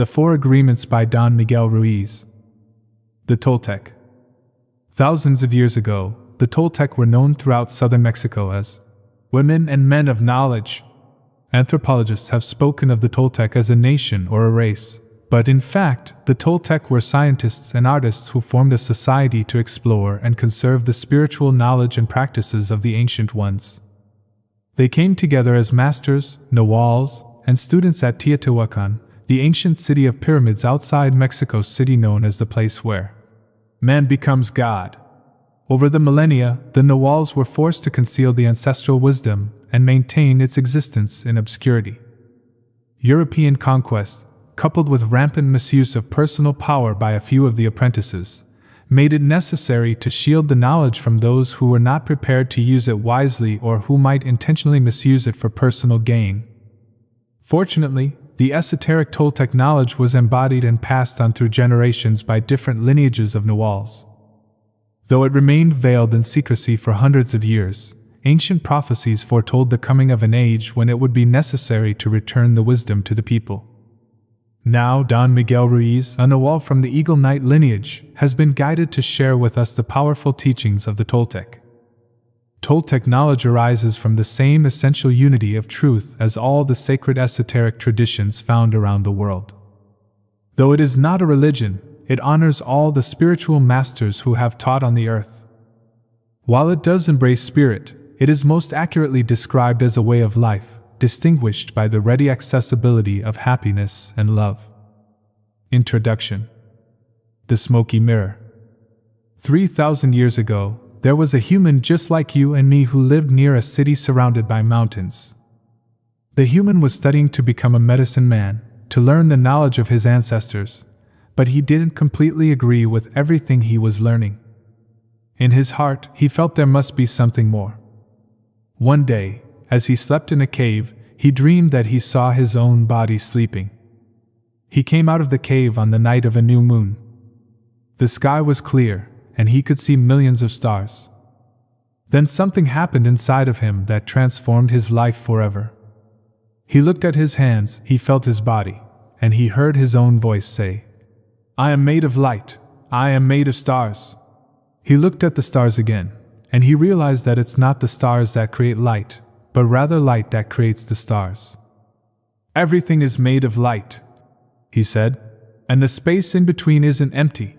The Four Agreements by Don Miguel Ruiz. The Toltec. Thousands of years ago, the Toltec were known throughout southern Mexico as women and men of knowledge. Anthropologists have spoken of the Toltec as a nation or a race, but in fact, the Toltec were scientists and artists who formed a society to explore and conserve the spiritual knowledge and practices of the ancient ones. They came together as masters, nawals, and students at Teotihuacan, the ancient city of pyramids outside Mexico City, known as the place where man becomes God. Over the millennia, the nawals were forced to conceal the ancestral wisdom and maintain its existence in obscurity. European conquest, coupled with rampant misuse of personal power by a few of the apprentices, made it necessary to shield the knowledge from those who were not prepared to use it wisely or who might intentionally misuse it for personal gain. Fortunately, the esoteric Toltec knowledge was embodied and passed on through generations by different lineages of nawals. Though it remained veiled in secrecy for hundreds of years, ancient prophecies foretold the coming of an age when it would be necessary to return the wisdom to the people. Now Don Miguel Ruiz, a nawal from the Eagle Knight lineage, has been guided to share with us the powerful teachings of the Toltec. Toltec knowledge arises from the same essential unity of truth as all the sacred esoteric traditions found around the world. Though it is not a religion, it honors all the spiritual masters who have taught on the earth. While it does embrace spirit, it is most accurately described as a way of life, distinguished by the ready accessibility of happiness and love. Introduction. The Smoky Mirror. 3,000 years ago, there was a human just like you and me who lived near a city surrounded by mountains. The human was studying to become a medicine man, to learn the knowledge of his ancestors, but he didn't completely agree with everything he was learning. In his heart, he felt there must be something more. One day, as he slept in a cave, he dreamed that he saw his own body sleeping. He came out of the cave on the night of a new moon. The sky was clear, and he could see millions of stars. Then something happened inside of him that transformed his life forever. He looked at his hands, he felt his body, and he heard his own voice say, "I am made of light, I am made of stars." He looked at the stars again, and he realized that it's not the stars that create light, but rather light that creates the stars. "Everything is made of light," he said, "and the space in between isn't empty."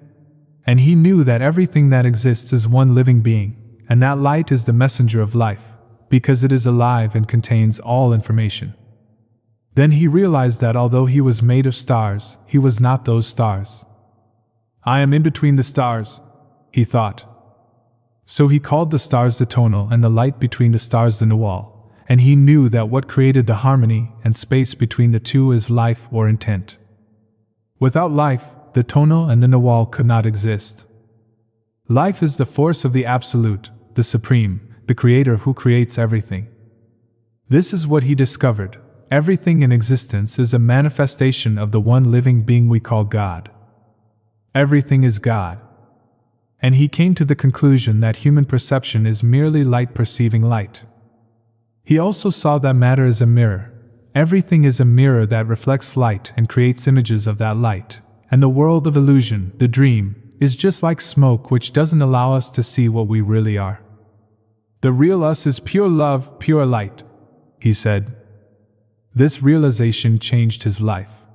And he knew that everything that exists is one living being, and that light is the messenger of life, because it is alive and contains all information. Then he realized that although he was made of stars, he was not those stars. "I am in between the stars," he thought. So he called the stars the tonal and the light between the stars the nawal, and he knew that what created the harmony and space between the two is life or intent. Without life, the tonal and the nawal could not exist. Life is the force of the Absolute, the Supreme, the Creator who creates everything. This is what he discovered. Everything in existence is a manifestation of the one living being we call God. Everything is God. And he came to the conclusion that human perception is merely light perceiving light. He also saw that matter is a mirror. Everything is a mirror that reflects light and creates images of that light. And the world of illusion, the dream, is just like smoke which doesn't allow us to see what we really are. "The real us is pure love, pure light," he said. This realization changed his life.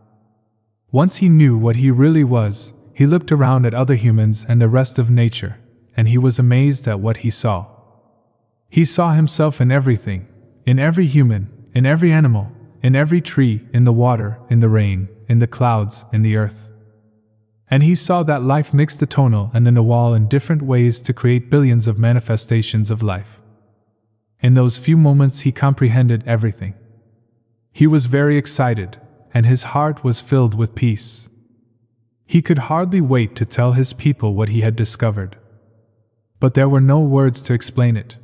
Once he knew what he really was, he looked around at other humans and the rest of nature, and he was amazed at what he saw. He saw himself in everything, in every human, in every animal, in every tree, in the water, in the rain, in the clouds, in the earth. And he saw that life mixed the tonal and the nawal in different ways to create billions of manifestations of life. In those few moments he comprehended everything. He was very excited, and his heart was filled with peace. He could hardly wait to tell his people what he had discovered. But there were no words to explain it.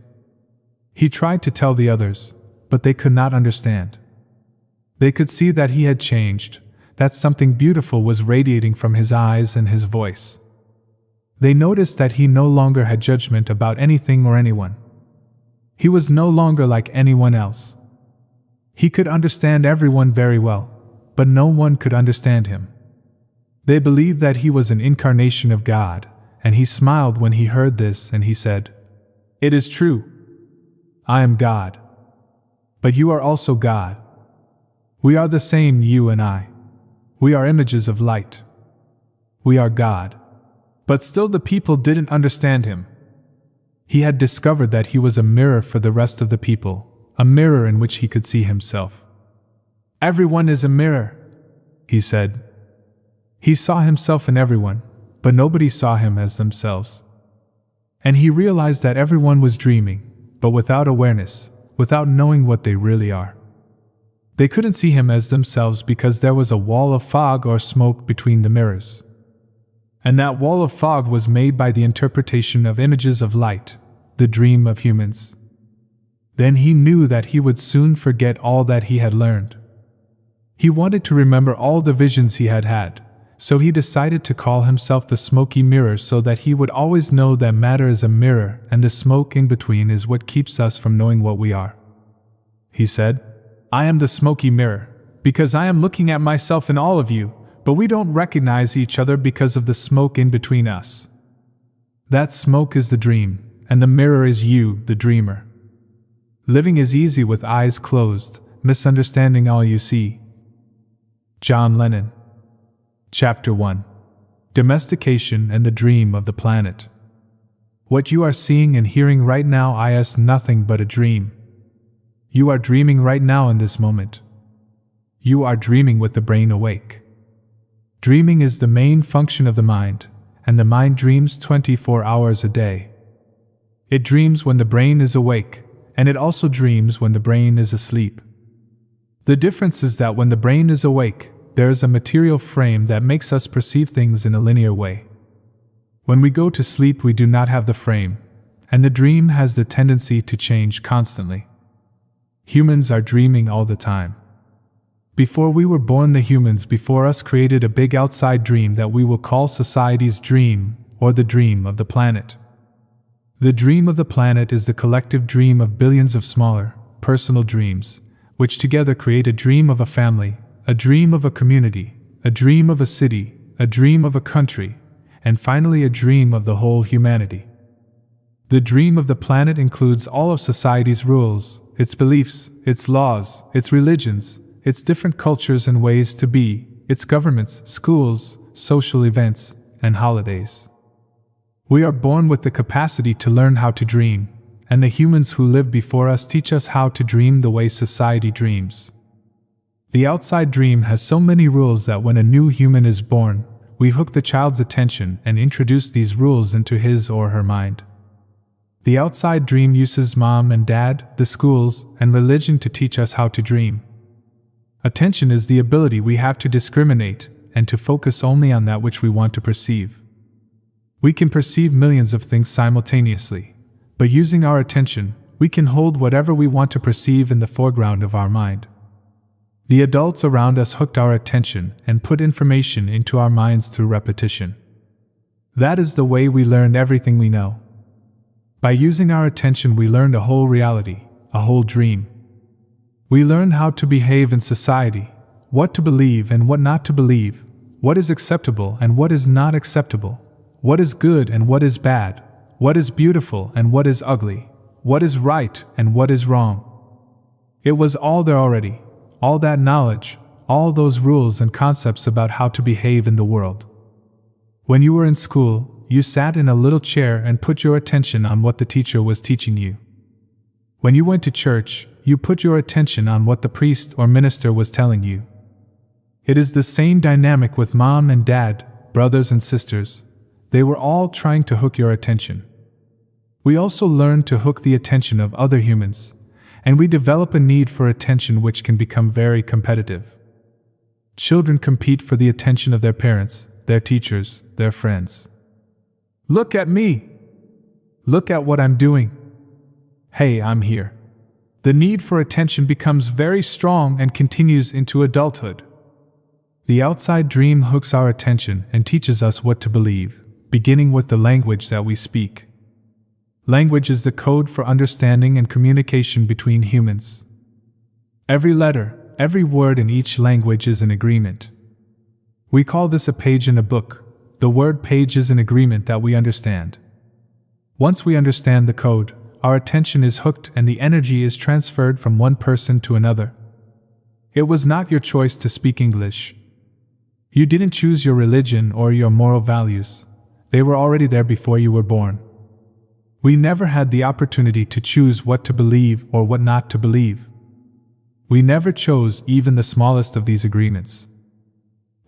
He tried to tell the others, but they could not understand. They could see that he had changed, that something beautiful was radiating from his eyes and his voice. They noticed that he no longer had judgment about anything or anyone. He was no longer like anyone else. He could understand everyone very well, but no one could understand him. They believed that he was an incarnation of God, and he smiled when he heard this and he said, "It is true. I am God. But you are also God. We are the same, you and I. We are images of light. We are God." But still the people didn't understand him. He had discovered that he was a mirror for the rest of the people, a mirror in which he could see himself. "Everyone is a mirror," he said. He saw himself in everyone, but nobody saw him as themselves. And he realized that everyone was dreaming, but without awareness, without knowing what they really are. They couldn't see him as themselves because there was a wall of fog or smoke between the mirrors. And that wall of fog was made by the interpretation of images of light, the dream of humans. Then he knew that he would soon forget all that he had learned. He wanted to remember all the visions he had had, so he decided to call himself the smoky mirror so that he would always know that matter is a mirror and the smoke in between is what keeps us from knowing what we are. He said, "I am the smoky mirror, because I am looking at myself in all of you, but we don't recognize each other because of the smoke in between us. That smoke is the dream, and the mirror is you, the dreamer. Living is easy with eyes closed, misunderstanding all you see." John Lennon. Chapter 1. Domestication and the Dream of the Planet. What you are seeing and hearing right now is nothing but a dream. You are dreaming right now in this moment. You are dreaming with the brain awake. Dreaming is the main function of the mind, and the mind dreams 24 hours a day. It dreams when the brain is awake, and it also dreams when the brain is asleep. The difference is that when the brain is awake, there is a material frame that makes us perceive things in a linear way. When we go to sleep, we do not have the frame, and the dream has the tendency to change constantly. Humans are dreaming all the time. Before we were born, the humans before us created a big outside dream that we will call society's dream, or the dream of the planet. The dream of the planet is the collective dream of billions of smaller, personal dreams, which together create a dream of a family, a dream of a community, a dream of a city, a dream of a country, and finally a dream of the whole humanity. The dream of the planet includes all of society's rules, its beliefs, its laws, its religions, its different cultures and ways to be, its governments, schools, social events, and holidays. We are born with the capacity to learn how to dream, and the humans who lived before us teach us how to dream the way society dreams. The outside dream has so many rules that when a new human is born, we hook the child's attention and introduce these rules into his or her mind. The outside dream uses mom and dad, the schools, and religion to teach us how to dream. Attention is the ability we have to discriminate and to focus only on that which we want to perceive. We can perceive millions of things simultaneously, but using our attention, we can hold whatever we want to perceive in the foreground of our mind. The adults around us hooked our attention and put information into our minds through repetition. That is the way we learned everything we know. By using our attention, we learned a whole reality, a whole dream. We learned how to behave in society, what to believe and what not to believe, what is acceptable and what is not acceptable, what is good and what is bad, what is beautiful and what is ugly, what is right and what is wrong. It was all there already, all that knowledge, all those rules and concepts about how to behave in the world. When you were in school, you sat in a little chair and put your attention on what the teacher was teaching you. When you went to church, you put your attention on what the priest or minister was telling you. It is the same dynamic with mom and dad, brothers and sisters. They were all trying to hook your attention. We also learn to hook the attention of other humans, and we develop a need for attention which can become very competitive. Children compete for the attention of their parents, their teachers, their friends. Look at me! Look at what I'm doing! Hey, I'm here. The need for attention becomes very strong and continues into adulthood. The outside dream hooks our attention and teaches us what to believe, beginning with the language that we speak. Language is the code for understanding and communication between humans. Every letter, every word in each language is an agreement. We call this a page in a book. The word page is an agreement that we understand. Once we understand the code, our attention is hooked and the energy is transferred from one person to another. It was not your choice to speak English. You didn't choose your religion or your moral values. They were already there before you were born. We never had the opportunity to choose what to believe or what not to believe. We never chose even the smallest of these agreements.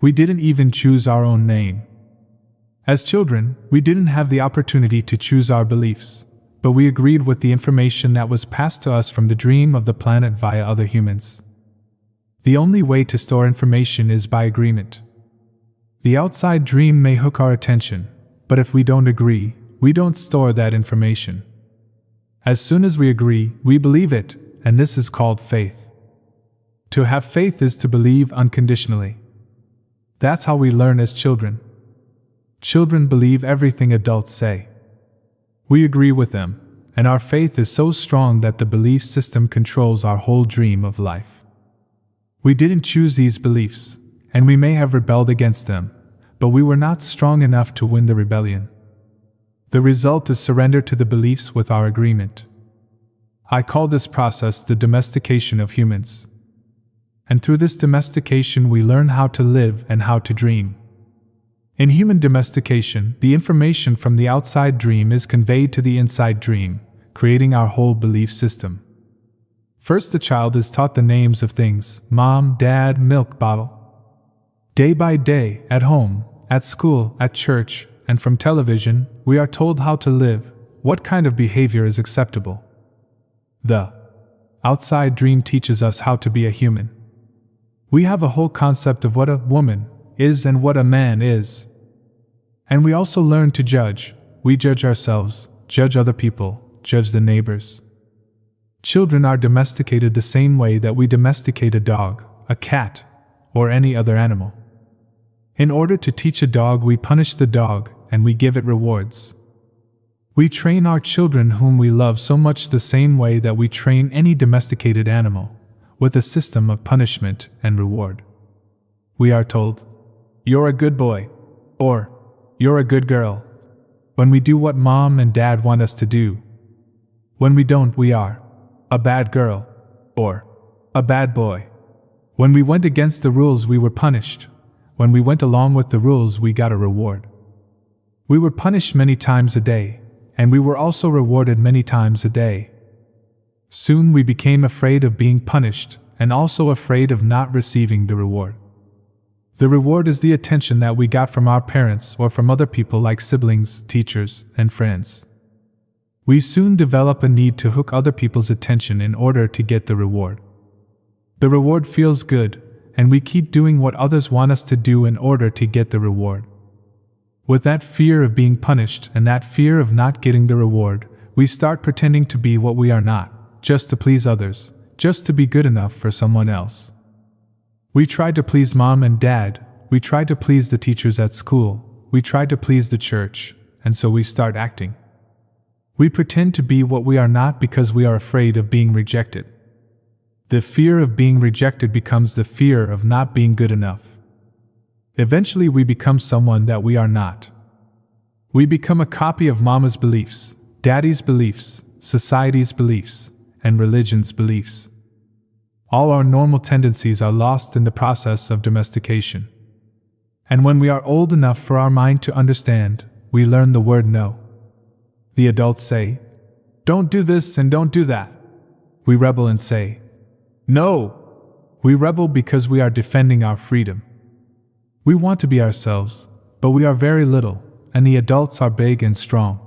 We didn't even choose our own name. As children, we didn't have the opportunity to choose our beliefs, but we agreed with the information that was passed to us from the dream of the planet via other humans. The only way to store information is by agreement. The outside dream may hook our attention, but if we don't agree, we don't store that information. As soon as we agree, we believe it, and this is called faith. To have faith is to believe unconditionally. That's how we learn as children. Children believe everything adults say. We agree with them, and our faith is so strong that the belief system controls our whole dream of life. We didn't choose these beliefs, and we may have rebelled against them, but we were not strong enough to win the rebellion. The result is surrender to the beliefs with our agreement. I call this process the domestication of humans. And through this domestication we learn how to live and how to dream. In human domestication, the information from the outside dream is conveyed to the inside dream, creating our whole belief system. First, the child is taught the names of things: mom, dad, milk bottle. Day by day, at home, at school, at church, and from television, we are told how to live, what kind of behavior is acceptable. The outside dream teaches us how to be a human. We have a whole concept of what a woman is and what a man is. And we also learn to judge. We judge ourselves, judge other people, judge the neighbors. Children are domesticated the same way that we domesticate a dog, a cat, or any other animal. In order to teach a dog, we punish the dog and we give it rewards. We train our children whom we love so much the same way that we train any domesticated animal, with a system of punishment and reward. We are told, "You're a good boy," or "You're a good girl," when we do what mom and dad want us to do. When we don't, we are a bad girl, or a bad boy. When we went against the rules, we were punished. When we went along with the rules, we got a reward. We were punished many times a day, and we were also rewarded many times a day. Soon we became afraid of being punished, and also afraid of not receiving the reward. The reward is the attention that we got from our parents or from other people like siblings, teachers, and friends. We soon develop a need to hook other people's attention in order to get the reward. The reward feels good, and we keep doing what others want us to do in order to get the reward. With that fear of being punished and that fear of not getting the reward, we start pretending to be what we are not, just to please others, just to be good enough for someone else. We try to please mom and dad, we try to please the teachers at school, we try to please the church, and so we start acting. We pretend to be what we are not because we are afraid of being rejected. The fear of being rejected becomes the fear of not being good enough. Eventually we become someone that we are not. We become a copy of mama's beliefs, daddy's beliefs, society's beliefs, and religion's beliefs. All our normal tendencies are lost in the process of domestication. And when we are old enough for our mind to understand, we learn the word no. The adults say, "Don't do this and don't do that." We rebel and say, "No." We rebel because we are defending our freedom. We want to be ourselves, but we are very little, and the adults are big and strong.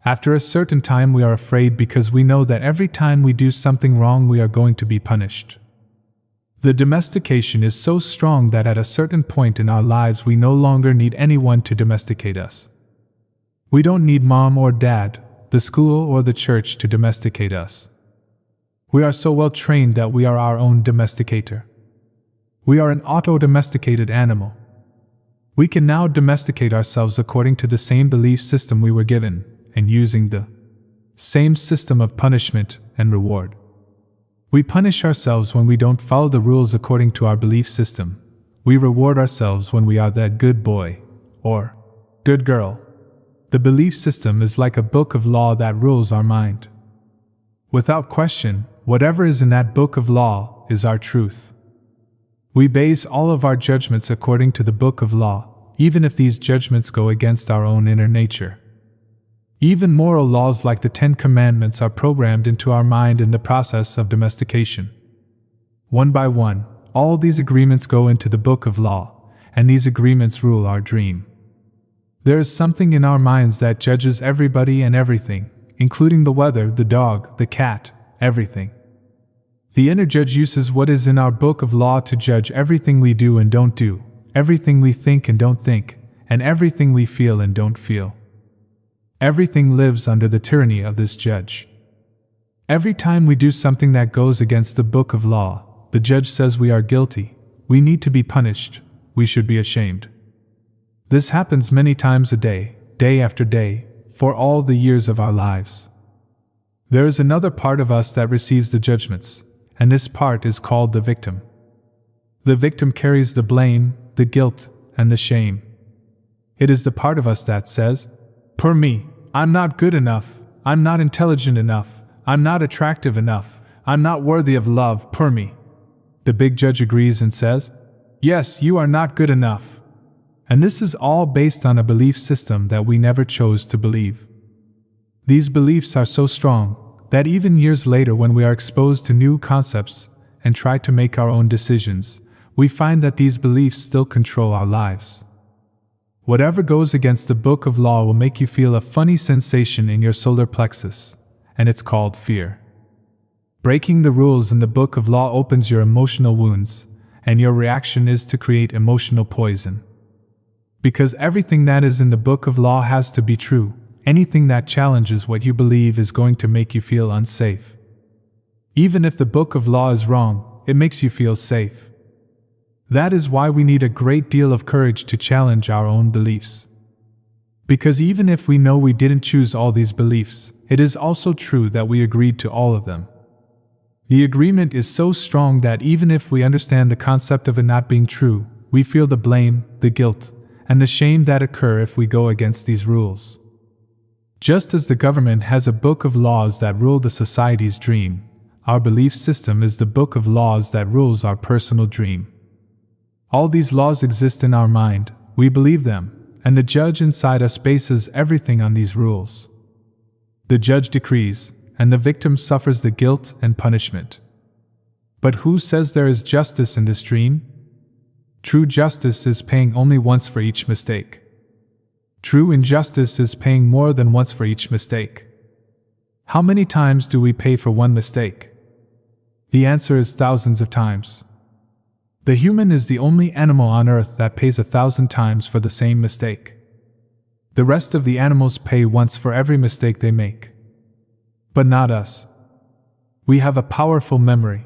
After a certain time we are afraid because we know that every time we do something wrong we are going to be punished. The domestication is so strong that at a certain point in our lives we no longer need anyone to domesticate us. We don't need mom or dad, the school or the church to domesticate us. We are so well trained that we are our own domesticator. We are an auto-domesticated animal. We can now domesticate ourselves according to the same belief system we were given, and using the same system of punishment and reward. We punish ourselves when we don't follow the rules according to our belief system. We reward ourselves when we are that good boy or good girl. The belief system is like a book of law that rules our mind. Without question, whatever is in that book of law is our truth. We base all of our judgments according to the book of law, even if these judgments go against our own inner nature. Even moral laws like the 10 Commandments are programmed into our mind in the process of domestication. One by one, all these agreements go into the book of law, and these agreements rule our dream. There is something in our minds that judges everybody and everything, including the weather, the dog, the cat, everything. The inner judge uses what is in our book of law to judge everything we do and don't do, everything we think and don't think, and everything we feel and don't feel. Everything lives under the tyranny of this judge. Every time we do something that goes against the book of law, the judge says we are guilty, we need to be punished, we should be ashamed. This happens many times a day, day after day, for all the years of our lives. There is another part of us that receives the judgments, and this part is called the victim. The victim carries the blame, the guilt, and the shame. It is the part of us that says, "Per me, I'm not good enough, I'm not intelligent enough, I'm not attractive enough, I'm not worthy of love, per me." The big judge agrees and says, "Yes, you are not good enough." And this is all based on a belief system that we never chose to believe. These beliefs are so strong that even years later, when we are exposed to new concepts and try to make our own decisions, we find that these beliefs still control our lives. Whatever goes against the book of law will make you feel a funny sensation in your solar plexus, and it's called fear. Breaking the rules in the book of law opens your emotional wounds, and your reaction is to create emotional poison. Because everything that is in the book of law has to be true, anything that challenges what you believe is going to make you feel unsafe. Even if the book of law is wrong, it makes you feel safe. That is why we need a great deal of courage to challenge our own beliefs. Because even if we know we didn't choose all these beliefs, it is also true that we agreed to all of them. The agreement is so strong that even if we understand the concept of it not being true, we feel the blame, the guilt, and the shame that occur if we go against these rules. Just as the government has a book of laws that rule the society's dream, our belief system is the book of laws that rules our personal dream. All these laws exist in our mind, we believe them, and the judge inside us bases everything on these rules. The judge decrees, and the victim suffers the guilt and punishment. But who says there is justice in this dream? True justice is paying only once for each mistake. True injustice is paying more than once for each mistake. How many times do we pay for one mistake? The answer is thousands of times. The human is the only animal on earth that pays 1,000 times for the same mistake. The rest of the animals pay once for every mistake they make. But not us. We have a powerful memory.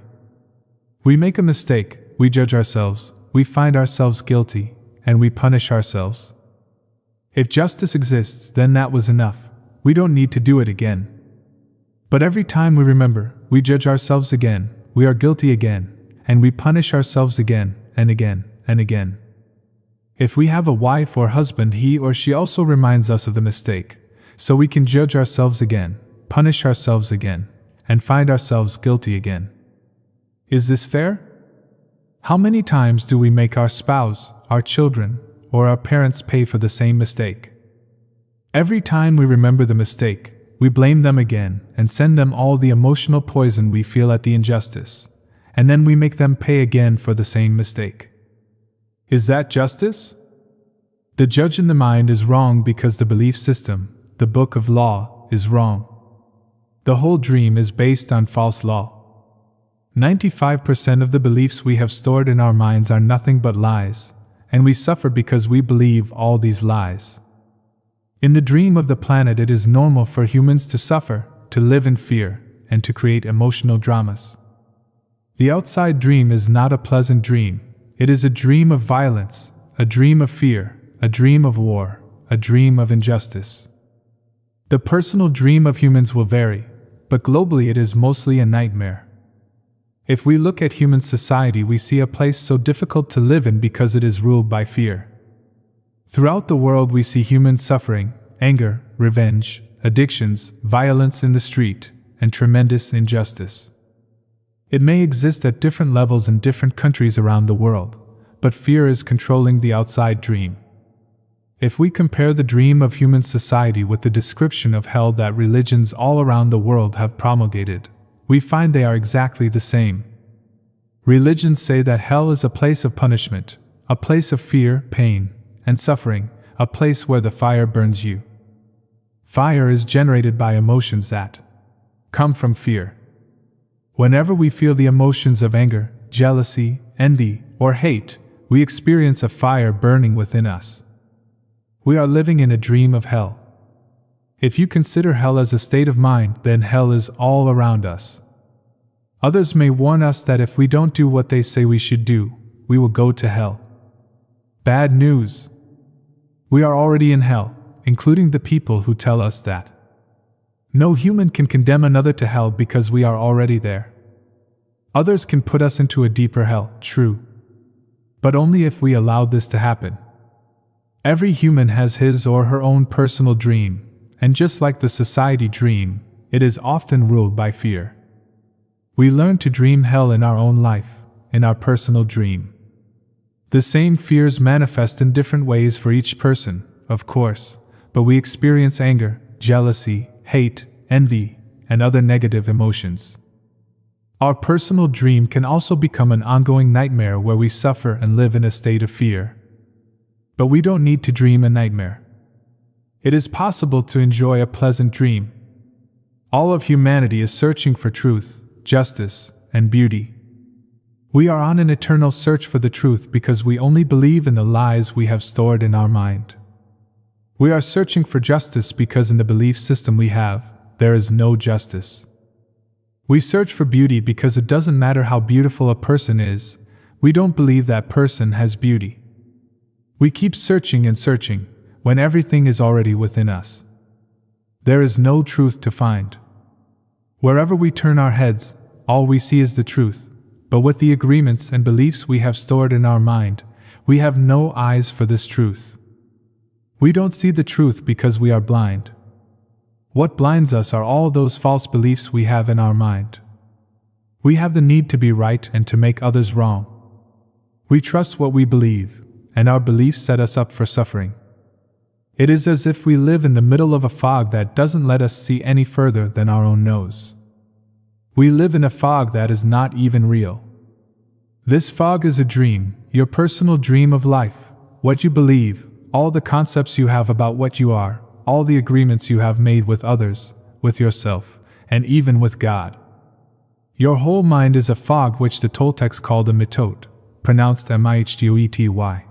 We make a mistake, we judge ourselves, we find ourselves guilty, and we punish ourselves. If justice exists, then that was enough. We don't need to do it again. But every time we remember, we judge ourselves again, we are guilty again, and we punish ourselves again, and again, and again. If we have a wife or husband, he or she also reminds us of the mistake, so we can judge ourselves again, punish ourselves again, and find ourselves guilty again. Is this fair? How many times do we make our spouse, our children, or our parents pay for the same mistake? Every time we remember the mistake, we blame them again and send them all the emotional poison we feel at the injustice, and then we make them pay again for the same mistake. Is that justice? The judge in the mind is wrong because the belief system, the book of law, is wrong. The whole dream is based on false law. 95% of the beliefs we have stored in our minds are nothing but lies, and we suffer because we believe all these lies. In the dream of the planet, it is normal for humans to suffer, to live in fear, and to create emotional dramas. The outside dream is not a pleasant dream. It is a dream of violence, a dream of fear, a dream of war, a dream of injustice. The personal dream of humans will vary, but globally it is mostly a nightmare. If we look at human society, we see a place so difficult to live in because it is ruled by fear. Throughout the world, we see humans suffering, anger, revenge, addictions, violence in the street, and tremendous injustice. It may exist at different levels in different countries around the world, but fear is controlling the outside dream. If we compare the dream of human society with the description of hell that religions all around the world have promulgated, we find they are exactly the same. Religions say that hell is a place of punishment, a place of fear, pain, and suffering, a place where the fire burns you. Fire is generated by emotions that come from fear. Whenever we feel the emotions of anger, jealousy, envy, or hate, we experience a fire burning within us. We are living in a dream of hell. If you consider hell as a state of mind, then hell is all around us. Others may warn us that if we don't do what they say we should do, we will go to hell. Bad news. We are already in hell, including the people who tell us that. No human can condemn another to hell because we are already there. Others can put us into a deeper hell, true. But only if we allow this to happen. Every human has his or her own personal dream, and just like the society dream, it is often ruled by fear. We learn to dream hell in our own life, in our personal dream. The same fears manifest in different ways for each person, of course, but we experience anger, jealousy, hate, envy, and other negative emotions. Our personal dream can also become an ongoing nightmare where we suffer and live in a state of fear. But we don't need to dream a nightmare. It is possible to enjoy a pleasant dream. All of humanity is searching for truth, justice, and beauty. We are on an eternal search for the truth because we only believe in the lies we have stored in our mind. We are searching for justice because in the belief system we have, there is no justice. We search for beauty because it doesn't matter how beautiful a person is, we don't believe that person has beauty. We keep searching and searching, when everything is already within us. There is no truth to find. Wherever we turn our heads, all we see is the truth, but with the agreements and beliefs we have stored in our mind, we have no eyes for this truth. We don't see the truth because we are blind. What blinds us are all those false beliefs we have in our mind. We have the need to be right and to make others wrong. We trust what we believe, and our beliefs set us up for suffering. It is as if we live in the middle of a fog that doesn't let us see any further than our own nose. We live in a fog that is not even real. This fog is a dream, your personal dream of life, what you believe, all the concepts you have about what you are, all the agreements you have made with others, with yourself, and even with God. Your whole mind is a fog which the Toltecs called a mitot, pronounced M-I-H-T-O-E-T-Y.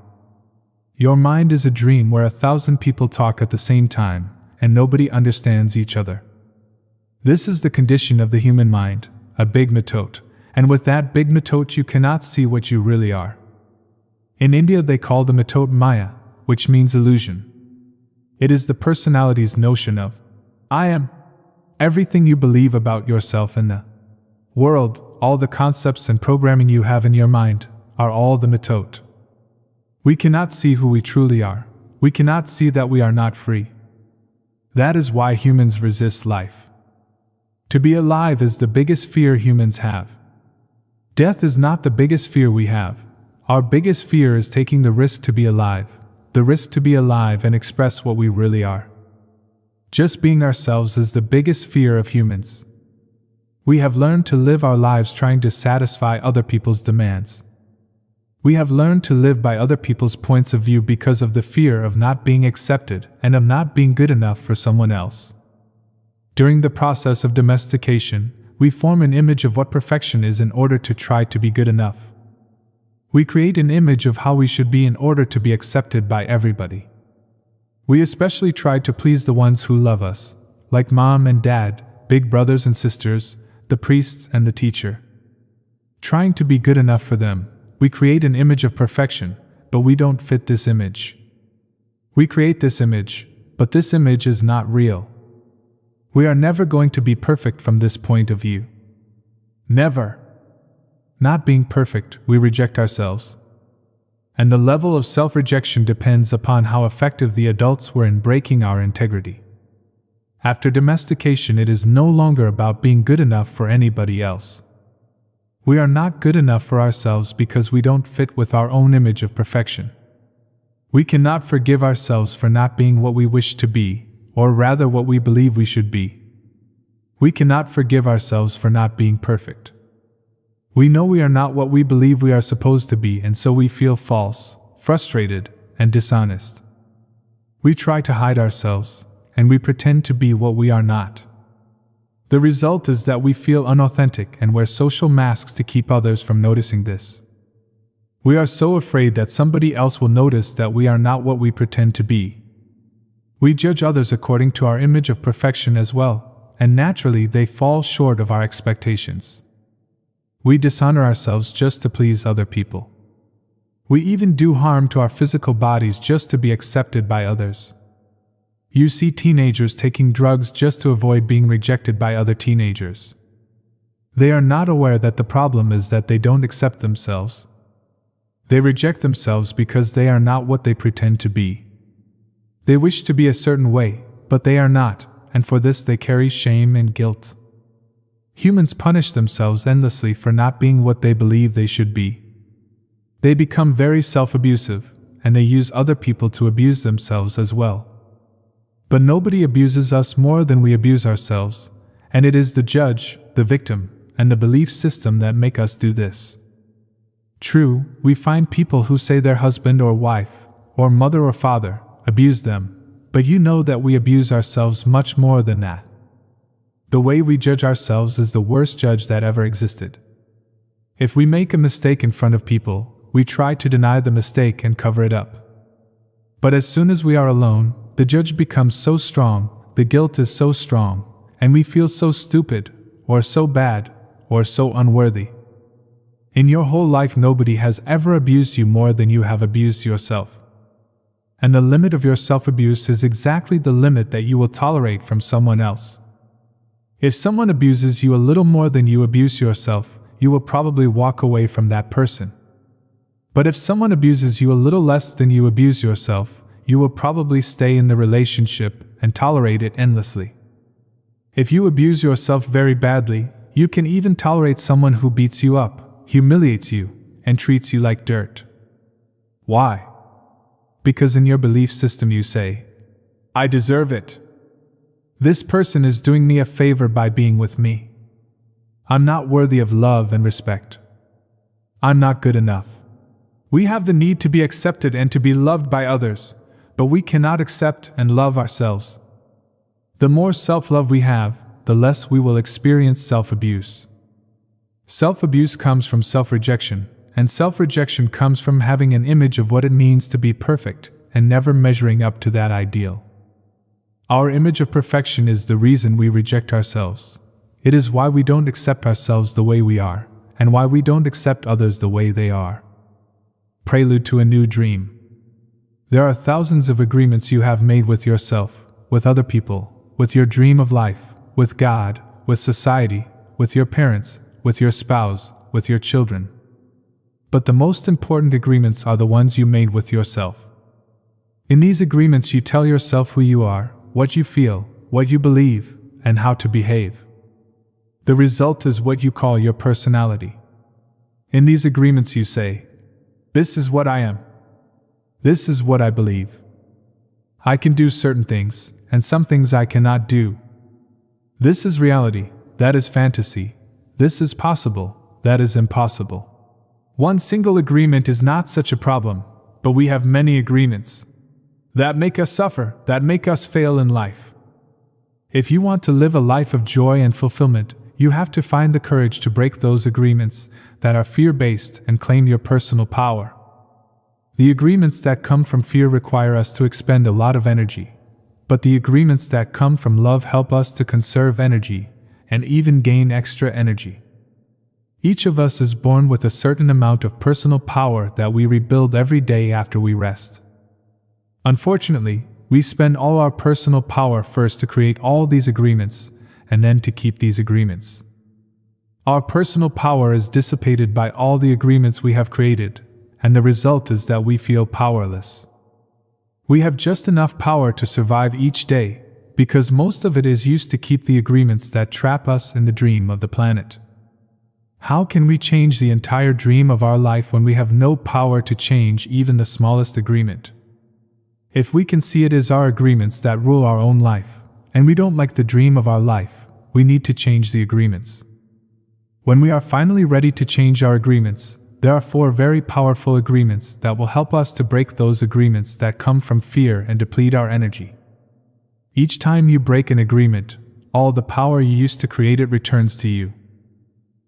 Your mind is a dream where 1,000 people talk at the same time, and nobody understands each other. This is the condition of the human mind, a big mitot, and with that big mitot you cannot see what you really are. In India they call the mitot Maya, which means illusion. It is the personality's notion of, I am. Everything you believe about yourself and the world, all the concepts and programming you have in your mind, are all the mitot. We cannot see who we truly are. We cannot see that we are not free. That is why humans resist life. To be alive is the biggest fear humans have. Death is not the biggest fear we have. Our biggest fear is taking the risk to be alive, the risk to be alive and express what we really are. Just being ourselves is the biggest fear of humans. We have learned to live our lives trying to satisfy other people's demands. We have learned to live by other people's points of view because of the fear of not being accepted and of not being good enough for someone else. During the process of domestication, we form an image of what perfection is in order to try to be good enough. We create an image of how we should be in order to be accepted by everybody. We especially try to please the ones who love us, like mom and dad, big brothers and sisters, the priests and the teacher. Trying to be good enough for them, we create an image of perfection, but we don't fit this image. We create this image, but this image is not real. We are never going to be perfect from this point of view. Never. not being perfect, we reject ourselves. And the level of self-rejection depends upon how effective the adults were in breaking our integrity. After domestication, it is no longer about being good enough for anybody else. We are not good enough for ourselves because we don't fit with our own image of perfection. We cannot forgive ourselves for not being what we wish to be, or rather what we believe we should be. We cannot forgive ourselves for not being perfect. We know we are not what we believe we are supposed to be, and so we feel false, frustrated, and dishonest. We try to hide ourselves, and we pretend to be what we are not. The result is that we feel unauthentic and wear social masks to keep others from noticing this. We are so afraid that somebody else will notice that we are not what we pretend to be. We judge others according to our image of perfection as well, and naturally they fall short of our expectations. We dishonor ourselves just to please other people. We even do harm to our physical bodies just to be accepted by others. You see teenagers taking drugs just to avoid being rejected by other teenagers. They are not aware that the problem is that they don't accept themselves. They reject themselves because they are not what they pretend to be. They wish to be a certain way, but they are not, and for this they carry shame and guilt. Humans punish themselves endlessly for not being what they believe they should be. They become very self-abusive, and they use other people to abuse themselves as well. But nobody abuses us more than we abuse ourselves, and it is the judge, the victim, and the belief system that make us do this. True, we find people who say their husband or wife, or mother or father, abuse them, but you know that we abuse ourselves much more than that. The way we judge ourselves is the worst judge that ever existed. If we make a mistake in front of people, we try to deny the mistake and cover it up. But as soon as we are alone, the judge becomes so strong, the guilt is so strong, and we feel so stupid, or so bad, or so unworthy. In your whole life, nobody has ever abused you more than you have abused yourself. And the limit of your self-abuse is exactly the limit that you will tolerate from someone else. If someone abuses you a little more than you abuse yourself, you will probably walk away from that person. But if someone abuses you a little less than you abuse yourself, you will probably stay in the relationship and tolerate it endlessly. If you abuse yourself very badly, you can even tolerate someone who beats you up, humiliates you, and treats you like dirt. Why? Because in your belief system you say, "I deserve it. This person is doing me a favor by being with me. I'm not worthy of love and respect. I'm not good enough." We have the need to be accepted and to be loved by others, but we cannot accept and love ourselves. The more self-love we have, the less we will experience self-abuse. Self-abuse comes from self-rejection, and self-rejection comes from having an image of what it means to be perfect and never measuring up to that ideal. Our image of perfection is the reason we reject ourselves. It is why we don't accept ourselves the way we are, and why we don't accept others the way they are. Prelude to a New Dream. There are thousands of agreements you have made with yourself, with other people, with your dream of life, with God, with society, with your parents, with your spouse, with your children. But the most important agreements are the ones you made with yourself. In these agreements you tell yourself who you are, what you feel, what you believe, and how to behave. The result is what you call your personality. In these agreements you say, "This is what I am. This is what I believe. I can do certain things, and some things I cannot do. This is reality, that is fantasy. This is possible, that is impossible." One single agreement is not such a problem, but we have many agreements that make us suffer, that make us fail in life. If you want to live a life of joy and fulfillment, you have to find the courage to break those agreements that are fear-based and claim your personal power. The agreements that come from fear require us to expend a lot of energy, but the agreements that come from love help us to conserve energy and even gain extra energy. Each of us is born with a certain amount of personal power that we rebuild every day after we rest. Unfortunately, we spend all our personal power first to create all these agreements, and then to keep these agreements. Our personal power is dissipated by all the agreements we have created, and the result is that we feel powerless. We have just enough power to survive each day, because most of it is used to keep the agreements that trap us in the dream of the planet. How can we change the entire dream of our life when we have no power to change even the smallest agreement? If we can see it as our agreements that rule our own life, and we don't like the dream of our life, we need to change the agreements. When we are finally ready to change our agreements, there are 4 very powerful agreements that will help us to break those agreements that come from fear and deplete our energy. Each time you break an agreement, all the power you used to create it returns to you.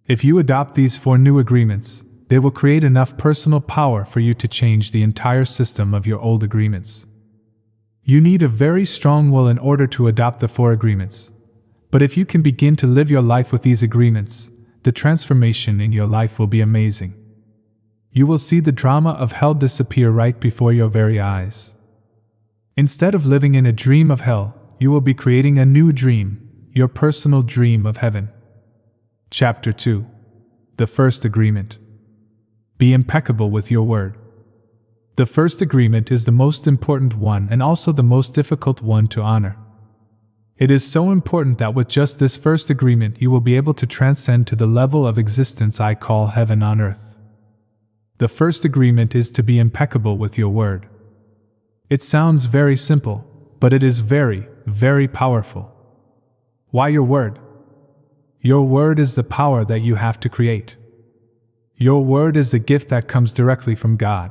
If you adopt these 4 new agreements, they will create enough personal power for you to change the entire system of your old agreements. You need a very strong will in order to adopt the 4 agreements. But if you can begin to live your life with these agreements, the transformation in your life will be amazing. You will see the drama of hell disappear right before your very eyes. Instead of living in a dream of hell, you will be creating a new dream, your personal dream of heaven. Chapter 2. The First Agreement. Be impeccable with your word. The first agreement is the most important one and also the most difficult one to honor. It is so important that with just this first agreement you will be able to transcend to the level of existence I call heaven on earth. The first agreement is to be impeccable with your word. It sounds very simple, but it is very, very powerful. Why your word? Your word is the power that you have to create. Your word is the gift that comes directly from God.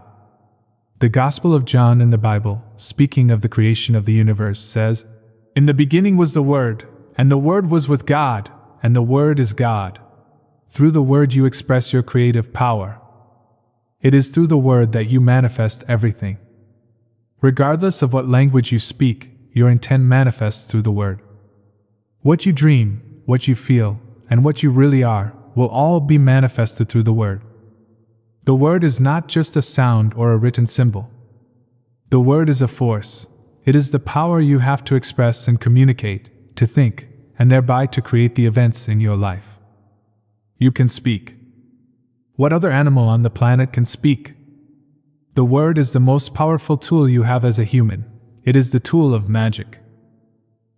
The Gospel of John in the Bible, speaking of the creation of the universe, says, "In the beginning was the Word, and the Word was with God, and the Word is God." Through the Word you express your creative power. It is through the Word that you manifest everything. Regardless of what language you speak, your intent manifests through the Word. What you dream, what you feel, and what you really are, will all be manifested through the Word. The Word is not just a sound or a written symbol. The Word is a force. It is the power you have to express and communicate, to think, and thereby to create the events in your life. You can speak. What other animal on the planet can speak? The word is the most powerful tool you have as a human. It is the tool of magic.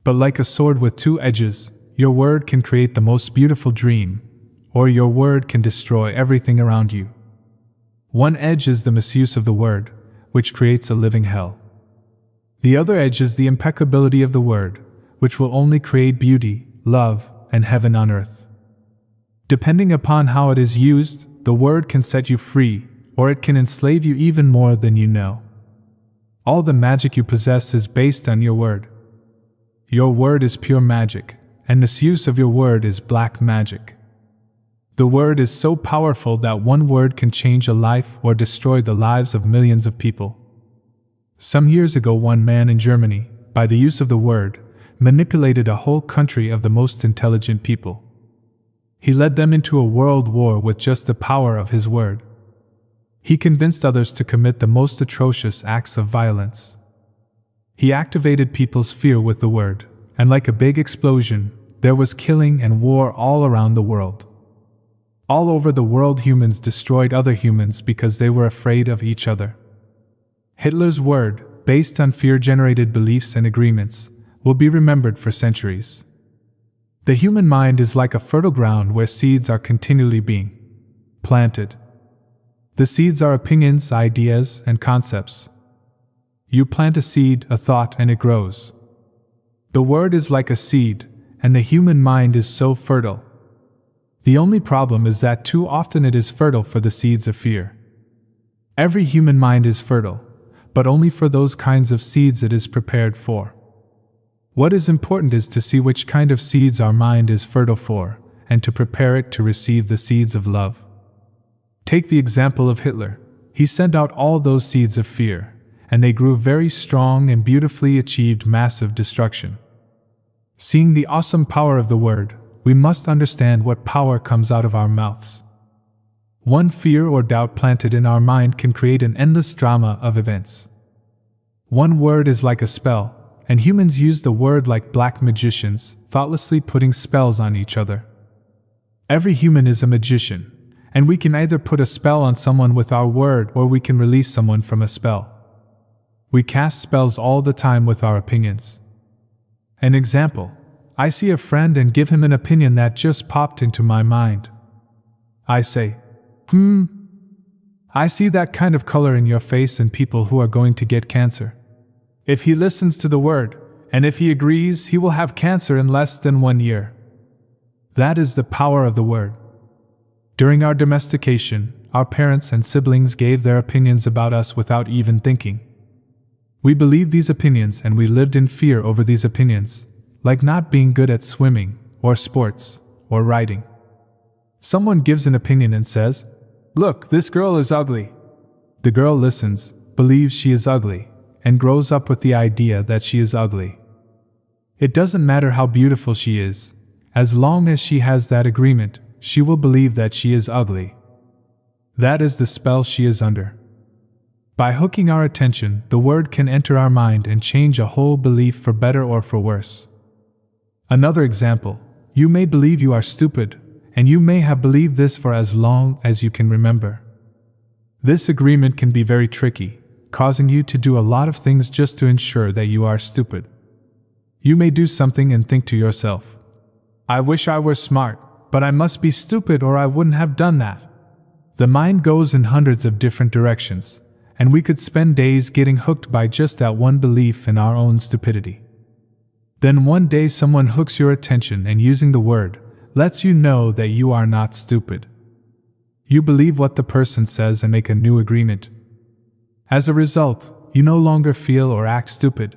But like a sword with 2 edges, your word can create the most beautiful dream, or your word can destroy everything around you. One edge is the misuse of the word, which creates a living hell. The other edge is the impeccability of the word, which will only create beauty, love, and heaven on earth. Depending upon how it is used, the word can set you free, or it can enslave you even more than you know. All the magic you possess is based on your word. Your word is pure magic, and misuse of your word is black magic. The word is so powerful that one word can change a life or destroy the lives of millions of people. Some years ago, one man in Germany, by the use of the word, manipulated a whole country of the most intelligent people. He led them into a world war with just the power of his word. He convinced others to commit the most atrocious acts of violence. He activated people's fear with the word, and like a big explosion, there was killing and war all around the world. All over the world, humans destroyed other humans because they were afraid of each other. Hitler's word, based on fear-generated beliefs and agreements, will be remembered for centuries. The human mind is like a fertile ground where seeds are continually being planted. The seeds are opinions, ideas, and concepts. You plant a seed, a thought, and it grows. The word is like a seed, and the human mind is so fertile. The only problem is that too often it is fertile for the seeds of fear. Every human mind is fertile, but only for those kinds of seeds it is prepared for. What is important is to see which kind of seeds our mind is fertile for, and to prepare it to receive the seeds of love. Take the example of Hitler. He sent out all those seeds of fear, and they grew very strong and beautifully achieved massive destruction. Seeing the awesome power of the word, we must understand what power comes out of our mouths. One fear or doubt planted in our mind can create an endless drama of events. One word is like a spell, and humans use the word like black magicians, thoughtlessly putting spells on each other. Every human is a magician, and we can either put a spell on someone with our word or we can release someone from a spell. We cast spells all the time with our opinions. An example: I see a friend and give him an opinion that just popped into my mind. I say, I see that kind of color in your face in people who are going to get cancer. If he listens to the word, and if he agrees, he will have cancer in less than 1 year. That is the power of the word. During our domestication, our parents and siblings gave their opinions about us without even thinking. We believed these opinions and we lived in fear over these opinions, like not being good at swimming, or sports, or writing. Someone gives an opinion and says, "Look, this girl is ugly." The girl listens, believes she is ugly, and grows up with the idea that she is ugly. It doesn't matter how beautiful she is, as long as she has that agreement, she will believe that she is ugly. That is the spell she is under. By hooking our attention, the word can enter our mind and change a whole belief for better or for worse. Another example: you may believe you are stupid, and you may have believed this for as long as you can remember. This agreement can be very tricky, causing you to do a lot of things just to ensure that you are stupid. You may do something and think to yourself, "I wish I were smart, but I must be stupid or I wouldn't have done that." The mind goes in hundreds of different directions, and we could spend days getting hooked by just that one belief in our own stupidity. Then one day someone hooks your attention and, using the word, lets you know that you are not stupid. You believe what the person says and make a new agreement. As a result, you no longer feel or act stupid.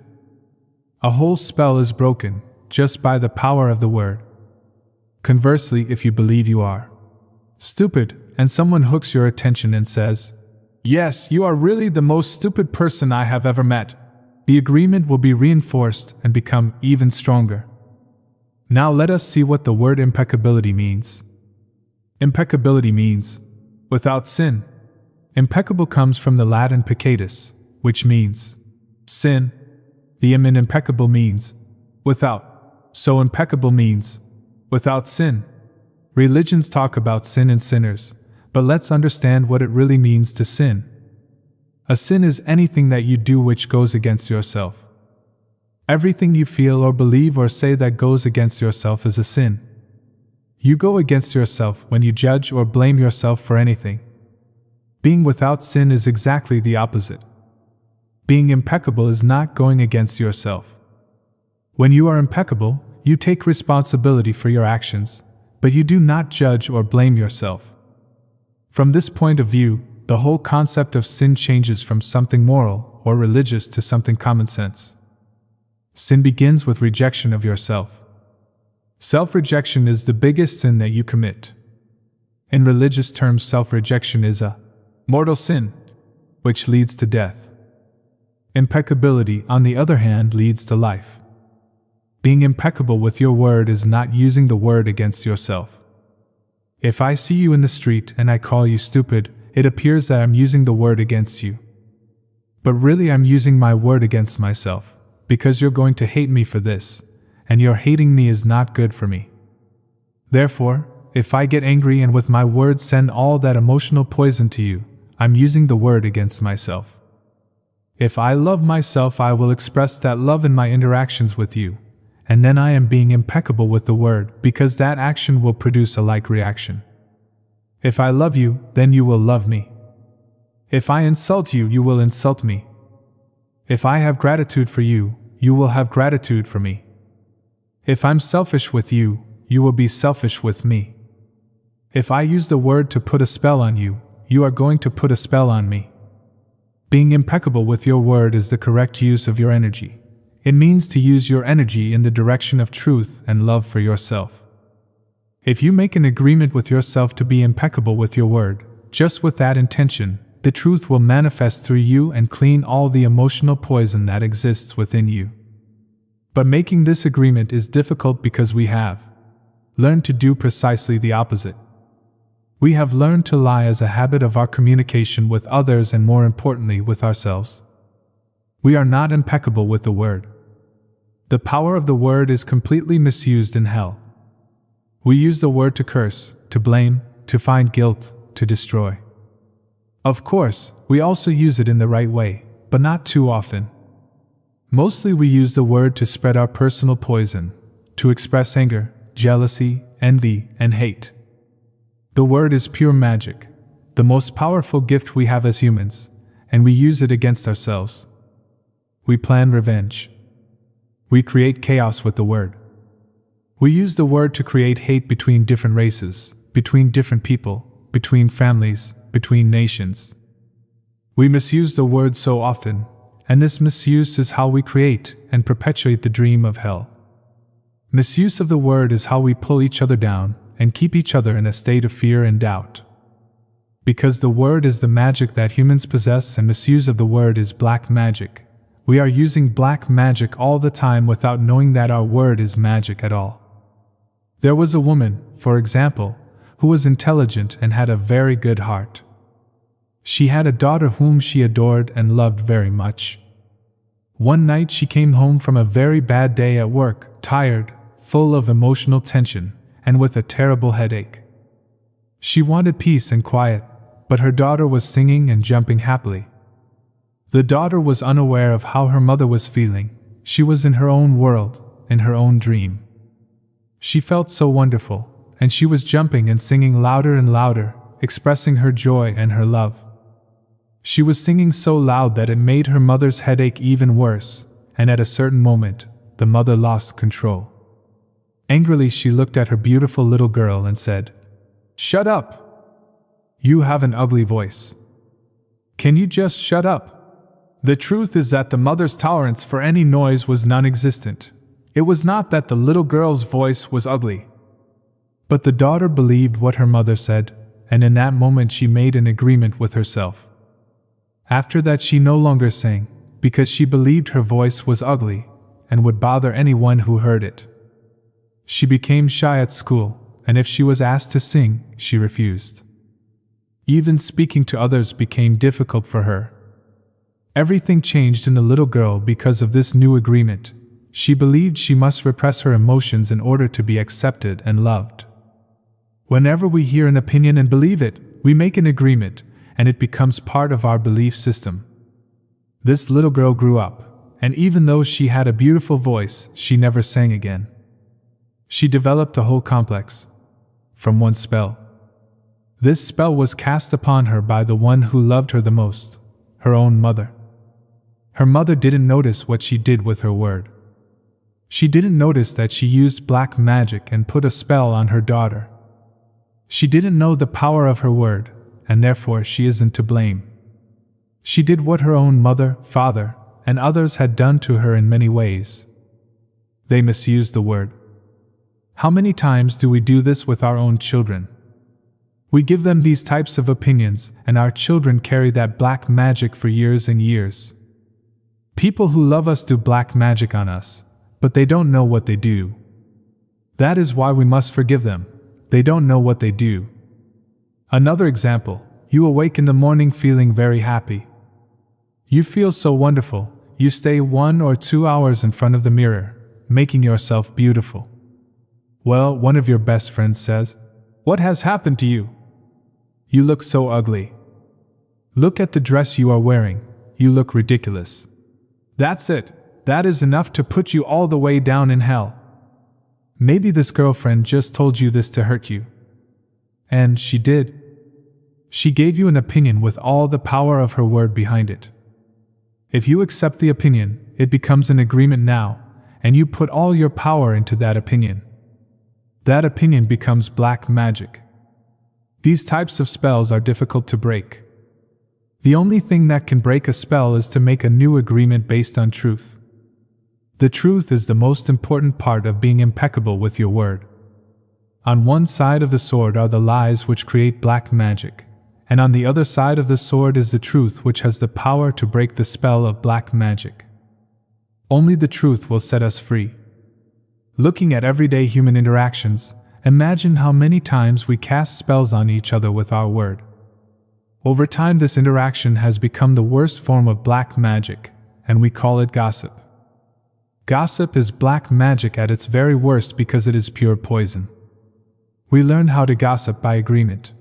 A whole spell is broken just by the power of the word. Conversely, if you believe you are stupid and someone hooks your attention and says, "Yes, you are really the most stupid person I have ever met," the agreement will be reinforced and become even stronger. Now let us see what the word impeccability means. Impeccability means without sin. Impeccable comes from the Latin peccatus, which means sin. The im in impeccable means without, so impeccable means without sin. Religions talk about sin and sinners, but let's understand what it really means to sin. A sin is anything that you do which goes against yourself. Everything you feel or believe or say that goes against yourself is a sin. You go against yourself when you judge or blame yourself for anything. Being without sin is exactly the opposite. Being impeccable is not going against yourself. When you are impeccable, you take responsibility for your actions, but you do not judge or blame yourself. From this point of view, the whole concept of sin changes from something moral or religious to something common sense. Sin begins with rejection of yourself. Self-rejection is the biggest sin that you commit. In religious terms, self-rejection is a mortal sin, which leads to death. Impeccability, on the other hand, leads to life. Being impeccable with your word is not using the word against yourself. If I see you in the street and I call you stupid, it appears that I'm using the word against you. But really I'm using my word against myself, because you're going to hate me for this, and your hating me is not good for me. Therefore, if I get angry and with my words send all that emotional poison to you, I'm using the word against myself. If I love myself, I will express that love in my interactions with you, and then I am being impeccable with the word, because that action will produce a like reaction. If I love you, then you will love me. If I insult you, you will insult me. If I have gratitude for you, you will have gratitude for me. If I'm selfish with you, you will be selfish with me. If I use the word to put a spell on you, you are going to put a spell on me. Being impeccable with your word is the correct use of your energy. It means to use your energy in the direction of truth and love for yourself. If you make an agreement with yourself to be impeccable with your word, just with that intention, the truth will manifest through you and clean all the emotional poison that exists within you. But making this agreement is difficult because we have learned to do precisely the opposite. We have learned to lie as a habit of our communication with others and, more importantly, with ourselves. We are not impeccable with the word. The power of the word is completely misused in hell. We use the word to curse, to blame, to find guilt, to destroy. Of course, we also use it in the right way, but not too often. Mostly we use the word to spread our personal poison, to express anger, jealousy, envy, and hate. The word is pure magic, the most powerful gift we have as humans, and we use it against ourselves. We plan revenge. We create chaos with the word. We use the word to create hate between different races, between different people, between families, between nations. We misuse the word so often, and this misuse is how we create and perpetuate the dream of hell. Misuse of the word is how we pull each other down and keep each other in a state of fear and doubt. Because the word is the magic that humans possess and misuse of the word is black magic, we are using black magic all the time without knowing that our word is magic at all. There was a woman, for example, who was intelligent and had a very good heart. She had a daughter whom she adored and loved very much. One night she came home from a very bad day at work, tired, full of emotional tension, and with a terrible headache. She wanted peace and quiet, but her daughter was singing and jumping happily. The daughter was unaware of how her mother was feeling. She was in her own world, in her own dream. She felt so wonderful, and she was jumping and singing louder and louder, expressing her joy and her love. She was singing so loud that it made her mother's headache even worse, and at a certain moment, the mother lost control. Angrily she looked at her beautiful little girl and said, "Shut up! You have an ugly voice. Can you just shut up?" The truth is that the mother's tolerance for any noise was non-existent. It was not that the little girl's voice was ugly. But the daughter believed what her mother said, and in that moment she made an agreement with herself. After that she no longer sang, because she believed her voice was ugly, and would bother anyone who heard it. She became shy at school, and if she was asked to sing, she refused. Even speaking to others became difficult for her. Everything changed in the little girl because of this new agreement. She believed she must repress her emotions in order to be accepted and loved. Whenever we hear an opinion and believe it, we make an agreement, and it becomes part of our belief system. This little girl grew up, and even though she had a beautiful voice, she never sang again. She developed a whole complex from one spell. This spell was cast upon her by the one who loved her the most, her own mother. Her mother didn't notice what she did with her word. She didn't notice that she used black magic and put a spell on her daughter. She didn't know the power of her word, and therefore she isn't to blame. She did what her own mother, father, and others had done to her in many ways. They misused the word. How many times do we do this with our own children? We give them these types of opinions, and our children carry that black magic for years and years. People who love us do black magic on us, but they don't know what they do. That is why we must forgive them. They don't know what they do. Another example, you awake in the morning feeling very happy. You feel so wonderful, you stay 1 or 2 hours in front of the mirror, making yourself beautiful. Well, one of your best friends says, "What has happened to you? You look so ugly. Look at the dress you are wearing, you look ridiculous." That's it. That is enough to put you all the way down in hell. Maybe this girlfriend just told you this to hurt you. And she did. She gave you an opinion with all the power of her word behind it. If you accept the opinion, it becomes an agreement now, and you put all your power into that opinion. That opinion becomes black magic. These types of spells are difficult to break. The only thing that can break a spell is to make a new agreement based on truth. The truth is the most important part of being impeccable with your word. On one side of the sword are the lies which create black magic, and on the other side of the sword is the truth which has the power to break the spell of black magic. Only the truth will set us free. Looking at everyday human interactions, imagine how many times we cast spells on each other with our word. Over time, this interaction has become the worst form of black magic, and we call it gossip. Gossip is black magic at its very worst because it is pure poison. We learn how to gossip by agreement.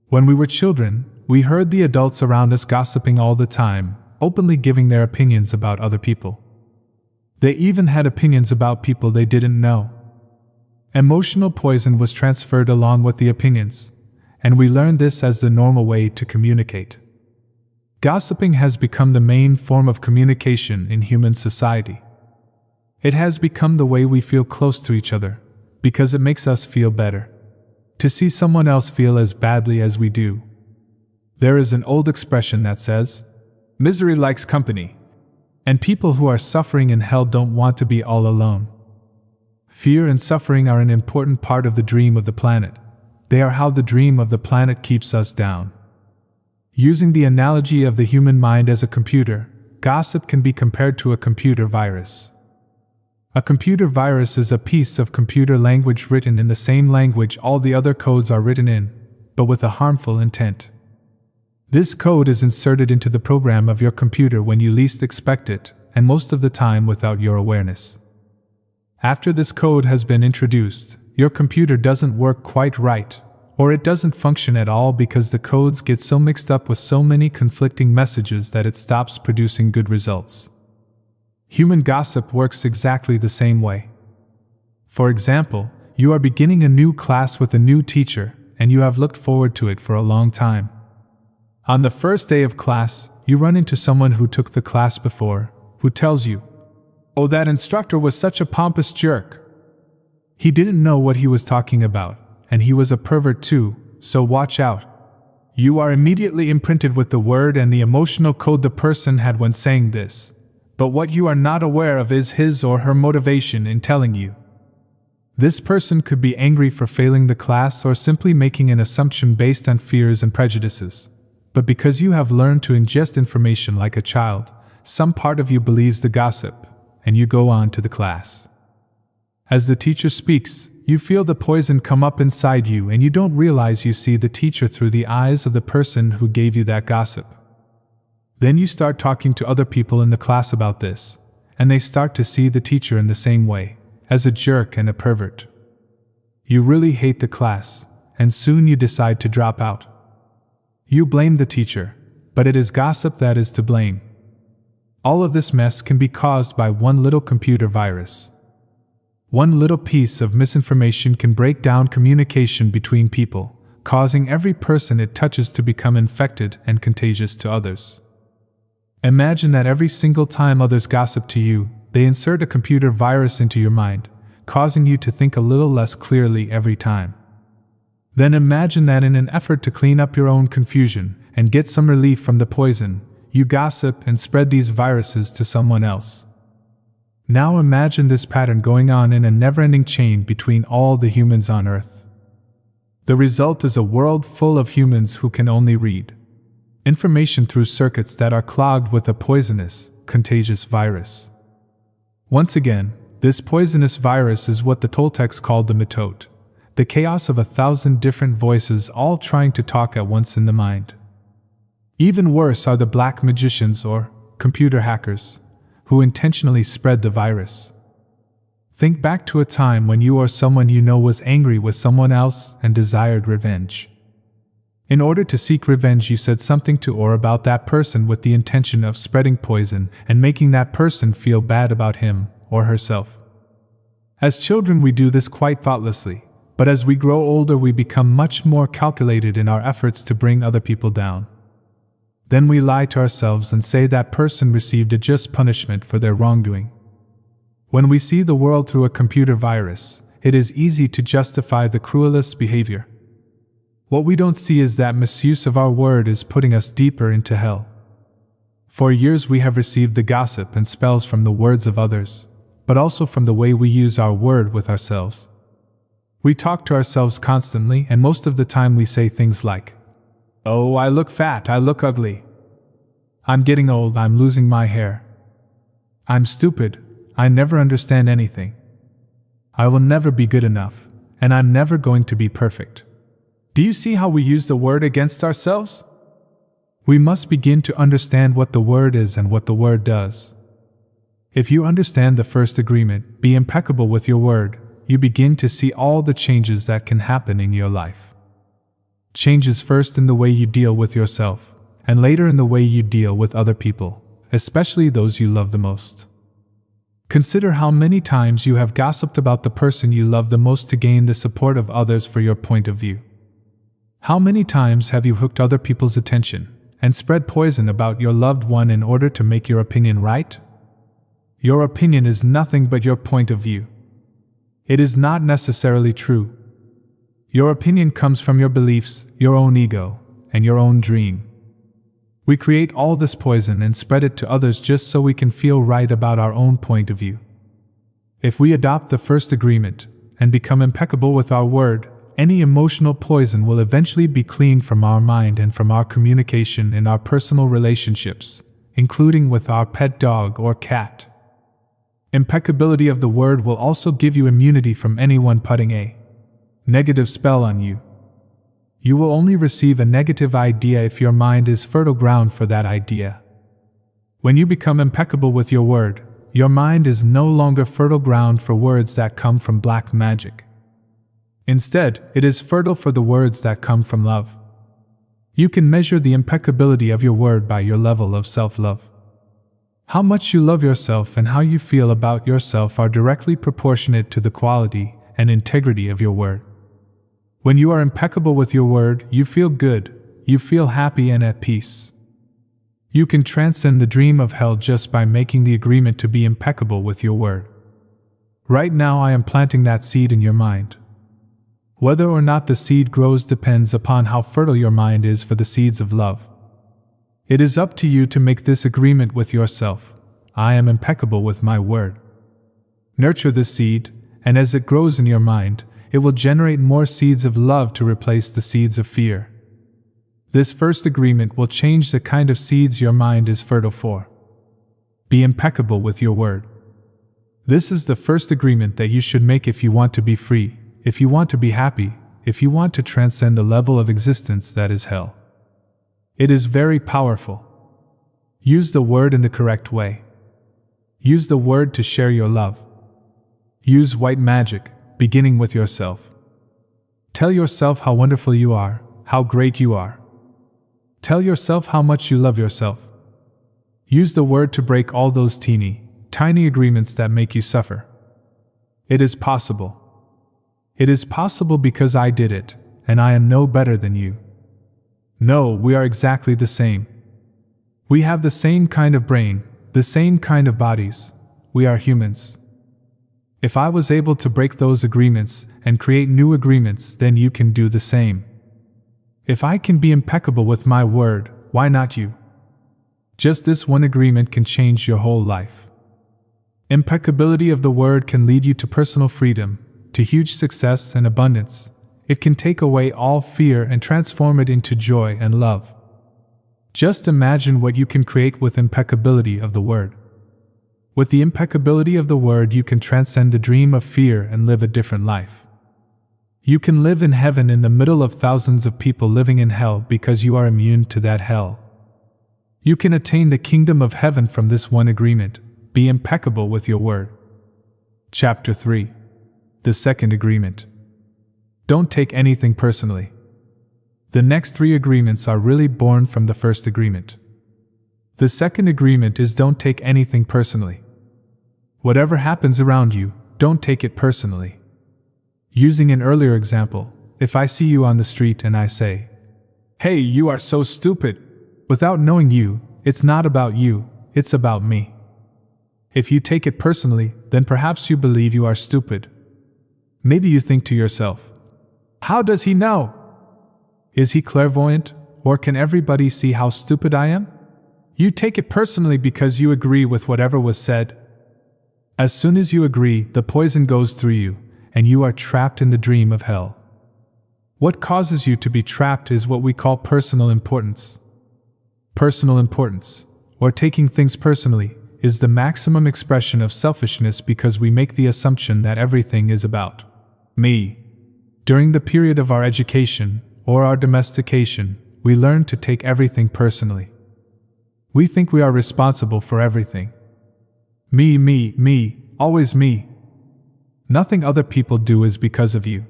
When we were children, we heard the adults around us gossiping all the time, openly giving their opinions about other people. They even had opinions about people they didn't know. Emotional poison was transferred along with the opinions, and we learned this as the normal way to communicate. Gossiping has become the main form of communication in human society. It has become the way we feel close to each other, because it makes us feel better. To see someone else feel as badly as we do. There is an old expression that says, "Misery likes company," and people who are suffering in hell don't want to be all alone. Fear and suffering are an important part of the dream of the planet. They are how the dream of the planet keeps us down. Using the analogy of the human mind as a computer, gossip can be compared to a computer virus. A computer virus is a piece of computer language written in the same language all the other codes are written in, but with a harmful intent. This code is inserted into the program of your computer when you least expect it, and most of the time without your awareness. After this code has been introduced, your computer doesn't work quite right, or it doesn't function at all because the codes get so mixed up with so many conflicting messages that it stops producing good results. Human gossip works exactly the same way. For example, you are beginning a new class with a new teacher, and you have looked forward to it for a long time. On the first day of class, you run into someone who took the class before, who tells you, "Oh, that instructor was such a pompous jerk. He didn't know what he was talking about, and he was a pervert too, so watch out." You are immediately imprinted with the word and the emotional code the person had when saying this, but what you are not aware of is his or her motivation in telling you. This person could be angry for failing the class or simply making an assumption based on fears and prejudices. But because you have learned to ingest information like a child, some part of you believes the gossip, and you go on to the class. As the teacher speaks, you feel the poison come up inside you and you don't realize you see the teacher through the eyes of the person who gave you that gossip. Then you start talking to other people in the class about this, and they start to see the teacher in the same way, as a jerk and a pervert. You really hate the class, and soon you decide to drop out. You blame the teacher, but it is gossip that is to blame. All of this mess can be caused by one little computer virus. One little piece of misinformation can break down communication between people, causing every person it touches to become infected and contagious to others. Imagine that every single time others gossip to you, they insert a computer virus into your mind, causing you to think a little less clearly every time. Then imagine that in an effort to clean up your own confusion and get some relief from the poison, you gossip and spread these viruses to someone else. Now imagine this pattern going on in a never-ending chain between all the humans on Earth. The result is a world full of humans who can only read information through circuits that are clogged with a poisonous, contagious virus. Once again, this poisonous virus is what the Toltecs called the mitote, the chaos of 1,000 different voices all trying to talk at once in the mind. Even worse are the black magicians or computer hackers, who intentionally spread the virus. Think back to a time when you or someone you know was angry with someone else and desired revenge. In order to seek revenge, you said something to or about that person with the intention of spreading poison and making that person feel bad about him or herself. As children, we do this quite thoughtlessly, but as we grow older, we become much more calculated in our efforts to bring other people down. Then we lie to ourselves and say that person received a just punishment for their wrongdoing. When we see the world through a computer virus, it is easy to justify the cruelest behavior. What we don't see is that misuse of our word is putting us deeper into hell. For years we have received the gossip and spells from the words of others, but also from the way we use our word with ourselves. We talk to ourselves constantly, and most of the time we say things like, "Oh, I look fat, I look ugly. I'm getting old, I'm losing my hair. I'm stupid, I never understand anything. I will never be good enough, and I'm never going to be perfect." Do you see how we use the word against ourselves? We must begin to understand what the word is and what the word does. If you understand the first agreement, be impeccable with your word, you begin to see all the changes that can happen in your life. Changes first in the way you deal with yourself, and later in the way you deal with other people, especially those you love the most. Consider how many times you have gossiped about the person you love the most to gain the support of others for your point of view. How many times have you hooked other people's attention and spread poison about your loved one in order to make your opinion right? Your opinion is nothing but your point of view. It is not necessarily true. Your opinion comes from your beliefs, your own ego, and your own dream. We create all this poison and spread it to others just so we can feel right about our own point of view. If we adopt the first agreement and become impeccable with our word, any emotional poison will eventually be cleaned from our mind and from our communication in our personal relationships, including with our pet dog or cat. Impeccability of the word will also give you immunity from anyone putting a negative spell on you. You will only receive a negative idea if your mind is fertile ground for that idea. When you become impeccable with your word, your mind is no longer fertile ground for words that come from black magic. Instead, it is fertile for the words that come from love. You can measure the impeccability of your word by your level of self-love. How much you love yourself and how you feel about yourself are directly proportionate to the quality and integrity of your word. When you are impeccable with your word, you feel good, you feel happy and at peace. You can transcend the dream of hell just by making the agreement to be impeccable with your word. Right now I am planting that seed in your mind. Whether or not the seed grows depends upon how fertile your mind is for the seeds of love. It is up to you to make this agreement with yourself. I am impeccable with my word. Nurture the seed, and as it grows in your mind, it will generate more seeds of love to replace the seeds of fear. This first agreement will change the kind of seeds your mind is fertile for. Be impeccable with your word. This is the first agreement that you should make if you want to be free, if you want to be happy, if you want to transcend the level of existence that is hell. It is very powerful. Use the word in the correct way. Use the word to share your love. Use white magic, beginning with yourself. Tell yourself how wonderful you are, how great you are. Tell yourself how much you love yourself. Use the word to break all those tiny agreements that make you suffer. It is possible. It is possible because I did it, and I am no better than you. No, we are exactly the same. We have the same kind of brain, the same kind of bodies. We are humans. If I was able to break those agreements and create new agreements, then you can do the same. If I can be impeccable with my word, why not you? Just this one agreement can change your whole life. Impeccability of the word can lead you to personal freedom, to huge success and abundance. It can take away all fear and transform it into joy and love. Just imagine what you can create with impeccability of the word. With the impeccability of the word, you can transcend the dream of fear and live a different life. You can live in heaven in the middle of thousands of people living in hell because you are immune to that hell. You can attain the kingdom of heaven from this one agreement. Be impeccable with your word. Chapter 3. The second agreement. Don't take anything personally. The next 3 agreements are really born from the first agreement. The second agreement is don't take anything personally. Whatever happens around you, don't take it personally. Using an earlier example, if I see you on the street and I say, "Hey, you are so stupid," without knowing you, it's not about you, it's about me. If you take it personally, then perhaps you believe you are stupid. Maybe you think to yourself, "How does he know? Is he clairvoyant, or can everybody see how stupid I am?" You take it personally because you agree with whatever was said. As soon as you agree, the poison goes through you, and you are trapped in the dream of hell. What causes you to be trapped is what we call personal importance. Personal importance, or taking things personally, is the maximum expression of selfishness because we make the assumption that everything is about me. During the period of our education, or our domestication, we learn to take everything personally. We think we are responsible for everything. Me, always me. Nothing other people do is because of you.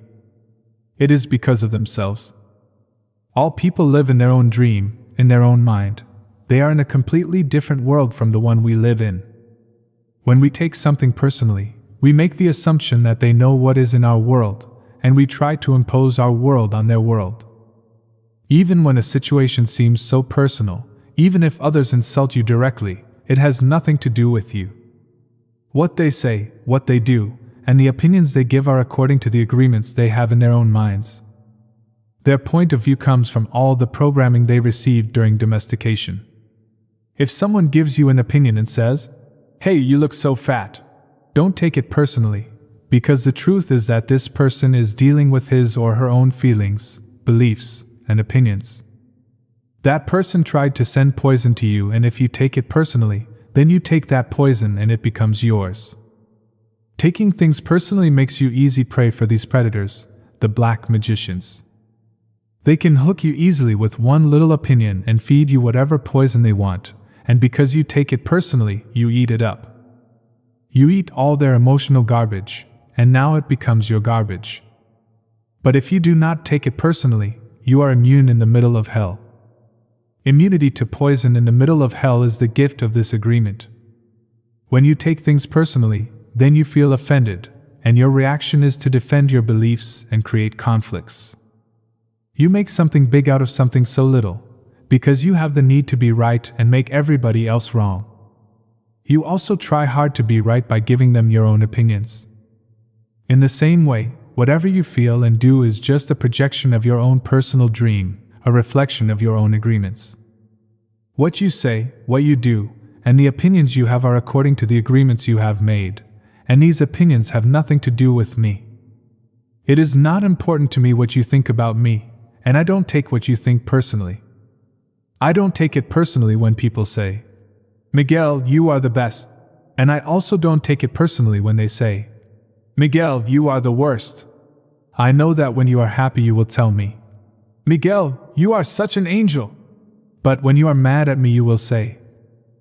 It is because of themselves. All people live in their own dream, in their own mind. They are in a completely different world from the one we live in. When we take something personally, we make the assumption that they know what is in our world, and we try to impose our world on their world. Even when a situation seems so personal, even if others insult you directly, it has nothing to do with you. What they say, what they do, and the opinions they give are according to the agreements they have in their own minds. Their point of view comes from all the programming they received during domestication. If someone gives you an opinion and says, "Hey, you look so fat," don't take it personally, because the truth is that this person is dealing with his or her own feelings, beliefs, and opinions. That person tried to send poison to you, and if you take it personally, then you take that poison and it becomes yours. Taking things personally makes you easy prey for these predators, the black magicians. They can hook you easily with one little opinion and feed you whatever poison they want, and because you take it personally, you eat it up. You eat all their emotional garbage, and now it becomes your garbage. But if you do not take it personally, you are immune in the middle of hell. Immunity to poison in the middle of hell is the gift of this agreement. When you take things personally, then you feel offended, and your reaction is to defend your beliefs and create conflicts. You make something big out of something so little, because you have the need to be right and make everybody else wrong. You also try hard to be right by giving them your own opinions. In the same way, whatever you feel and do is just a projection of your own personal dream, a reflection of your own agreements. What you say, what you do, and the opinions you have are according to the agreements you have made, and these opinions have nothing to do with me. It is not important to me what you think about me, and I don't take what you think personally. I don't take it personally when people say, "Miguel, you are the best," and I also don't take it personally when they say, "Miguel, you are the worst." I know that when you are happy you will tell me, "Miguel, you are such an angel." But when you are mad at me you will say,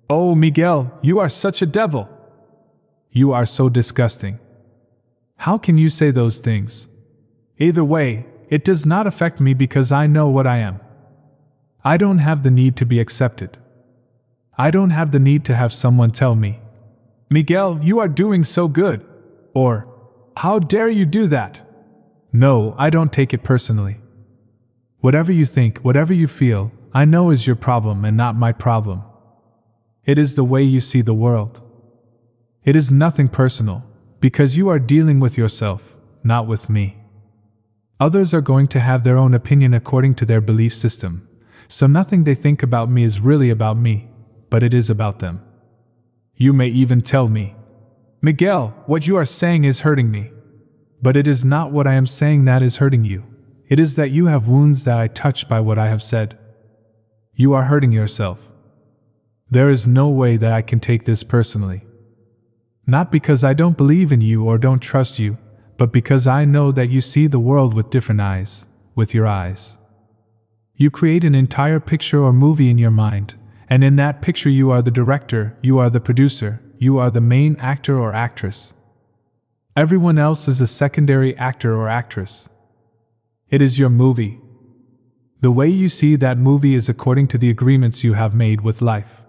"Oh, Miguel, you are such a devil. You are so disgusting." How can you say those things? Either way, it does not affect me because I know what I am. I don't have the need to be accepted. I don't have the need to have someone tell me, "Miguel, you are doing so good," or, "How dare you do that?" No, I don't take it personally. Whatever you think, whatever you feel, I know is your problem and not my problem. It is the way you see the world. It is nothing personal, because you are dealing with yourself, not with me. Others are going to have their own opinion according to their belief system, so nothing they think about me is really about me, but it is about them. You may even tell me, "Miguel, what you are saying is hurting me." But it is not what I am saying that is hurting you. It is that you have wounds that I touch by what I have said. You are hurting yourself. There is no way that I can take this personally. Not because I don't believe in you or don't trust you, but because I know that you see the world with different eyes, with your eyes. You create an entire picture or movie in your mind, and in that picture you are the director, you are the producer, you are the main actor or actress. Everyone else is a secondary actor or actress. It is your movie. The way you see that movie is according to the agreements you have made with life.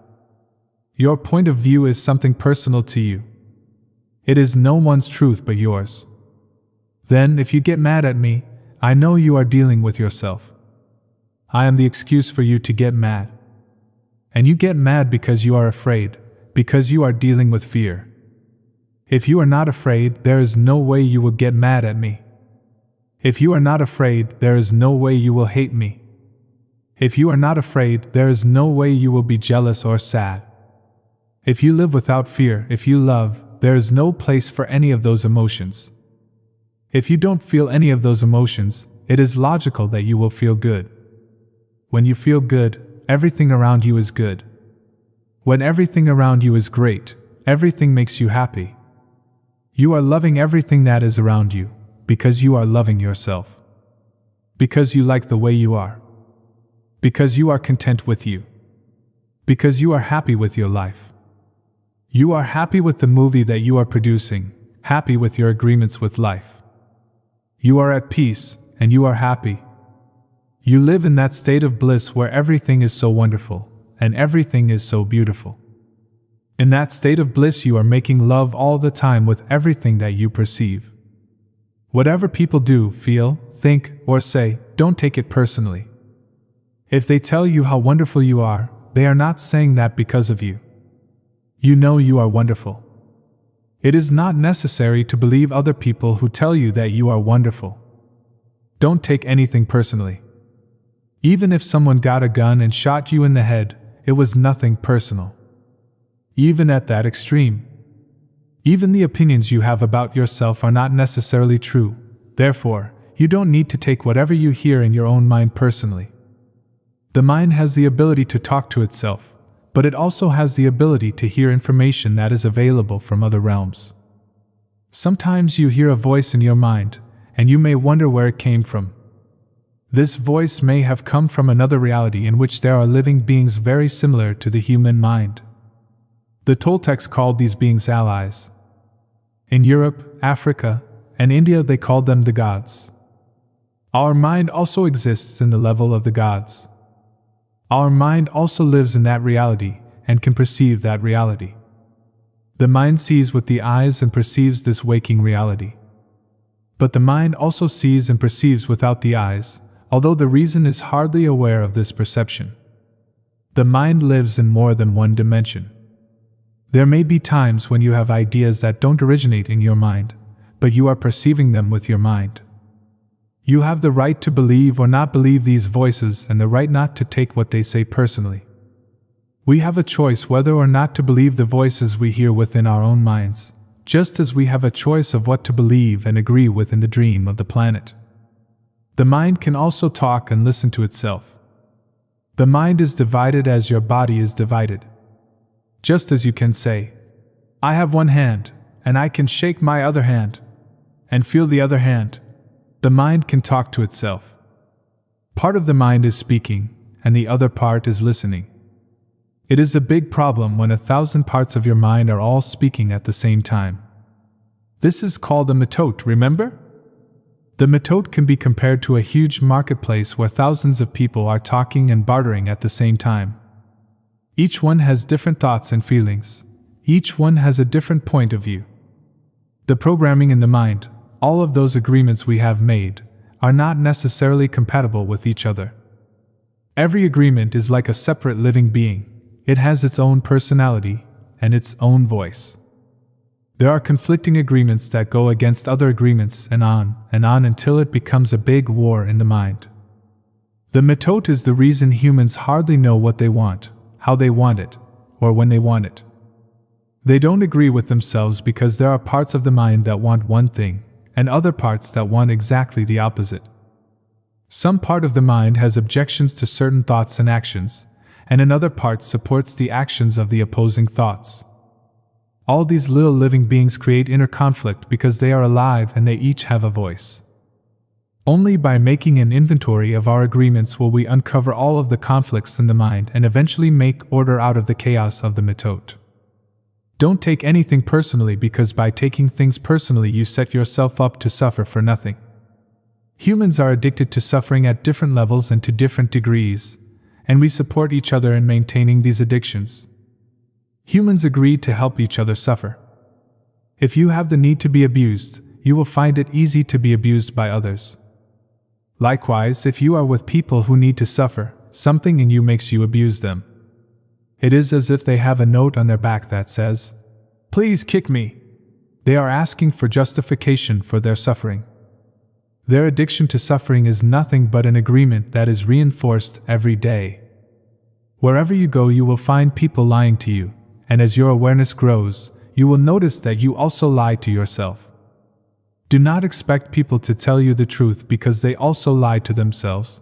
Your point of view is something personal to you. It is no one's truth but yours. Then, if you get mad at me, I know you are dealing with yourself. I am the excuse for you to get mad. And you get mad because you are afraid, because you are dealing with fear. If you are not afraid, there is no way you will get mad at me. If you are not afraid, there is no way you will hate me. If you are not afraid, there is no way you will be jealous or sad. If you live without fear, if you love, there is no place for any of those emotions. If you don't feel any of those emotions, it is logical that you will feel good. When you feel good, everything around you is good. When everything around you is great, everything makes you happy. You are loving everything that is around you, because you are loving yourself. Because you like the way you are. Because you are content with you. Because you are happy with your life. You are happy with the movie that you are producing, happy with your agreements with life. You are at peace, and you are happy. You live in that state of bliss where everything is so wonderful, and everything is so beautiful. In that state of bliss you are making love all the time with everything that you perceive. Whatever people do, feel, think, or say, don't take it personally. If they tell you how wonderful you are, they are not saying that because of you. You know you are wonderful. It is not necessary to believe other people who tell you that you are wonderful. Don't take anything personally. Even if someone got a gun and shot you in the head, it was nothing personal. Even at that extreme. Even the opinions you have about yourself are not necessarily true. Therefore, you don't need to take whatever you hear in your own mind personally. The mind has the ability to talk to itself, but it also has the ability to hear information that is available from other realms. Sometimes you hear a voice in your mind, and you may wonder where it came from. This voice may have come from another reality in which there are living beings very similar to the human mind. The Toltecs called these beings allies. In Europe, Africa, and India they called them the gods. Our mind also exists in the level of the gods. Our mind also lives in that reality and can perceive that reality. The mind sees with the eyes and perceives this waking reality. But the mind also sees and perceives without the eyes, although the reason is hardly aware of this perception. The mind lives in more than one dimension. There may be times when you have ideas that don't originate in your mind, but you are perceiving them with your mind. You have the right to believe or not believe these voices and the right not to take what they say personally. We have a choice whether or not to believe the voices we hear within our own minds, just as we have a choice of what to believe and agree with in the dream of the planet. The mind can also talk and listen to itself. The mind is divided as your body is divided. Just as you can say, I have one hand, and I can shake my other hand, and feel the other hand, the mind can talk to itself. Part of the mind is speaking, and the other part is listening. It is a big problem when 1,000 parts of your mind are all speaking at the same time. This is called a metote, remember? The metote can be compared to a huge marketplace where thousands of people are talking and bartering at the same time. Each one has different thoughts and feelings. Each one has a different point of view. The programming in the mind, all of those agreements we have made, are not necessarily compatible with each other. Every agreement is like a separate living being. It has its own personality and its own voice. There are conflicting agreements that go against other agreements and on until it becomes a big war in the mind. The metote is the reason humans hardly know what they want, how they want it, or when they want it. They don't agree with themselves because there are parts of the mind that want one thing, and other parts that want exactly the opposite. Some part of the mind has objections to certain thoughts and actions, and another part supports the actions of the opposing thoughts. All these little living beings create inner conflict because they are alive and they each have a voice. Only by making an inventory of our agreements will we uncover all of the conflicts in the mind and eventually make order out of the chaos of the metote. Don't take anything personally because by taking things personally you set yourself up to suffer for nothing. Humans are addicted to suffering at different levels and to different degrees, and we support each other in maintaining these addictions. Humans agree to help each other suffer. If you have the need to be abused, you will find it easy to be abused by others. Likewise, if you are with people who need to suffer, something in you makes you abuse them. It is as if they have a note on their back that says, "Please kick me." They are asking for justification for their suffering. Their addiction to suffering is nothing but an agreement that is reinforced every day. Wherever you go, you will find people lying to you, and as your awareness grows, you will notice that you also lie to yourself. Do not expect people to tell you the truth because they also lie to themselves.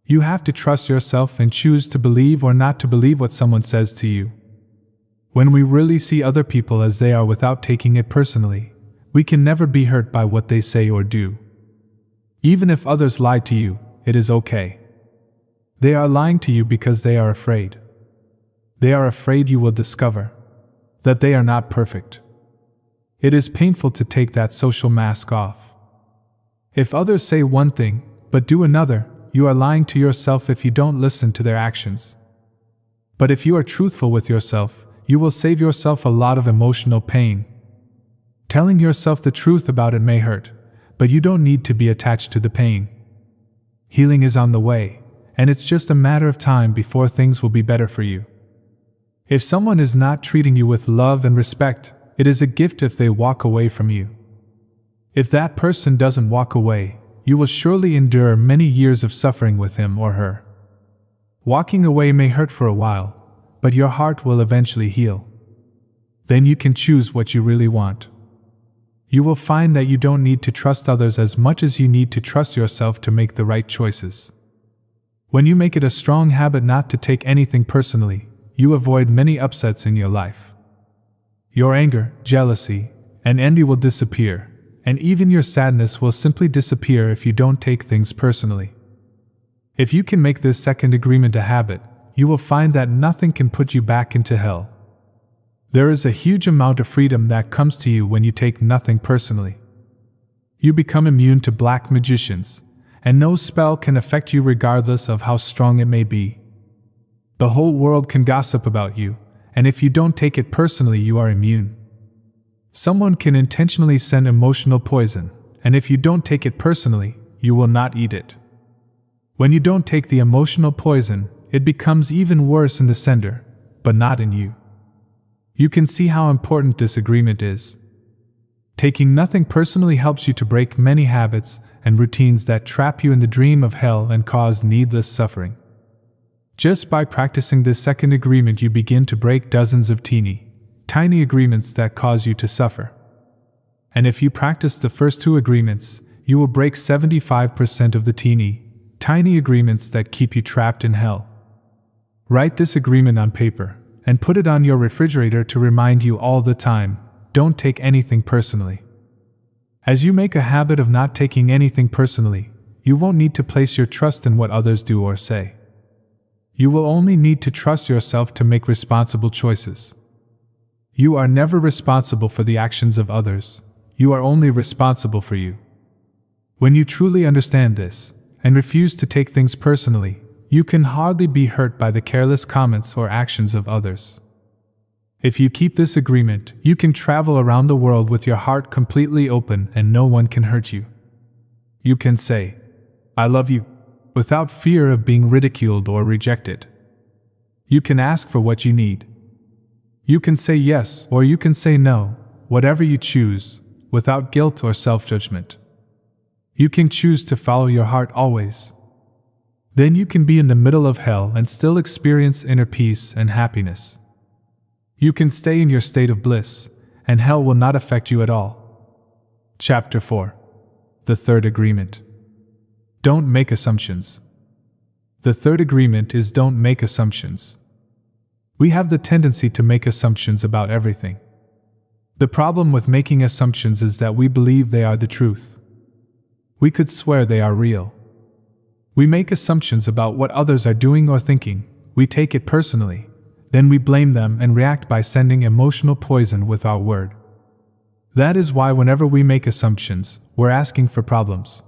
You have to trust yourself and choose to believe or not to believe what someone says to you. When we really see other people as they are without taking it personally, we can never be hurt by what they say or do. Even if others lie to you, it is okay. They are lying to you because they are afraid. They are afraid you will discover that they are not perfect. It is painful to take that social mask off. If others say one thing, but do another, you are lying to yourself if you don't listen to their actions. But if you are truthful with yourself, you will save yourself a lot of emotional pain. Telling yourself the truth about it may hurt, but you don't need to be attached to the pain. Healing is on the way, and it's just a matter of time before things will be better for you. If someone is not treating you with love and respect, it is a gift if they walk away from you. If that person doesn't walk away, you will surely endure many years of suffering with him or her. Walking away may hurt for a while, but your heart will eventually heal. Then you can choose what you really want. You will find that you don't need to trust others as much as you need to trust yourself to make the right choices. When you make it a strong habit not to take anything personally, you avoid many upsets in your life. Your anger, jealousy, and envy will disappear, and even your sadness will simply disappear if you don't take things personally. If you can make this second agreement a habit, you will find that nothing can put you back into hell. There is a huge amount of freedom that comes to you when you take nothing personally. You become immune to black magicians, and no spell can affect you regardless of how strong it may be. The whole world can gossip about you, and if you don't take it personally, you are immune. Someone can intentionally send emotional poison, and if you don't take it personally, you will not eat it. When you don't take the emotional poison, it becomes even worse in the sender, but not in you. You can see how important this agreement is. Taking nothing personally helps you to break many habits and routines that trap you in the dream of hell and cause needless suffering. Just by practicing this second agreement, you begin to break dozens of tiny agreements that cause you to suffer. And if you practice the first two agreements, you will break 75% of the tiny agreements that keep you trapped in hell. Write this agreement on paper and put it on your refrigerator to remind you all the time, don't take anything personally. As you make a habit of not taking anything personally, you won't need to place your trust in what others do or say. You will only need to trust yourself to make responsible choices. You are never responsible for the actions of others, you are only responsible for you. When you truly understand this, and refuse to take things personally, you can hardly be hurt by the careless comments or actions of others. If you keep this agreement, you can travel around the world with your heart completely open and no one can hurt you. You can say, "I love you," without fear of being ridiculed or rejected. You can ask for what you need. You can say yes or you can say no, whatever you choose, without guilt or self-judgment. You can choose to follow your heart always. Then you can be in the middle of hell and still experience inner peace and happiness. You can stay in your state of bliss, and hell will not affect you at all. Chapter 4. The Third Agreement. Don't make assumptions. The third agreement is don't make assumptions. We have the tendency to make assumptions about everything. The problem with making assumptions is that we believe they are the truth. We could swear they are real. We make assumptions about what others are doing or thinking, we take it personally, then we blame them and react by sending emotional poison with our word. That is why whenever we make assumptions, we're asking for problems.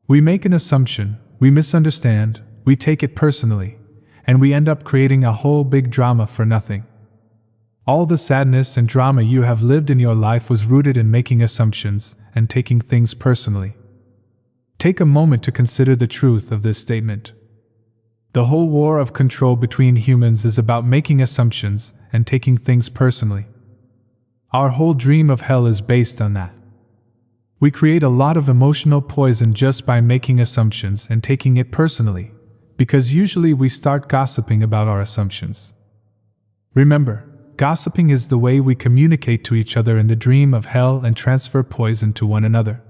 We make an assumption, we misunderstand, we take it personally, and we end up creating a whole big drama for nothing. All the sadness and drama you have lived in your life was rooted in making assumptions and taking things personally. Take a moment to consider the truth of this statement. The whole war of control between humans is about making assumptions and taking things personally. Our whole dream of hell is based on that. We create a lot of emotional poison just by making assumptions and taking it personally, because usually we start gossiping about our assumptions. Remember, gossiping is the way we communicate to each other in the dream of hell and transfer poison to one another.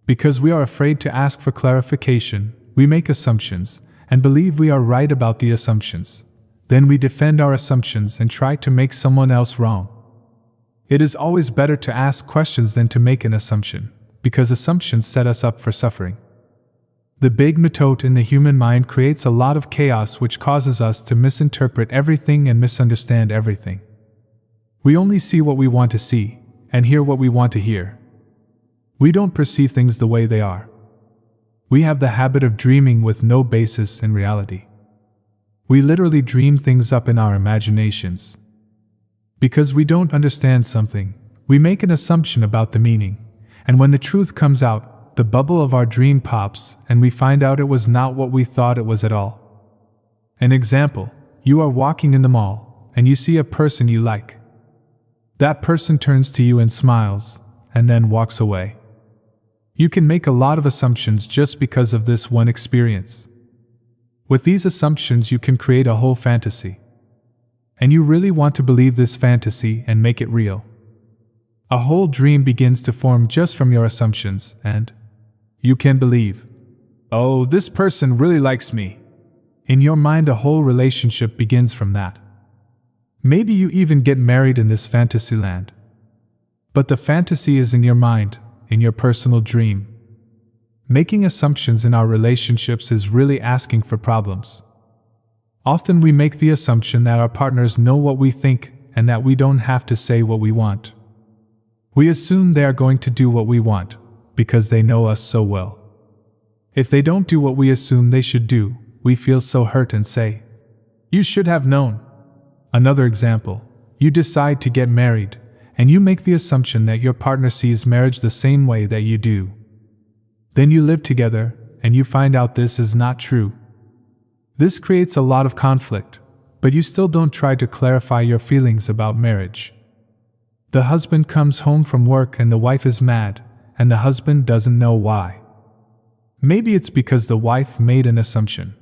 Because we are afraid to ask for clarification, we make assumptions and believe we are right about the assumptions. Then we defend our assumptions and try to make someone else wrong. It is always better to ask questions than to make an assumption, because assumptions set us up for suffering. The big method in the human mind creates a lot of chaos which causes us to misinterpret everything and misunderstand everything. We only see what we want to see, and hear what we want to hear. We don't perceive things the way they are. We have the habit of dreaming with no basis in reality. We literally dream things up in our imaginations. Because we don't understand something, we make an assumption about the meaning, and when the truth comes out, the bubble of our dream pops and we find out it was not what we thought it was at all. An example: you are walking in the mall and you see a person you like. That person turns to you and smiles, and then walks away. You can make a lot of assumptions just because of this one experience. With these assumptions, you can create a whole fantasy. And you really want to believe this fantasy and make it real. A whole dream begins to form just from your assumptions, and you can believe, oh, this person really likes me. In your mind, a whole relationship begins from that. Maybe you even get married in this fantasy land. But the fantasy is in your mind, in your personal dream. Making assumptions in our relationships is really asking for problems. Often we make the assumption that our partners know what we think and that we don't have to say what we want. We assume they are going to do what we want because they know us so well. If they don't do what we assume they should do, we feel so hurt and say, "You should have known." Another example: you decide to get married, and you make the assumption that your partner sees marriage the same way that you do. Then you live together, and you find out this is not true. This creates a lot of conflict, but you still don't try to clarify your feelings about marriage. The husband comes home from work and the wife is mad, and the husband doesn't know why. Maybe it's because the wife made an assumption.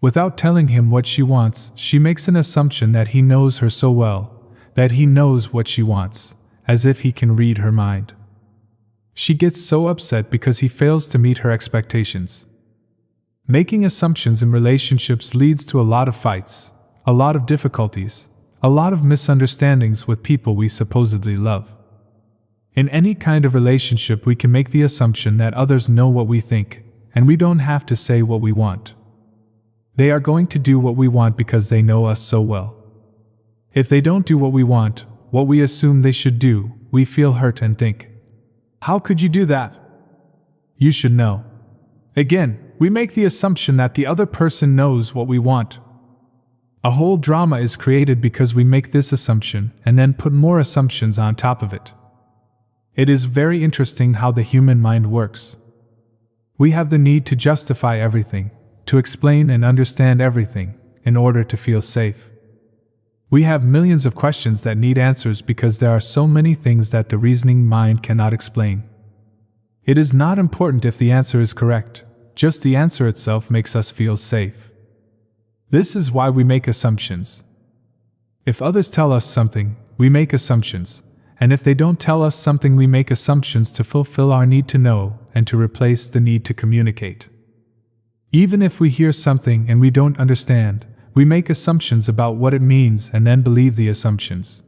Without telling him what she wants, she makes an assumption that he knows her so well, that he knows what she wants, as if he can read her mind. She gets so upset because he fails to meet her expectations. Making assumptions in relationships leads to a lot of fights, a lot of difficulties, a lot of misunderstandings with people we supposedly love. In any kind of relationship, we can make the assumption that others know what we think, and we don't have to say what we want. They are going to do what we want because they know us so well. If they don't do what we want, what we assume they should do, we feel hurt and think, "How could you do that? You should know." Again, we make the assumption that the other person knows what we want. A whole drama is created because we make this assumption and then put more assumptions on top of it. It is very interesting how the human mind works. We have the need to justify everything, to explain and understand everything, in order to feel safe. We have millions of questions that need answers because there are so many things that the reasoning mind cannot explain. It is not important if the answer is correct, just the answer itself makes us feel safe. This is why we make assumptions. If others tell us something, we make assumptions, and if they don't tell us something, we make assumptions to fulfill our need to know and to replace the need to communicate. Even if we hear something and we don't understand, we make assumptions about what it means and then believe the assumptions.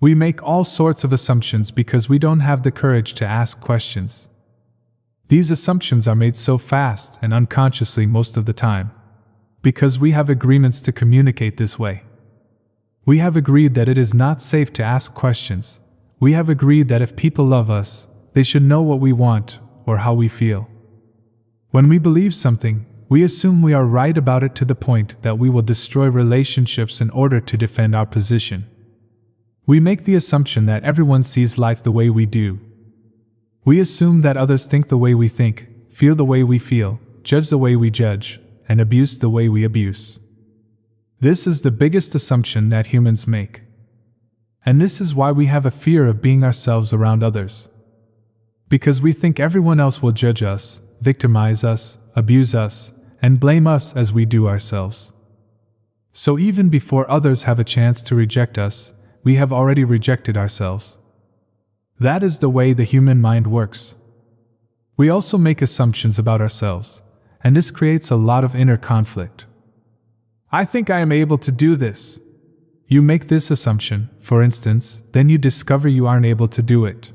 We make all sorts of assumptions because we don't have the courage to ask questions. These assumptions are made so fast and unconsciously most of the time, because we have agreements to communicate this way. We have agreed that it is not safe to ask questions. We have agreed that if people love us, they should know what we want or how we feel. When we believe something, we assume we are right about it to the point that we will destroy relationships in order to defend our position. We make the assumption that everyone sees life the way we do. We assume that others think the way we think, feel the way we feel, judge the way we judge, and abuse the way we abuse. This is the biggest assumption that humans make. And this is why we have a fear of being ourselves around others. Because we think everyone else will judge us, victimize us, abuse us, and blame us as we do ourselves. So even before others have a chance to reject us, we have already rejected ourselves. That is the way the human mind works. We also make assumptions about ourselves, and this creates a lot of inner conflict. I think I am able to do this. You make this assumption, for instance, then you discover you aren't able to do it.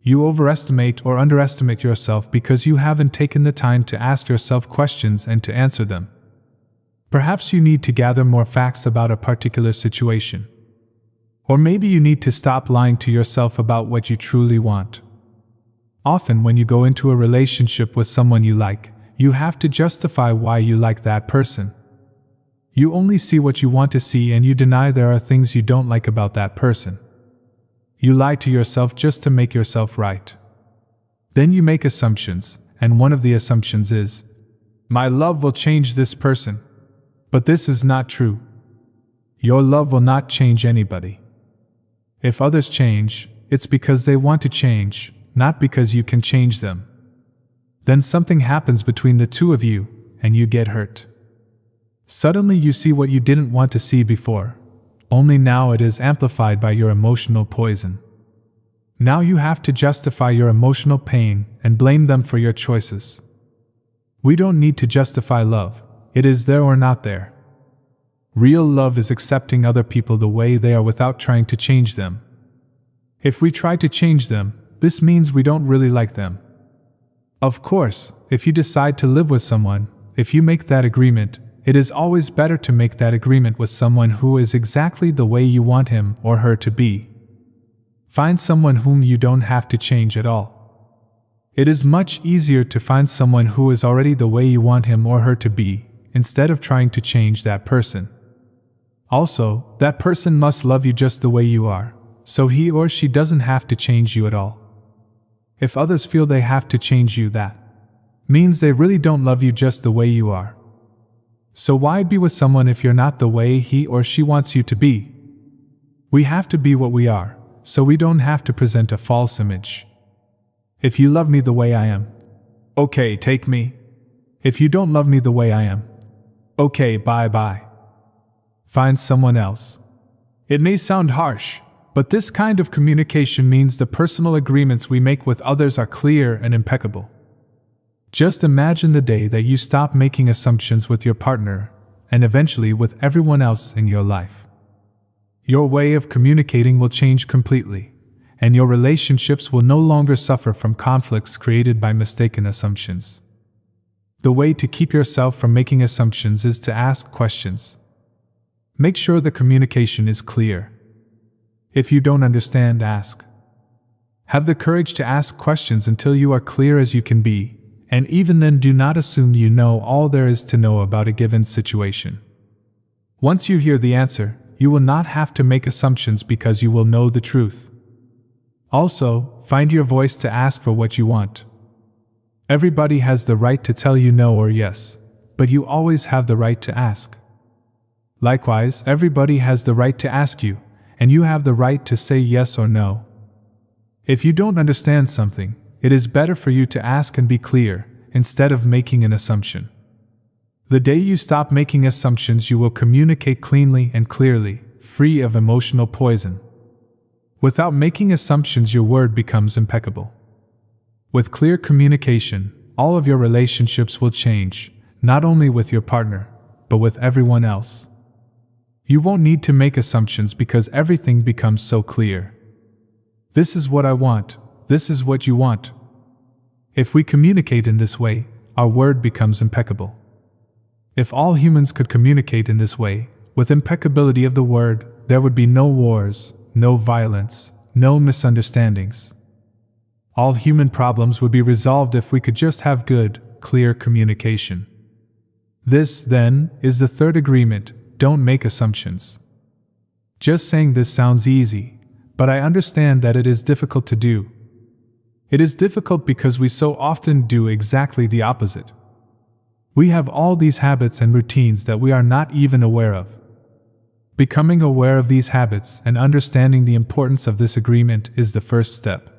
You overestimate or underestimate yourself because you haven't taken the time to ask yourself questions and to answer them. Perhaps you need to gather more facts about a particular situation. Or maybe you need to stop lying to yourself about what you truly want. Often when you go into a relationship with someone you like, you have to justify why you like that person. You only see what you want to see and you deny there are things you don't like about that person. You lie to yourself just to make yourself right. Then you make assumptions, and one of the assumptions is, my love will change this person. But this is not true. Your love will not change anybody. If others change, it's because they want to change, not because you can change them. Then something happens between the two of you, and you get hurt. Suddenly you see what you didn't want to see before, only now it is amplified by your emotional poison. Now you have to justify your emotional pain and blame them for your choices. We don't need to justify love, it is there or not there. Real love is accepting other people the way they are without trying to change them. If we try to change them, this means we don't really like them. Of course, if you decide to live with someone, if you make that agreement, it is always better to make that agreement with someone who is exactly the way you want him or her to be. Find someone whom you don't have to change at all. It is much easier to find someone who is already the way you want him or her to be, instead of trying to change that person. Also, that person must love you just the way you are, so he or she doesn't have to change you at all. If others feel they have to change you, that means they really don't love you just the way you are. So why be with someone if you're not the way he or she wants you to be? We have to be what we are, so we don't have to present a false image. If you love me the way I am, okay, take me. If you don't love me the way I am, okay, bye-bye. Find someone else. It may sound harsh, but this kind of communication means the personal agreements we make with others are clear and impeccable. Just imagine the day that you stop making assumptions with your partner, and eventually with everyone else in your life. Your way of communicating will change completely, and your relationships will no longer suffer from conflicts created by mistaken assumptions. The way to keep yourself from making assumptions is to ask questions. Make sure the communication is clear. If you don't understand, ask. Have the courage to ask questions until you are clear as you can be, and even then do not assume you know all there is to know about a given situation. Once you hear the answer, you will not have to make assumptions because you will know the truth. Also, find your voice to ask for what you want. Everybody has the right to tell you no or yes, but you always have the right to ask. Likewise, everybody has the right to ask you, and you have the right to say yes or no. If you don't understand something, it is better for you to ask and be clear, instead of making an assumption. The day you stop making assumptions, you will communicate cleanly and clearly, free of emotional poison. Without making assumptions, your word becomes impeccable. With clear communication, all of your relationships will change, not only with your partner, but with everyone else. You won't need to make assumptions because everything becomes so clear. This is what I want, this is what you want. If we communicate in this way, our word becomes impeccable. If all humans could communicate in this way, with impeccability of the word, there would be no wars, no violence, no misunderstandings. All human problems would be resolved if we could just have good, clear communication. This, then, is the third agreement: don't make assumptions. Just saying this sounds easy, but I understand that it is difficult to do. It is difficult because we so often do exactly the opposite. We have all these habits and routines that we are not even aware of. Becoming aware of these habits and understanding the importance of this agreement is the first step.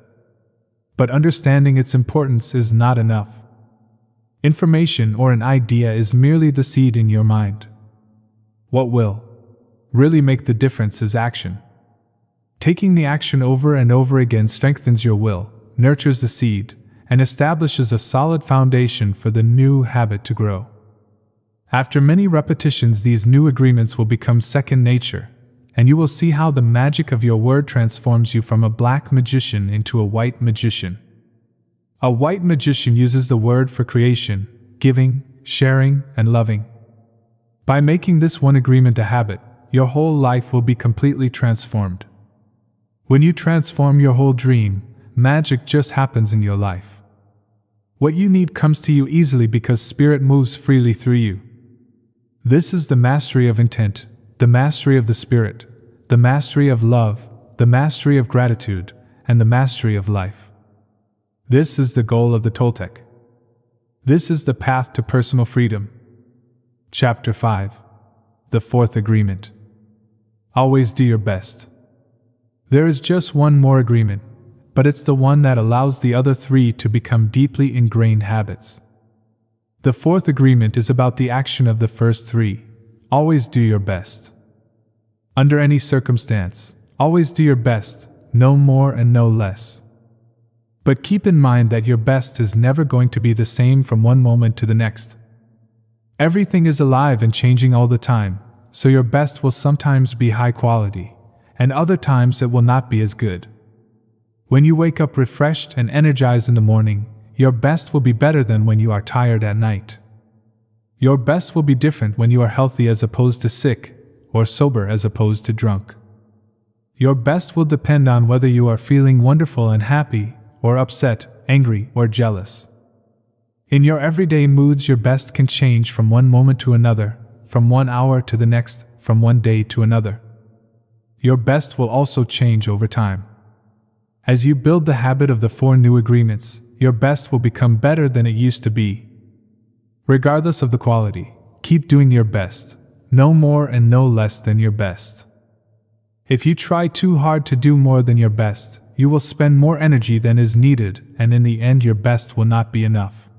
But understanding its importance is not enough. Information or an idea is merely the seed in your mind. What will really make the difference is action. Taking the action over and over again strengthens your will, nurtures the seed, and establishes a solid foundation for the new habit to grow. After many repetitions, these new agreements will become second nature, and you will see how the magic of your word transforms you from a black magician into a white magician. A white magician uses the word for creation, giving, sharing, and loving. By making this one agreement a habit, your whole life will be completely transformed. When you transform your whole dream, magic just happens in your life. What you need comes to you easily because Spirit moves freely through you. This is the mastery of intent, the mastery of the Spirit, the mastery of love, the mastery of gratitude, and the mastery of life. This is the goal of the Toltec. This is the path to personal freedom. Chapter 5. The Fourth Agreement. Always do your best. There is just one more agreement, but it's the one that allows the other three to become deeply ingrained habits. The fourth agreement is about the action of the first three. Always do your best. Under any circumstance, always do your best, no more and no less. But keep in mind that your best is never going to be the same from one moment to the next. Everything is alive and changing all the time, so your best will sometimes be high quality, and other times it will not be as good. When you wake up refreshed and energized in the morning, your best will be better than when you are tired at night. Your best will be different when you are healthy as opposed to sick, or sober as opposed to drunk. Your best will depend on whether you are feeling wonderful and happy, or upset, angry, or jealous. In your everyday moods, your best can change from one moment to another, from 1 hour to the next, from one day to another. Your best will also change over time. As you build the habit of the 4 new agreements, your best will become better than it used to be. Regardless of the quality, keep doing your best, no more and no less than your best. If you try too hard to do more than your best, you will spend more energy than is needed, and in the end your best will not be enough.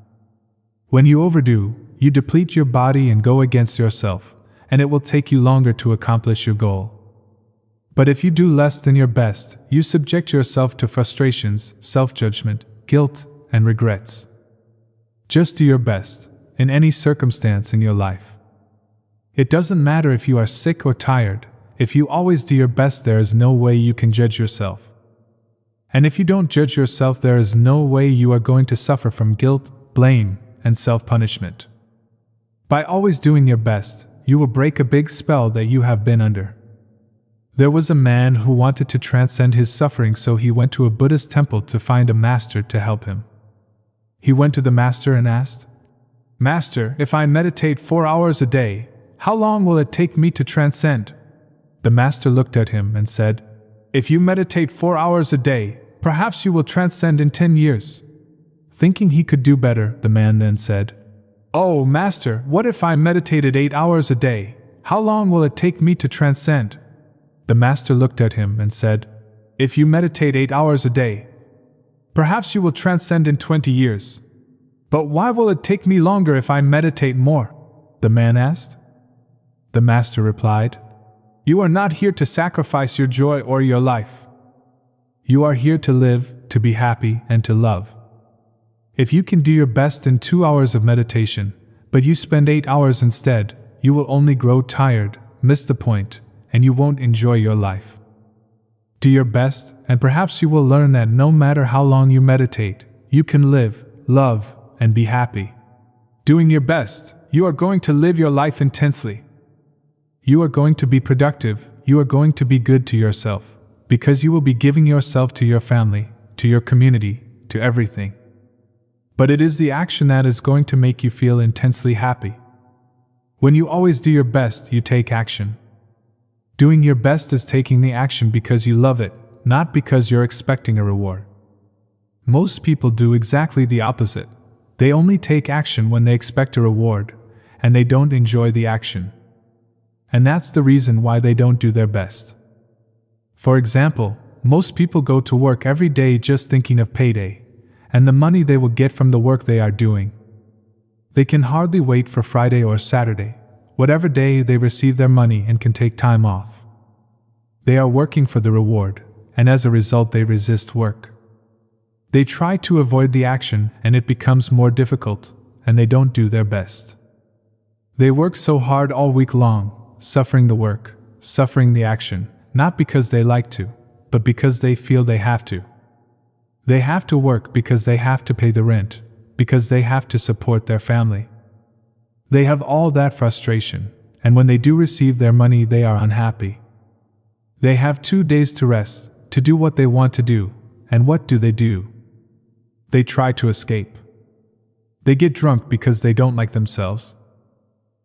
When you overdo, you deplete your body and go against yourself, and it will take you longer to accomplish your goal. But if you do less than your best, you subject yourself to frustrations, self-judgment, guilt, and regrets. Just do your best, in any circumstance in your life. It doesn't matter if you are sick or tired, if you always do your best, there is no way you can judge yourself. And if you don't judge yourself, there is no way you are going to suffer from guilt, blame, and self-punishment. By always doing your best, you will break a big spell that you have been under. There was a man who wanted to transcend his suffering, so he went to a Buddhist temple to find a master to help him. He went to the master and asked, "Master, if I meditate 4 hours a day, how long will it take me to transcend?" The master looked at him and said, "If you meditate 4 hours a day, perhaps you will transcend in 10 years. Thinking he could do better, the man then said, "Oh, master, what if I meditated 8 hours a day? How long will it take me to transcend?" The master looked at him and said, "If you meditate 8 hours a day, perhaps you will transcend in 20 years. But why will it take me longer if I meditate more?" the man asked. The master replied, "You are not here to sacrifice your joy or your life. You are here to live, to be happy, and to love. If you can do your best in 2 hours of meditation, but you spend 8 hours instead, you will only grow tired, miss the point, and you won't enjoy your life. Do your best, and perhaps you will learn that no matter how long you meditate, you can live, love, and be happy. Doing your best, you are going to live your life intensely. You are going to be productive, you are going to be good to yourself, because you will be giving yourself to your family, to your community, to everything. But it is the action that is going to make you feel intensely happy. When you always do your best, you take action. Doing your best is taking the action because you love it, not because you're expecting a reward. Most people do exactly the opposite. They only take action when they expect a reward, and they don't enjoy the action. And that's the reason why they don't do their best. For example, most people go to work every day just thinking of payday, and the money they will get from the work they are doing. They can hardly wait for Friday or Saturday, whatever day they receive their money, and can take time off. They are working for the reward, and as a result they resist work. They try to avoid the action, and it becomes more difficult, and they don't do their best. They work so hard all week long, suffering the work, suffering the action, not because they like to, but because they feel they have to. They have to work because they have to pay the rent, because they have to support their family. They have all that frustration, and when they do receive their money they are unhappy. They have 2 days to rest, to do what they want to do, and what do? They try to escape. They get drunk because they don't like themselves.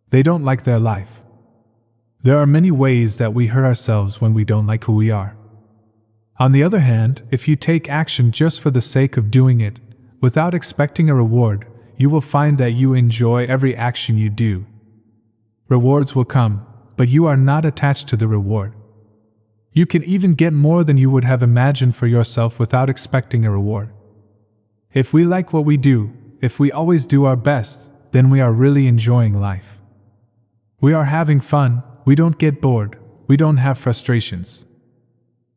They don't like their life. There are many ways that we hurt ourselves when we don't like who we are. On the other hand, if you take action just for the sake of doing it, without expecting a reward, you will find that you enjoy every action you do. Rewards will come, but you are not attached to the reward. You can even get more than you would have imagined for yourself without expecting a reward. If we like what we do, if we always do our best, then we are really enjoying life. We are having fun, we don't get bored, we don't have frustrations.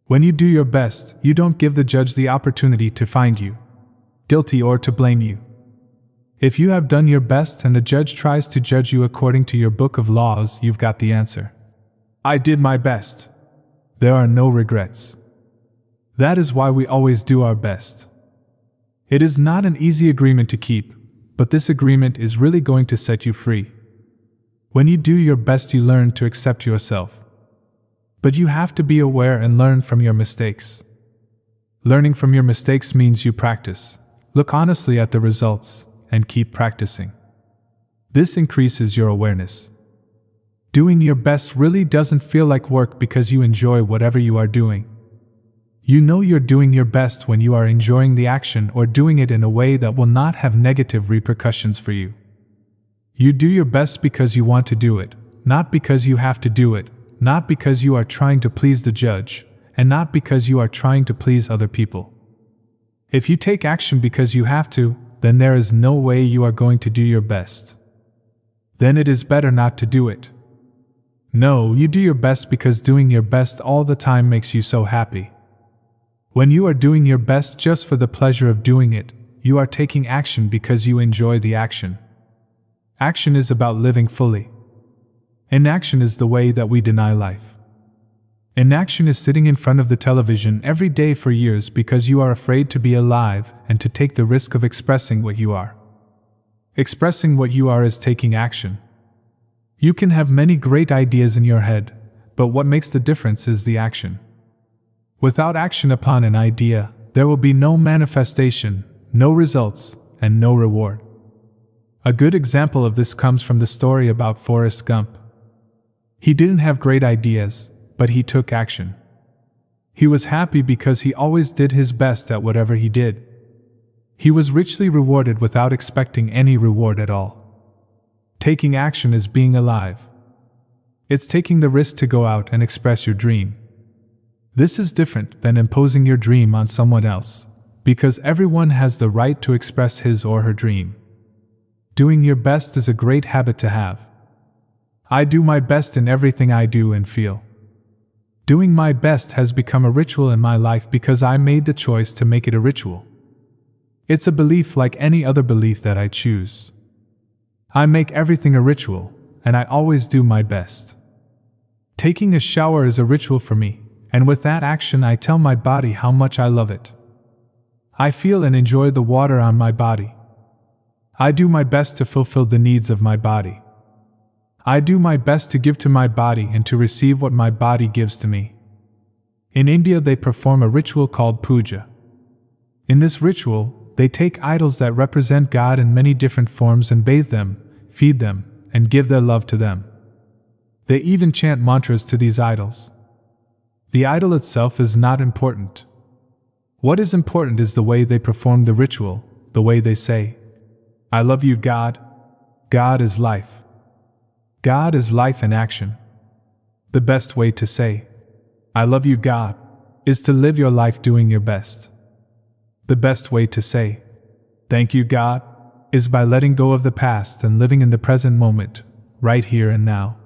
When you do your best, you don't give the judge the opportunity to find you guilty or to blame you. If you have done your best and the judge tries to judge you according to your book of laws, you've got the answer. I did my best. There are no regrets. That is why we always do our best. It is not an easy agreement to keep, but this agreement is really going to set you free. When you do your best, you learn to accept yourself. But you have to be aware and learn from your mistakes. Learning from your mistakes means you practice, look honestly at the results, and keep practicing. This increases your awareness. Doing your best really doesn't feel like work because you enjoy whatever you are doing. You know you're doing your best when you are enjoying the action or doing it in a way that will not have negative repercussions for you. You do your best because you want to do it, not because you have to do it, not because you are trying to please the judge, and not because you are trying to please other people. If you take action because you have to, then there is no way you are going to do your best. Then it is better not to do it. No, you do your best because doing your best all the time makes you so happy. When you are doing your best just for the pleasure of doing it, you are taking action because you enjoy the action. Action is about living fully. Inaction is the way that we deny life. Inaction is sitting in front of the television every day for years because you are afraid to be alive and to take the risk of expressing what you are. Expressing what you are is taking action. You can have many great ideas in your head, but what makes the difference is the action. Without action upon an idea, there will be no manifestation, no results, and no reward. A good example of this comes from the story about Forrest Gump. He didn't have great ideas, but he took action. He was happy because he always did his best at whatever he did. He was richly rewarded without expecting any reward at all. Taking action is being alive. It's taking the risk to go out and express your dream. This is different than imposing your dream on someone else, because everyone has the right to express his or her dream. Doing your best is a great habit to have. I do my best in everything I do and feel. Doing my best has become a ritual in my life because I made the choice to make it a ritual. It's a belief like any other belief that I choose. I make everything a ritual, and I always do my best. Taking a shower is a ritual for me, and with that action I tell my body how much I love it. I feel and enjoy the water on my body. I do my best to fulfill the needs of my body. I do my best to give to my body and to receive what my body gives to me. In India, they perform a ritual called puja. In this ritual, they take idols that represent God in many different forms and bathe them, feed them, and give their love to them. They even chant mantras to these idols. The idol itself is not important. What is important is the way they perform the ritual, the way they say, I love you, God. God is life. God is life in action. The best way to say, I love you, God, is to live your life doing your best. The best way to say, thank you, God, is by letting go of the past and living in the present moment, right here and now.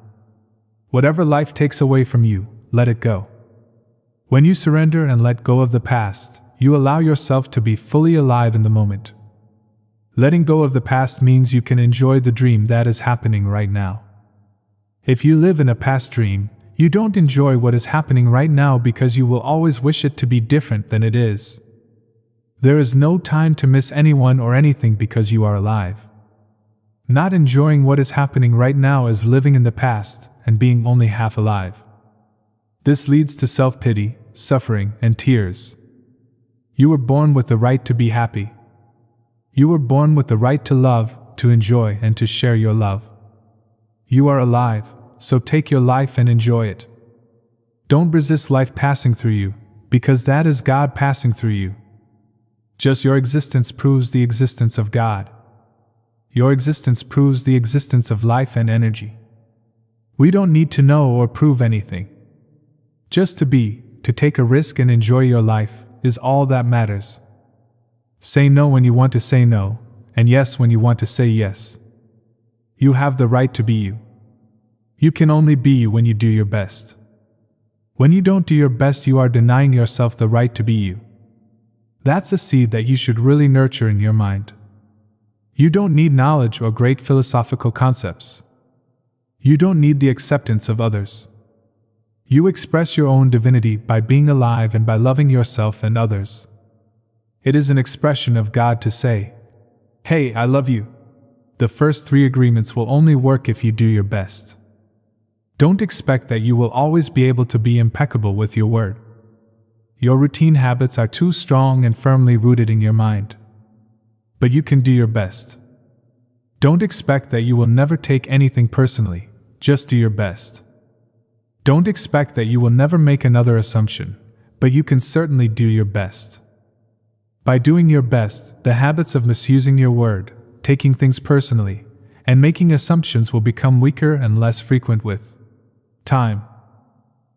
Whatever life takes away from you, let it go. When you surrender and let go of the past, you allow yourself to be fully alive in the moment. Letting go of the past means you can enjoy the dream that is happening right now. If you live in a past dream, you don't enjoy what is happening right now because you will always wish it to be different than it is. There is no time to miss anyone or anything because you are alive. Not enjoying what is happening right now is living in the past and being only half alive. This leads to self-pity, suffering, and tears. You were born with the right to be happy. You were born with the right to love, to enjoy, and to share your love. You are alive, so take your life and enjoy it. Don't resist life passing through you, because that is God passing through you. Just your existence proves the existence of God. Your existence proves the existence of life and energy. We don't need to know or prove anything. Just to be, to take a risk and enjoy your life, is all that matters. Say no when you want to say no, and yes when you want to say yes. You have the right to be you. You can only be you when you do your best. When you don't do your best, you are denying yourself the right to be you. That's a seed that you should really nurture in your mind. You don't need knowledge or great philosophical concepts. You don't need the acceptance of others. You express your own divinity by being alive and by loving yourself and others. It is an expression of God to say, "Hey, I love you." The first 3 agreements will only work if you do your best. Don't expect that you will always be able to be impeccable with your word. Your routine habits are too strong and firmly rooted in your mind. But you can do your best. Don't expect that you will never take anything personally, just do your best. Don't expect that you will never make another assumption, but you can certainly do your best. By doing your best, the habits of misusing your word, taking things personally, and making assumptions will become weaker and less frequent with time.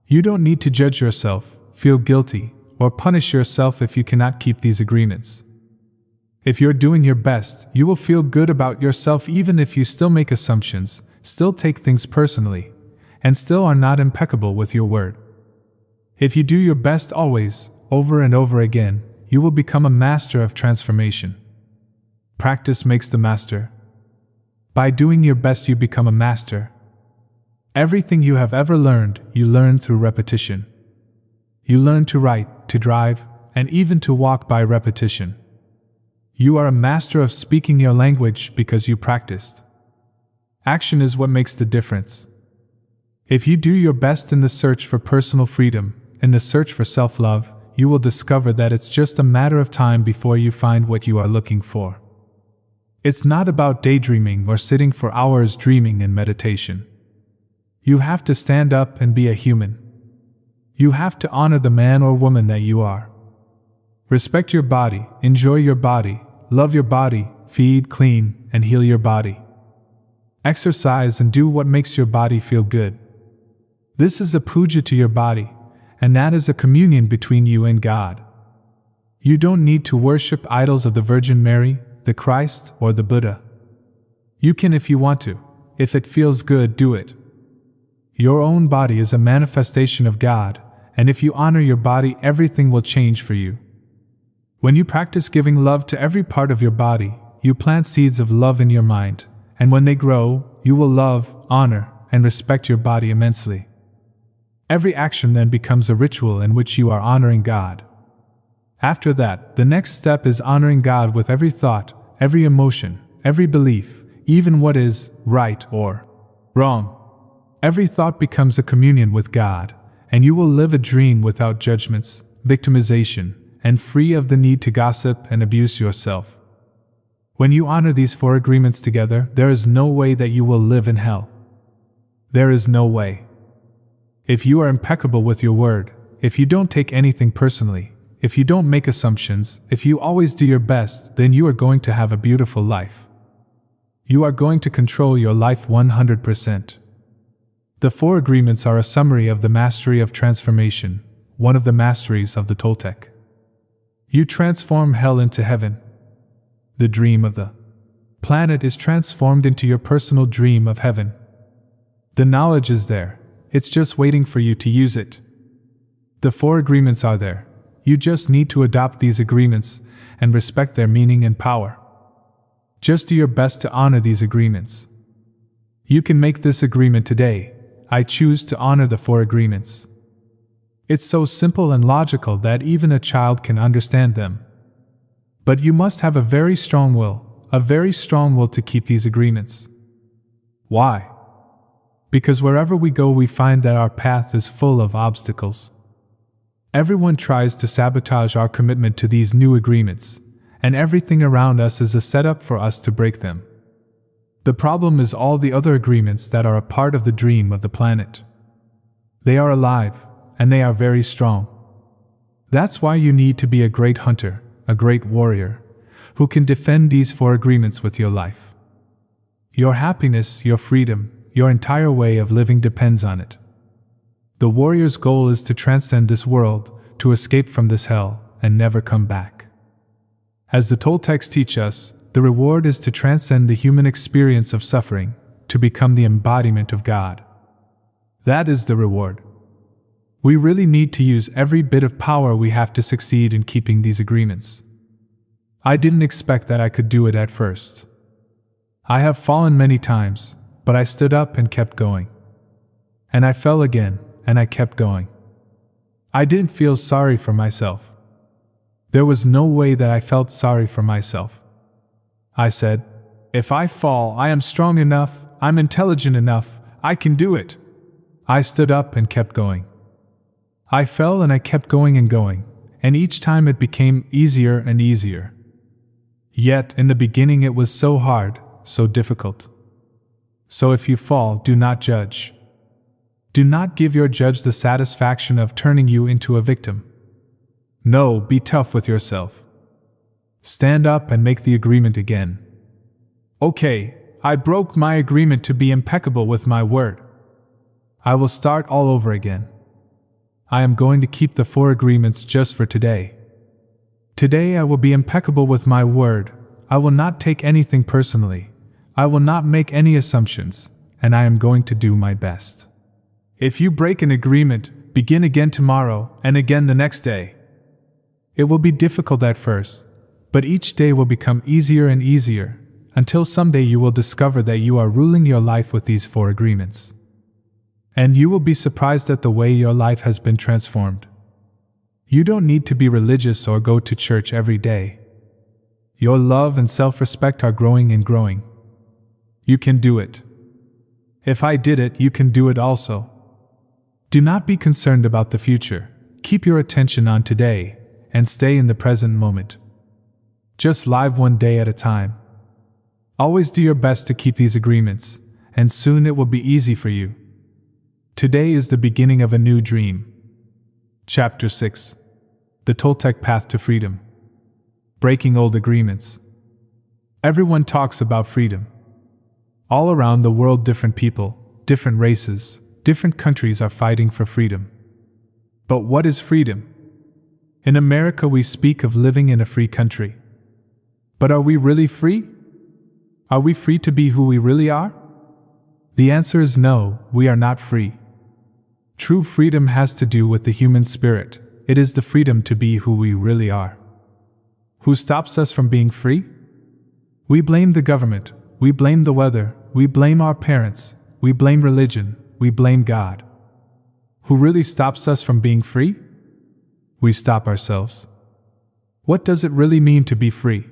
You don't need to judge yourself, feel guilty, or punish yourself if you cannot keep these agreements. If you're doing your best, you will feel good about yourself even if you still make assumptions, still take things personally, and still are not impeccable with your word. If you do your best always, over and over again, you will become a master of transformation. Practice makes the master. By doing your best, you become a master. Everything you have ever learned, you learn through repetition. You learn to write, to drive, and even to walk by repetition. You are a master of speaking your language because you practiced. Action is what makes the difference. If you do your best in the search for personal freedom, in the search for self-love, you will discover that it's just a matter of time before you find what you are looking for. It's not about daydreaming or sitting for hours dreaming in meditation. You have to stand up and be a human. You have to honor the man or woman that you are. Respect your body, enjoy your body, love your body, feed, clean, and heal your body. Exercise and do what makes your body feel good. This is a puja to your body, and that is a communion between you and God. You don't need to worship idols of the Virgin Mary, the Christ, or the Buddha. You can if you want to. If it feels good, do it. Your own body is a manifestation of God, and if you honor your body, everything will change for you. When you practice giving love to every part of your body, you plant seeds of love in your mind, and when they grow, you will love, honor, and respect your body immensely. Every action then becomes a ritual in which you are honoring God. After that, the next step is honoring God with every thought, every emotion, every belief, even what is right or wrong. Every thought becomes a communion with God, and you will live a dream without judgments, victimization, and free of the need to gossip and abuse yourself. When you honor these 4 agreements together, there is no way that you will live in hell. There is no way. If you are impeccable with your word, if you don't take anything personally, if you don't make assumptions, if you always do your best, then you are going to have a beautiful life. You are going to control your life 100%. The 4 agreements are a summary of the mastery of transformation, one of the masteries of the Toltec. You transform hell into heaven. The dream of the planet is transformed into your personal dream of heaven. The knowledge is there, it's just waiting for you to use it. The 4 agreements are there, you just need to adopt these agreements and respect their meaning and power. Just do your best to honor these agreements. You can make this agreement today. I choose to honor the 4 agreements. It's so simple and logical that even a child can understand them. But you must have a very strong will to keep these agreements. Why? Because wherever we go, we find that our path is full of obstacles. Everyone tries to sabotage our commitment to these new agreements, and everything around us is a setup for us to break them. The problem is all the other agreements that are a part of the dream of the planet. They are alive, and they are very strong. That's why you need to be a great hunter, a great warrior, who can defend these 4 agreements with your life. Your happiness, your freedom, your entire way of living depends on it. The warrior's goal is to transcend this world, to escape from this hell, and never come back. As the Toltecs teach us, the reward is to transcend the human experience of suffering, to become the embodiment of God. That is the reward. We really need to use every bit of power we have to succeed in keeping these agreements. I didn't expect that I could do it at first. I have fallen many times, but I stood up and kept going. And I fell again, and I kept going. I didn't feel sorry for myself. There was no way that I felt sorry for myself. I said, if I fall, I am strong enough, I'm intelligent enough, I can do it. I stood up and kept going. I fell and I kept going, and each time it became easier and easier. Yet, in the beginning it was so hard, so difficult. So if you fall, do not judge. Do not give your judge the satisfaction of turning you into a victim. No, be tough with yourself. Stand up and make the agreement again. Okay, I broke my agreement to be impeccable with my word. I will start all over again. I am going to keep the 4 agreements just for today. Today I will be impeccable with my word. I will not take anything personally. I will not make any assumptions, and I am going to do my best. If you break an agreement, begin again tomorrow and again the next day. It will be difficult at first, but each day will become easier and easier, until someday you will discover that you are ruling your life with these 4 agreements. And you will be surprised at the way your life has been transformed. You don't need to be religious or go to church every day. Your love and self-respect are growing and growing. You can do it. If I did it, you can do it also. Do not be concerned about the future. Keep your attention on today, and stay in the present moment. Just live one day at a time. Always do your best to keep these agreements, and soon it will be easy for you. Today is the beginning of a new dream. Chapter 6. The Toltec Path to Freedom. Breaking old agreements. Everyone talks about freedom. All around the world, different people, different races, different countries are fighting for freedom. But what is freedom? In America, we speak of living in a free country. But are we really free? Are we free to be who we really are? The answer is no, we are not free. True freedom has to do with the human spirit. It is the freedom to be who we really are. Who stops us from being free? We blame the government, we blame the weather, we blame our parents, we blame religion, we blame God. Who really stops us from being free? We stop ourselves. What does it really mean to be free?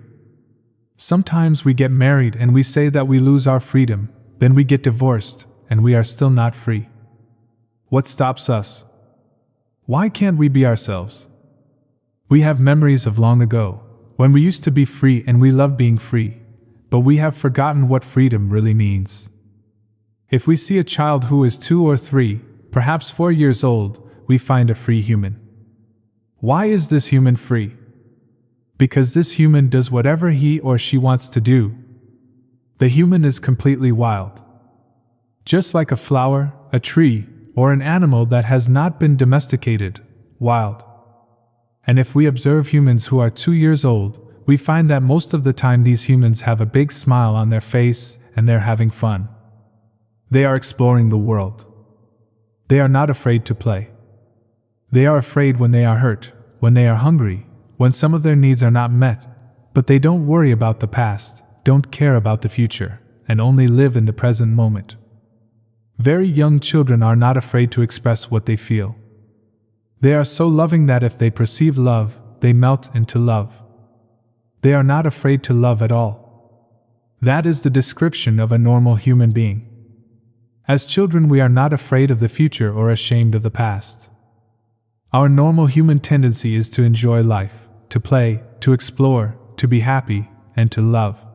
Sometimes we get married and we say that we lose our freedom, then we get divorced and we are still not free. What stops us? Why can't we be ourselves? We have memories of long ago, when we used to be free and we loved being free, but we have forgotten what freedom really means. If we see a child who is 2 or 3, perhaps 4 years old, we find a free human. Why is this human free? Because this human does whatever he or she wants to do. The human is completely wild. Just like a flower, a tree, or an animal that has not been domesticated, wild. And if we observe humans who are 2 years old, we find that most of the time these humans have a big smile on their face and they're having fun. They are exploring the world. They are not afraid to play. They are afraid when they are hurt, when they are hungry, when some of their needs are not met, but they don't worry about the past, don't care about the future, and only live in the present moment. Very young children are not afraid to express what they feel. They are so loving that if they perceive love, they melt into love. They are not afraid to love at all. That is the description of a normal human being. As children, we are not afraid of the future or ashamed of the past. Our normal human tendency is to enjoy life, to play, to explore, to be happy, and to love.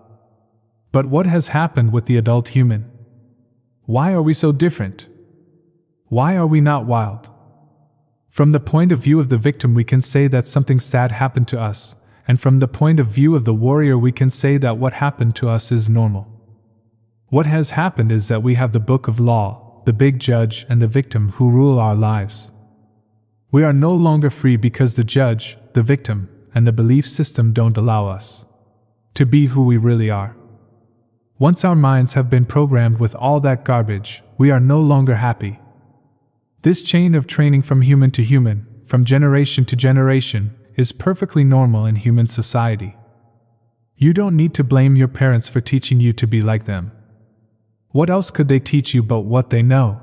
But what has happened with the adult human? Why are we so different? Why are we not wild? From the point of view of the victim, we can say that something sad happened to us, and from the point of view of the warrior, we can say that what happened to us is normal. What has happened is that we have the book of law, the big judge, and the victim who rule our lives. We are no longer free because the judge, the victim, and the belief system don't allow us to be who we really are. Once our minds have been programmed with all that garbage, we are no longer happy. This chain of training from human to human, from generation to generation, is perfectly normal in human society. You don't need to blame your parents for teaching you to be like them. What else could they teach you but what they know?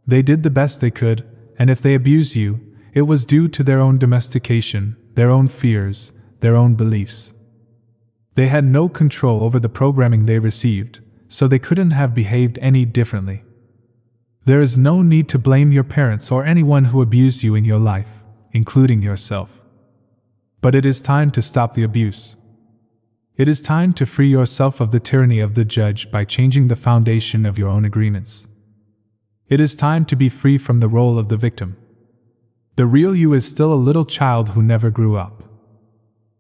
They did the best they could, and if they abused you, it was due to their own domestication, their own fears, their own beliefs. They had no control over the programming they received, so they couldn't have behaved any differently. There is no need to blame your parents or anyone who abused you in your life, including yourself. But it is time to stop the abuse. It is time to free yourself of the tyranny of the judge by changing the foundation of your own agreements. It is time to be free from the role of the victim. The real you is still a little child who never grew up.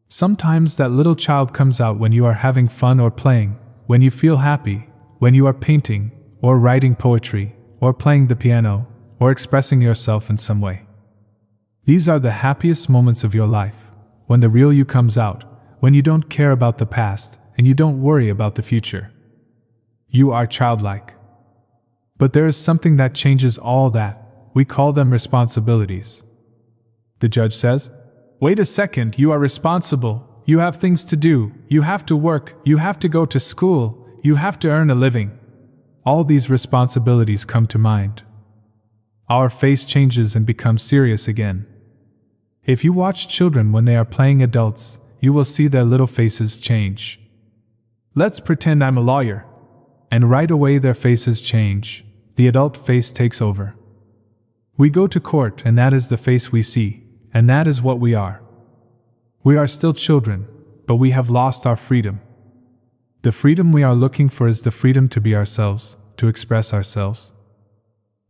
Sometimes that little child comes out when you are having fun or playing, when you feel happy, when you are painting, or writing poetry, or playing the piano, or expressing yourself in some way. These are the happiest moments of your life, when the real you comes out, when you don't care about the past, and you don't worry about the future. You are childlike. But there is something that changes all that. We call them responsibilities. The judge says, "Wait a second, you are responsible, you have things to do, you have to work, you have to go to school, you have to earn a living." All these responsibilities come to mind. Our face changes and becomes serious again. If you watch children when they are playing adults, you will see their little faces change. Let's pretend I'm a lawyer. And right away their faces change. The adult face takes over. We go to court and that is the face we see, and that is what we are. We are still children, but we have lost our freedom. The freedom we are looking for is the freedom to be ourselves, to express ourselves.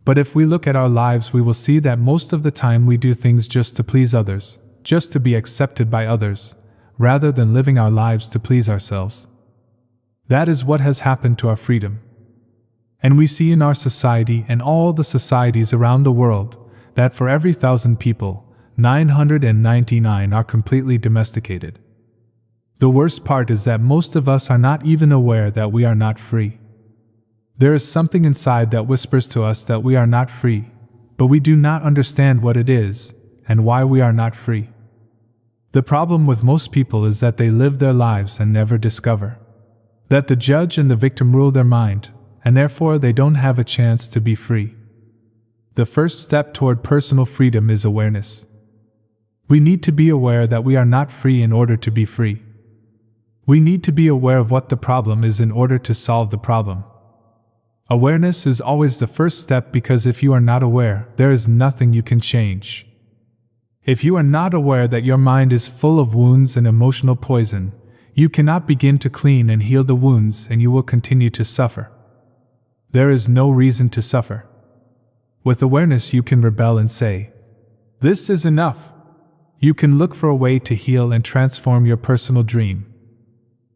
But if we look at our lives, we will see that most of the time we do things just to please others, just to be accepted by others, rather than living our lives to please ourselves. That is what has happened to our freedom. And we see in our society and all the societies around the world that for every 1,000 people, 999 are completely domesticated. The worst part is that most of us are not even aware that we are not free. There is something inside that whispers to us that we are not free, but we do not understand what it is and why we are not free. The problem with most people is that they live their lives and never discover that the judge and the victim rule their mind, and therefore they don't have a chance to be free. The first step toward personal freedom is awareness. We need to be aware that we are not free in order to be free. We need to be aware of what the problem is in order to solve the problem. Awareness is always the first step because if you are not aware, there is nothing you can change. If you are not aware that your mind is full of wounds and emotional poison, you cannot begin to clean and heal the wounds and you will continue to suffer. There is no reason to suffer. With awareness you can rebel and say, "This is enough." You can look for a way to heal and transform your personal dream.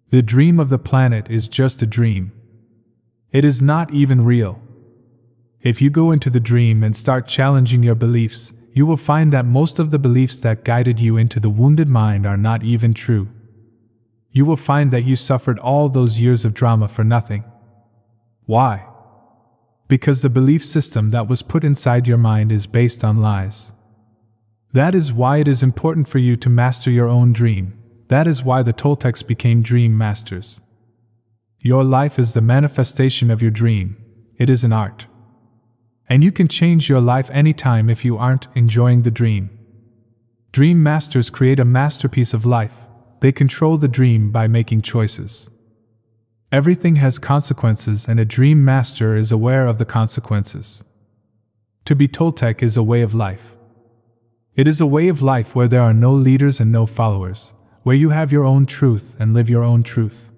The dream of the planet is just a dream. It is not even real. If you go into the dream and start challenging your beliefs, you will find that most of the beliefs that guided you into the wounded mind are not even true. You will find that you suffered all those years of drama for nothing. Why? Because the belief system that was put inside your mind is based on lies. That is why it is important for you to master your own dream. That is why the Toltecs became dream masters. Your life is the manifestation of your dream. It is an art. And you can change your life anytime if you aren't enjoying the dream. Dream masters create a masterpiece of life. They control the dream by making choices. Everything has consequences and a dream master is aware of the consequences. To be Toltec is a way of life. It is a way of life where there are no leaders and no followers, where you have your own truth and live your own truth.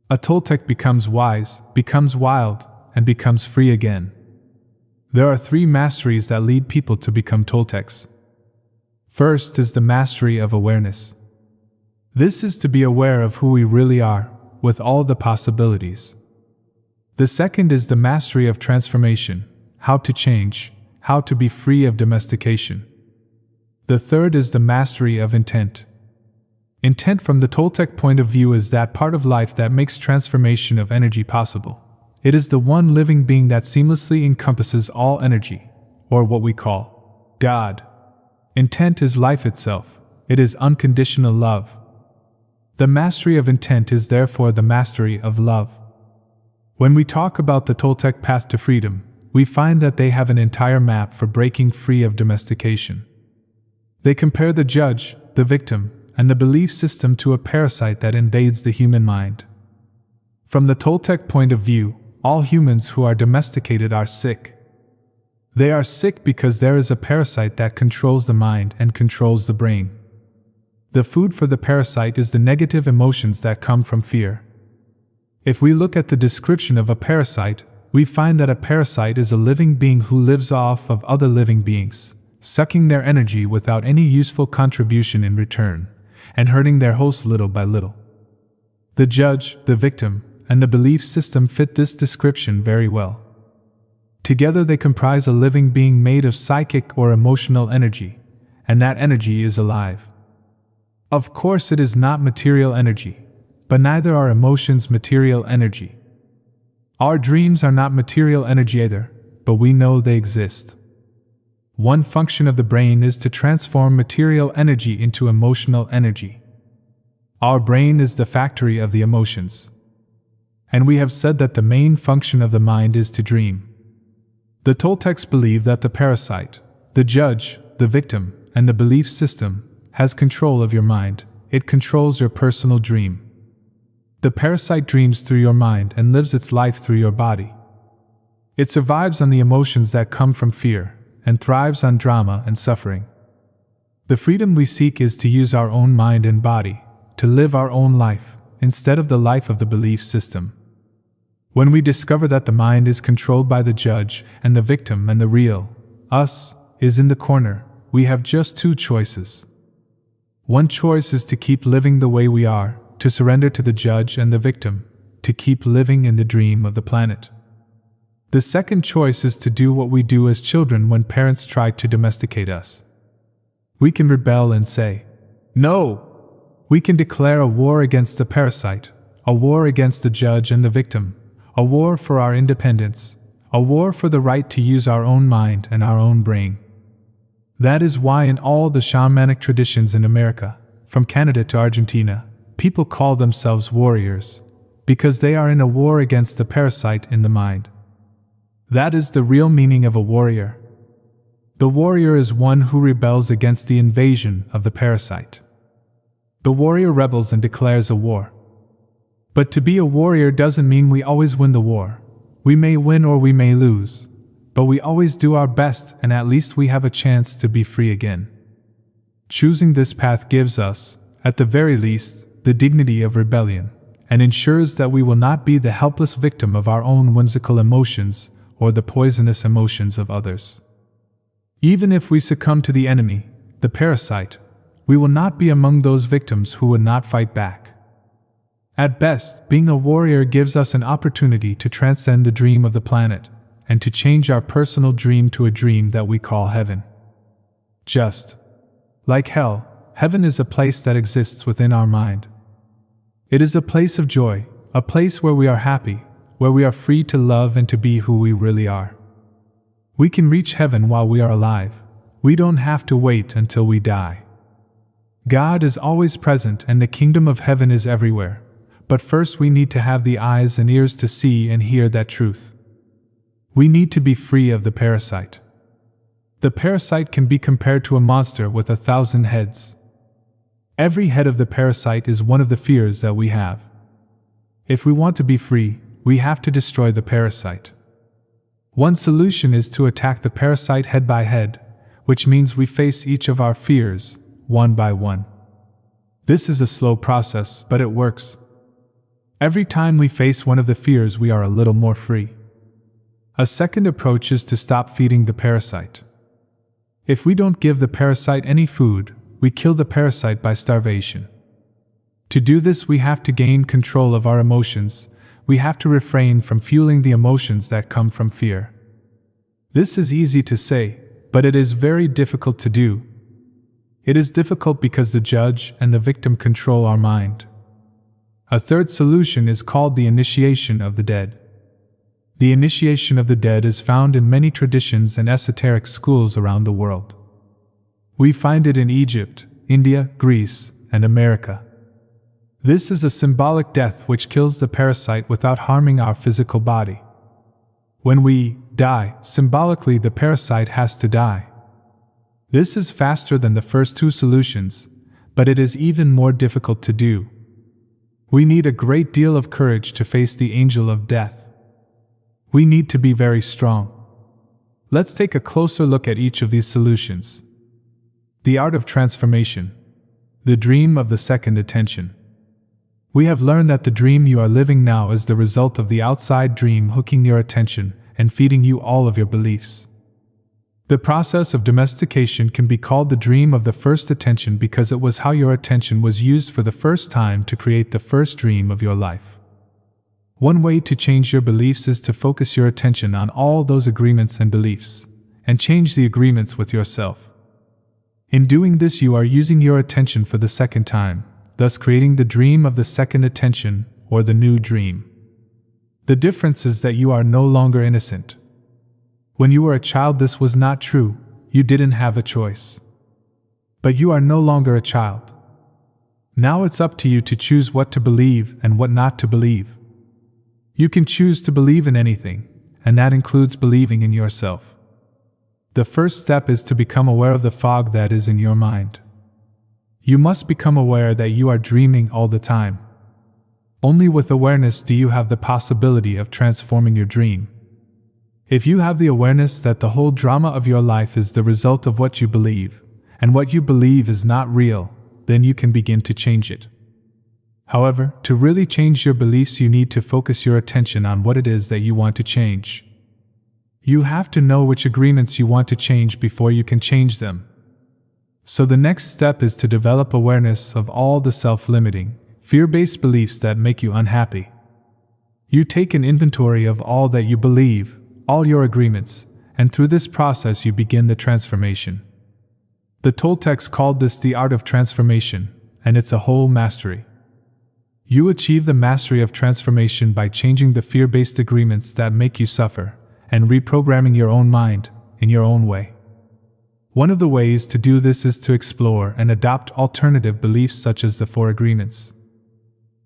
A Toltec becomes wise, becomes wild, and becomes free again. There are 3 masteries that lead people to become Toltecs. First is the mastery of awareness. This is to be aware of who we really are, with all the possibilities. The second is the mastery of transformation, how to change, how to be free of domestication. The third is the mastery of intent. Intent from the Toltec point of view is that part of life that makes transformation of energy possible. It is the one living being that seamlessly encompasses all energy, or what we call God. Intent is life itself. It is unconditional love. The mastery of intent is therefore the mastery of love. When we talk about the Toltec path to freedom, we find that they have an entire map for breaking free of domestication. They compare the judge, the victim, and the belief system to a parasite that invades the human mind. From the Toltec point of view, all humans who are domesticated are sick. They are sick because there is a parasite that controls the mind and controls the brain. The food for the parasite is the negative emotions that come from fear. If we look at the description of a parasite, we find that a parasite is a living being who lives off of other living beings, sucking their energy without any useful contribution in return, and hurting their host little by little. The judge, the victim, and the belief system fit this description very well. Together they comprise a living being made of psychic or emotional energy, and that energy is alive. Of course, it is not material energy, but neither are emotions material energy. Our dreams are not material energy either, but we know they exist. One function of the brain is to transform material energy into emotional energy. Our brain is the factory of the emotions. And we have said that the main function of the mind is to dream. The Toltecs believe that the parasite, the judge, the victim, and the belief system has control of your mind. It controls your personal dream. The parasite dreams through your mind and lives its life through your body. It survives on the emotions that come from fear and thrives on drama and suffering. The freedom we seek is to use our own mind and body, to live our own life, instead of the life of the belief system. When we discover that the mind is controlled by the judge and the victim and the real, us, is in the corner, we have just 2 choices. One choice is to keep living the way we are, to surrender to the judge and the victim, to keep living in the dream of the planet. The second choice is to do what we do as children when parents try to domesticate us. We can rebel and say, "No!" We can declare a war against the parasite, a war against the judge and the victim, a war for our independence, a war for the right to use our own mind and our own brain. That is why in all the shamanic traditions in America, from Canada to Argentina, people call themselves warriors, because they are in a war against the parasite in the mind. That is the real meaning of a warrior. The warrior is one who rebels against the invasion of the parasite. The warrior rebels and declares a war. But to be a warrior doesn't mean we always win the war. We may win or we may lose, but we always do our best and at least we have a chance to be free again. Choosing this path gives us, at the very least, the dignity of rebellion, and ensures that we will not be the helpless victim of our own whimsical emotions or the poisonous emotions of others. Even if we succumb to the enemy, the parasite, we will not be among those victims who would not fight back. At best, being a warrior gives us an opportunity to transcend the dream of the planet, and to change our personal dream to a dream that we call heaven. Just like hell, heaven is a place that exists within our mind. It is a place of joy, a place where we are happy, where we are free to love and to be who we really are. We can reach heaven while we are alive. We don't have to wait until we die. God is always present and the kingdom of heaven is everywhere. But first we need to have the eyes and ears to see and hear that truth. We need to be free of the parasite. The parasite can be compared to a monster with 1,000 heads. Every head of the parasite is one of the fears that we have. If we want to be free, we have to destroy the parasite. One solution is to attack the parasite head by head, which means we face each of our fears, one by one. This is a slow process, but it works. Every time we face one of the fears, we are a little more free. A second approach is to stop feeding the parasite. If we don't give the parasite any food, we kill the parasite by starvation. To do this, we have to gain control of our emotions. We have to refrain from fueling the emotions that come from fear. This is easy to say, but it is very difficult to do. It is difficult because the judge and the victim control our mind. A third solution is called the initiation of the dead. The initiation of the dead is found in many traditions and esoteric schools around the world. We find it in Egypt, India, Greece, and America. This is a symbolic death which kills the parasite without harming our physical body. When we die, symbolically the parasite has to die. This is faster than the first two solutions, but it is even more difficult to do. We need a great deal of courage to face the angel of death. We need to be very strong. Let's take a closer look at each of these solutions. The art of transformation. The dream of the second attention. We have learned that the dream you are living now is the result of the outside dream hooking your attention and feeding you all of your beliefs. The process of domestication can be called the dream of the first attention because it was how your attention was used for the first time to create the first dream of your life. One way to change your beliefs is to focus your attention on all those agreements and beliefs, and change the agreements with yourself. In doing this, you are using your attention for the second time, thus creating the dream of the second attention, or the new dream. The difference is that you are no longer innocent. When you were a child, this was not true. You didn't have a choice. But you are no longer a child. Now it's up to you to choose what to believe and what not to believe. You can choose to believe in anything, and that includes believing in yourself. The first step is to become aware of the fog that is in your mind. You must become aware that you are dreaming all the time. Only with awareness do you have the possibility of transforming your dream. If you have the awareness that the whole drama of your life is the result of what you believe, and what you believe is not real, then you can begin to change it. However, to really change your beliefs, you need to focus your attention on what it is that you want to change. You have to know which agreements you want to change before you can change them. So the next step is to develop awareness of all the self-limiting, fear-based beliefs that make you unhappy. You take an inventory of all that you believe, all your agreements, and through this process you begin the transformation. The Toltecs called this the art of transformation, and it's a whole mastery. You achieve the mastery of transformation by changing the fear-based agreements that make you suffer, and reprogramming your own mind, in your own way. One of the ways to do this is to explore and adopt alternative beliefs such as the Four Agreements.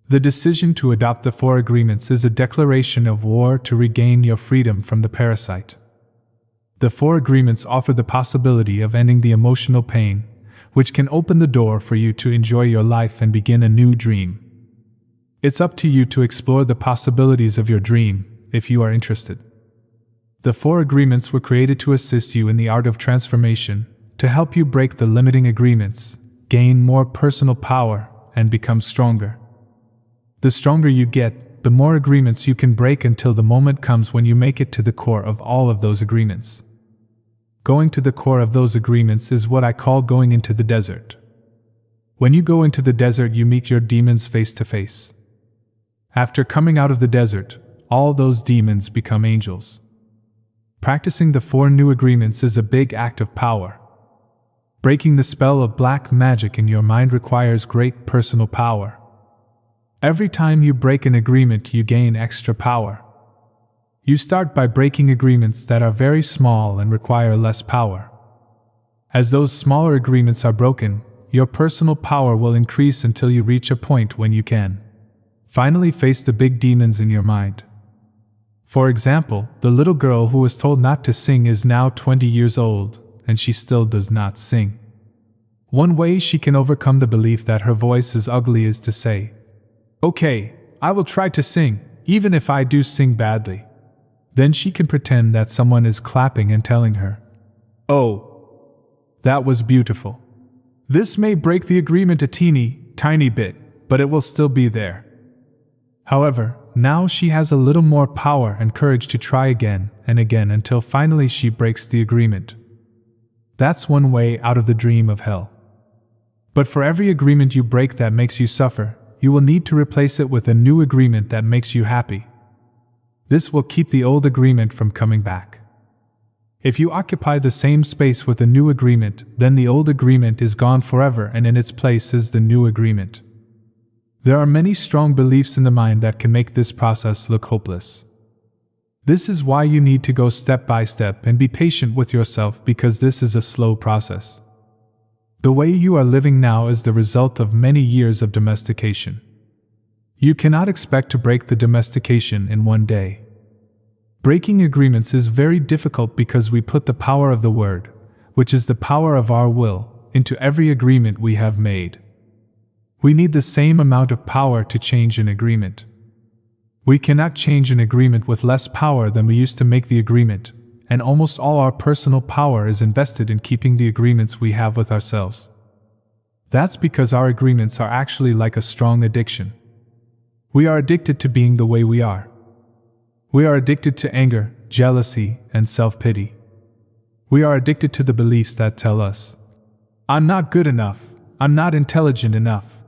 The decision to adopt the Four Agreements is a declaration of war to regain your freedom from the parasite. The Four Agreements offer the possibility of ending the emotional pain, which can open the door for you to enjoy your life and begin a new dream. It's up to you to explore the possibilities of your dream, if you are interested. The Four Agreements were created to assist you in the art of transformation, to help you break the limiting agreements, gain more personal power, and become stronger. The stronger you get, the more agreements you can break until the moment comes when you make it to the core of all of those agreements. Going to the core of those agreements is what I call going into the desert. When you go into the desert, you meet your demons face to face. After coming out of the desert, all those demons become angels. Practicing the four new agreements is a big act of power. Breaking the spell of black magic in your mind requires great personal power. Every time you break an agreement, you gain extra power. You start by breaking agreements that are very small and require less power. As those smaller agreements are broken, your personal power will increase until you reach a point when you can finally face the big demons in your mind. For example, the little girl who was told not to sing is now 20 years old, and she still does not sing. One way she can overcome the belief that her voice is ugly is to say, "Okay, I will try to sing, even if I do sing badly." Then she can pretend that someone is clapping and telling her, "Oh, That was beautiful. This may break the agreement a tiny bit, but it will still be there. However, now she has a little more power and courage to try again and again until finally she breaks the agreement. That's one way out of the dream of hell. But for every agreement you break that makes you suffer, you will need to replace it with a new agreement that makes you happy. This will keep the old agreement from coming back. If you occupy the same space with a new agreement, then the old agreement is gone forever and in its place is the new agreement. There are many strong beliefs in the mind that can make this process look hopeless. This is why you need to go step by step and be patient with yourself, because this is a slow process. The way you are living now is the result of many years of domestication. You cannot expect to break the domestication in one day. Breaking agreements is very difficult because we put the power of the word, which is the power of our will, into every agreement we have made. We need the same amount of power to change an agreement. We cannot change an agreement with less power than we used to make the agreement, and almost all our personal power is invested in keeping the agreements we have with ourselves. That's because our agreements are actually like a strong addiction. We are addicted to being the way we are. We are addicted to anger, jealousy, and self-pity. We are addicted to the beliefs that tell us, "I'm not good enough, I'm not intelligent enough.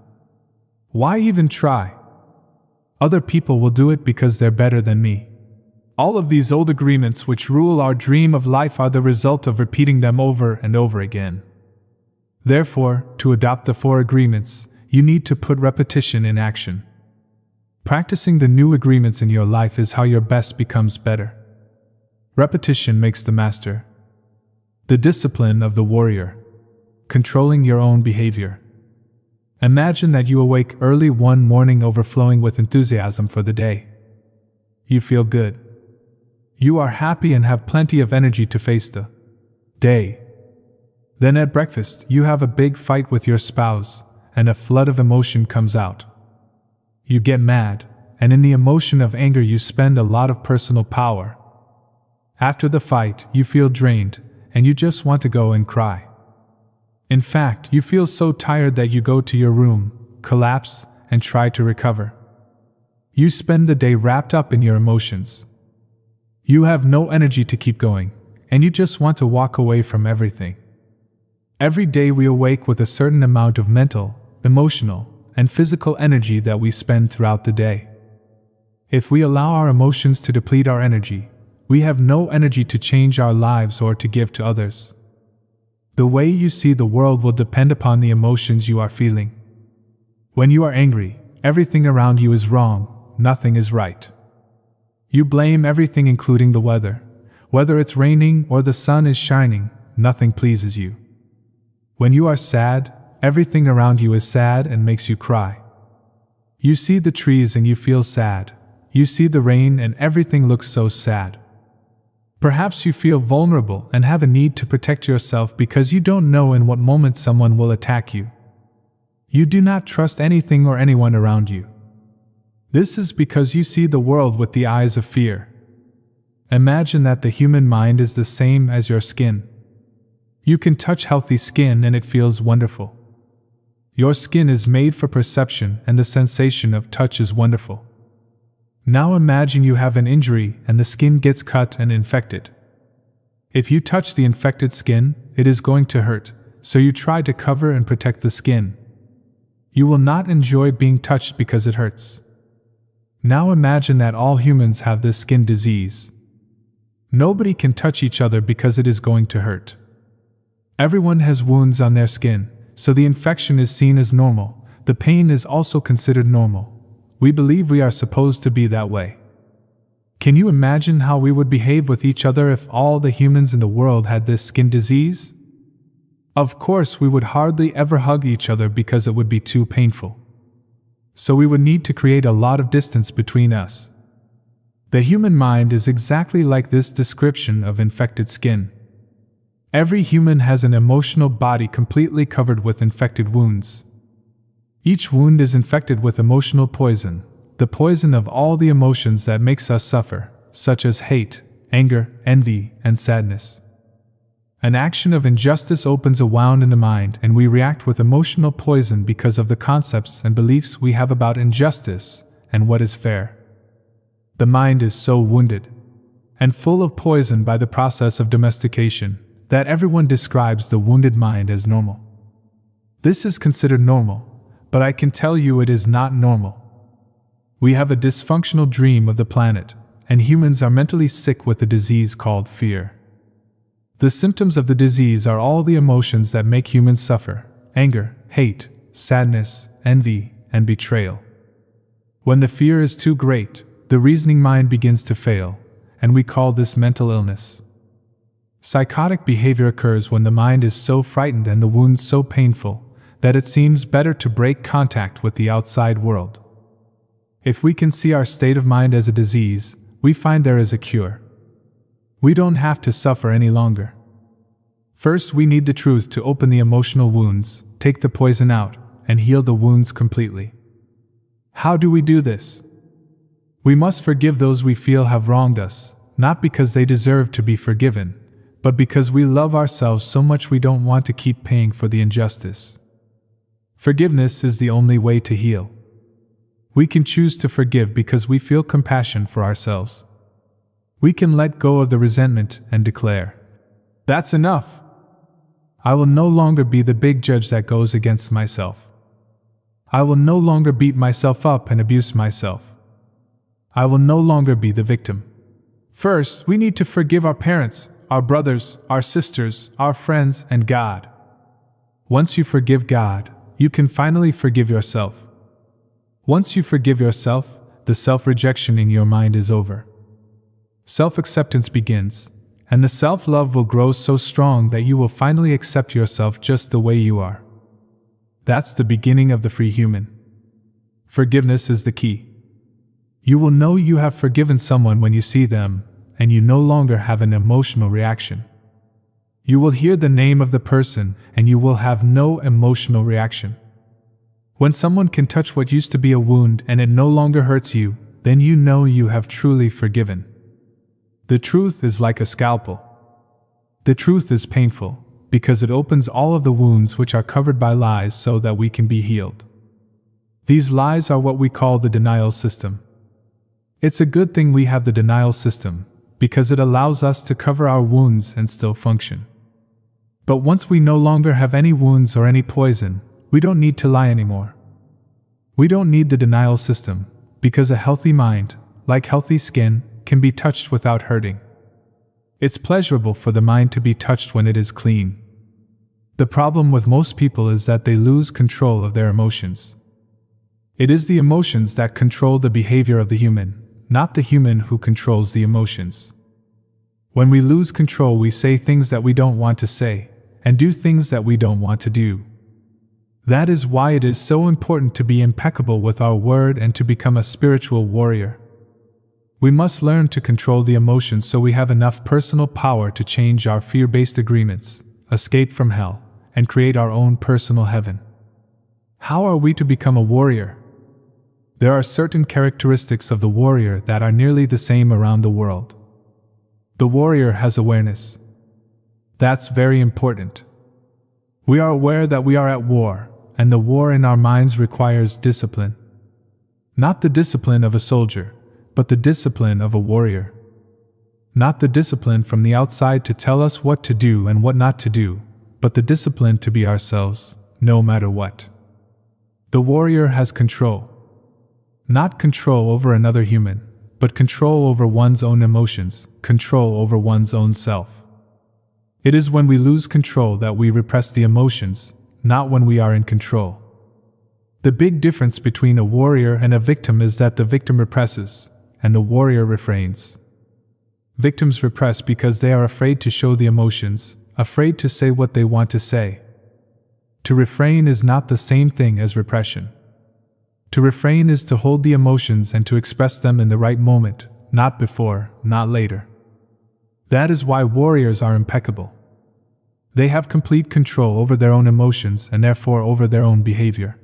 Why even try? Other people will do it because they're better than me." All of these old agreements which rule our dream of life are the result of repeating them over and over again. Therefore, to adopt the 4 agreements, you need to put repetition in action. Practicing the new agreements in your life is how your best becomes better. Repetition makes the master. The discipline of the warrior. Controlling your own behavior. Imagine that you awake early one morning overflowing with enthusiasm for the day. You feel good. You are happy and have plenty of energy to face the day. Then at breakfast, you have a big fight with your spouse, and a flood of emotion comes out. You get mad, and in the emotion of anger you spend a lot of personal power. After the fight, you feel drained, and you just want to go and cry. In fact, you feel so tired that you go to your room, collapse, and try to recover. You spend the day wrapped up in your emotions. You have no energy to keep going, and you just want to walk away from everything. Every day we awake with a certain amount of mental, emotional, and physical energy that we spend throughout the day. If we allow our emotions to deplete our energy, we have no energy to change our lives or to give to others. The way you see the world will depend upon the emotions you are feeling. When you are angry, everything around you is wrong, nothing is right. You blame everything including the weather. Whether it's raining or the sun is shining, nothing pleases you. When you are sad, everything around you is sad and makes you cry. You see the trees and you feel sad. You see the rain and everything looks so sad. Perhaps you feel vulnerable and have a need to protect yourself because you don't know in what moment someone will attack you. You do not trust anything or anyone around you. This is because you see the world with the eyes of fear. Imagine that the human mind is the same as your skin. You can touch healthy skin and it feels wonderful. Your skin is made for perception and the sensation of touch is wonderful. Now imagine you have an injury and the skin gets cut and infected. If you touch the infected skin, it is going to hurt, so you try to cover and protect the skin. You will not enjoy being touched because it hurts. Now imagine that all humans have this skin disease. Nobody can touch each other because it is going to hurt. Everyone has wounds on their skin, so the infection is seen as normal. The pain is also considered normal. We believe we are supposed to be that way. Can you imagine how we would behave with each other if all the humans in the world had this skin disease? Of course, we would hardly ever hug each other because it would be too painful. So we would need to create a lot of distance between us. The human mind is exactly like this description of infected skin. Every human has an emotional body completely covered with infected wounds. Each wound is infected with emotional poison, the poison of all the emotions that makes us suffer, such as hate, anger, envy, and sadness. An action of injustice opens a wound in the mind, and we react with emotional poison because of the concepts and beliefs we have about injustice and what is fair. The mind is so wounded and full of poison by the process of domestication that everyone describes the wounded mind as normal. This is considered normal, but I can tell you it is not normal. We have a dysfunctional dream of the planet, and humans are mentally sick with a disease called fear. The symptoms of the disease are all the emotions that make humans suffer: anger, hate, sadness, envy, and betrayal. When the fear is too great, the reasoning mind begins to fail, and we call this mental illness. Psychotic behavior occurs when the mind is so frightened and the wounds so painful that it seems better to break contact with the outside world. If we can see our state of mind as a disease, we find there is a cure. We don't have to suffer any longer. First, we need the truth to open the emotional wounds, take the poison out, and heal the wounds completely. How do we do this? We must forgive those we feel have wronged us, not because they deserve to be forgiven, but because we love ourselves so much we don't want to keep paying for the injustice. Forgiveness is the only way to heal. We can choose to forgive because we feel compassion for ourselves. We can let go of the resentment and declare, "That's enough. I will no longer be the big judge that goes against myself. I will no longer beat myself up and abuse myself. I will no longer be the victim." First, we need to forgive our parents, our brothers, our sisters, our friends, and God. Once you forgive God, you can finally forgive yourself. Once you forgive yourself, the self-rejection in your mind is over. Self-acceptance begins, and the self-love will grow so strong that you will finally accept yourself just the way you are. That's the beginning of the free human. Forgiveness is the key. You will know you have forgiven someone when you see them, and you no longer have an emotional reaction. You will hear the name of the person, and you will have no emotional reaction. When someone can touch what used to be a wound and it no longer hurts you, then you know you have truly forgiven. The truth is like a scalpel. The truth is painful, because it opens all of the wounds which are covered by lies so that we can be healed. These lies are what we call the denial system. It's a good thing we have the denial system, because it allows us to cover our wounds and still function. But once we no longer have any wounds or any poison, we don't need to lie anymore. We don't need the denial system, because a healthy mind, like healthy skin, can be touched without hurting. It's pleasurable for the mind to be touched when it is clean. The problem with most people is that they lose control of their emotions. It is the emotions that control the behavior of the human, not the human who controls the emotions. When we lose control, we say things that we don't want to say, and do things that we don't want to do. That is why it is so important to be impeccable with our word and to become a spiritual warrior. We must learn to control the emotions so we have enough personal power to change our fear-based agreements, escape from hell, and create our own personal heaven. How are we to become a warrior? There are certain characteristics of the warrior that are nearly the same around the world. The warrior has awareness. That's very important. We are aware that we are at war, and the war in our minds requires discipline. Not the discipline of a soldier, but the discipline of a warrior. Not the discipline from the outside to tell us what to do and what not to do, but the discipline to be ourselves, no matter what. The warrior has control. Not control over another human, but control over one's own emotions, control over one's own self. It is when we lose control that we repress the emotions, not when we are in control. The big difference between a warrior and a victim is that the victim represses, and the warrior refrains. Victims repress because they are afraid to show the emotions, afraid to say what they want to say. To refrain is not the same thing as repression. To refrain is to hold the emotions and to express them in the right moment, not before, not later. That is why warriors are impeccable. They have complete control over their own emotions and therefore over their own behavior.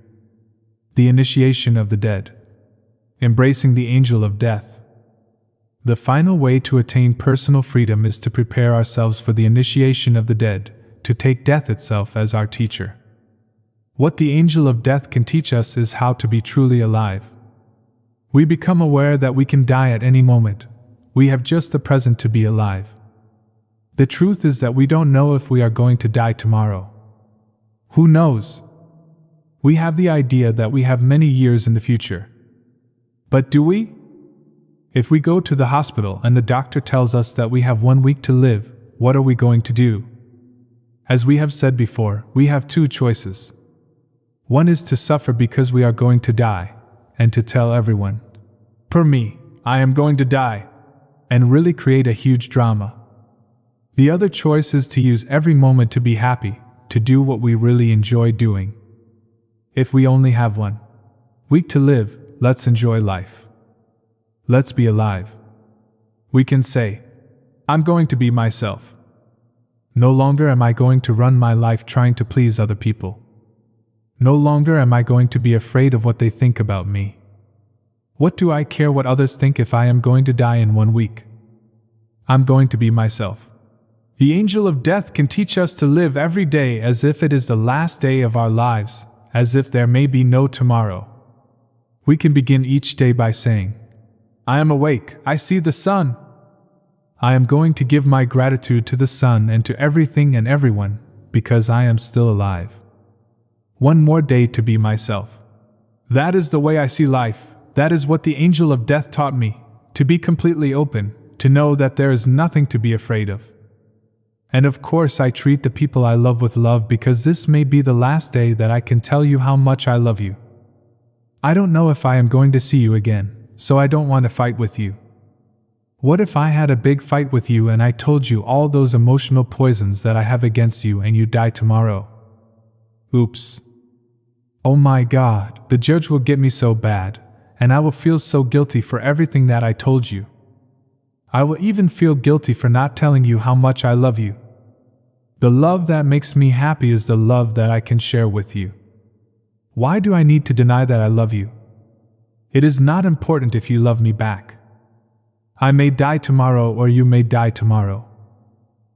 The initiation of the dead. Embracing the angel of death. The final way to attain personal freedom is to prepare ourselves for the initiation of the dead, to take death itself as our teacher. What the angel of death can teach us is how to be truly alive. We become aware that we can die at any moment. We have just the present to be alive. The truth is that we don't know if we are going to die tomorrow. Who knows? We have the idea that we have many years in the future. But do we? If we go to the hospital and the doctor tells us that we have 1 week to live, what are we going to do? As we have said before, we have two choices. One is to suffer because we are going to die, and to tell everyone, "Per me, I am going to die," and really create a huge drama. The other choice is to use every moment to be happy, to do what we really enjoy doing. If we only have 1 week to live, let's enjoy life. Let's be alive. We can say, "I'm going to be myself. No longer am I going to run my life trying to please other people. No longer am I going to be afraid of what they think about me. What do I care what others think if I am going to die in 1 week? I'm going to be myself." The angel of death can teach us to live every day as if it is the last day of our lives, as if there may be no tomorrow. We can begin each day by saying, "I am awake, I see the sun. I am going to give my gratitude to the sun and to everything and everyone, because I am still alive. 1 more day to be myself." That is the way I see life. That is what the angel of death taught me, to be completely open, to know that there is nothing to be afraid of. And of course I treat the people I love with love, because this may be the last day that I can tell you how much I love you. I don't know if I am going to see you again, so I don't want to fight with you. What if I had a big fight with you and I told you all those emotional poisons that I have against you and you die tomorrow? Oops. Oh my God, the judge will get me so bad, and I will feel so guilty for everything that I told you. I will even feel guilty for not telling you how much I love you. The love that makes me happy is the love that I can share with you. Why do I need to deny that I love you? It is not important if you love me back. I may die tomorrow or you may die tomorrow.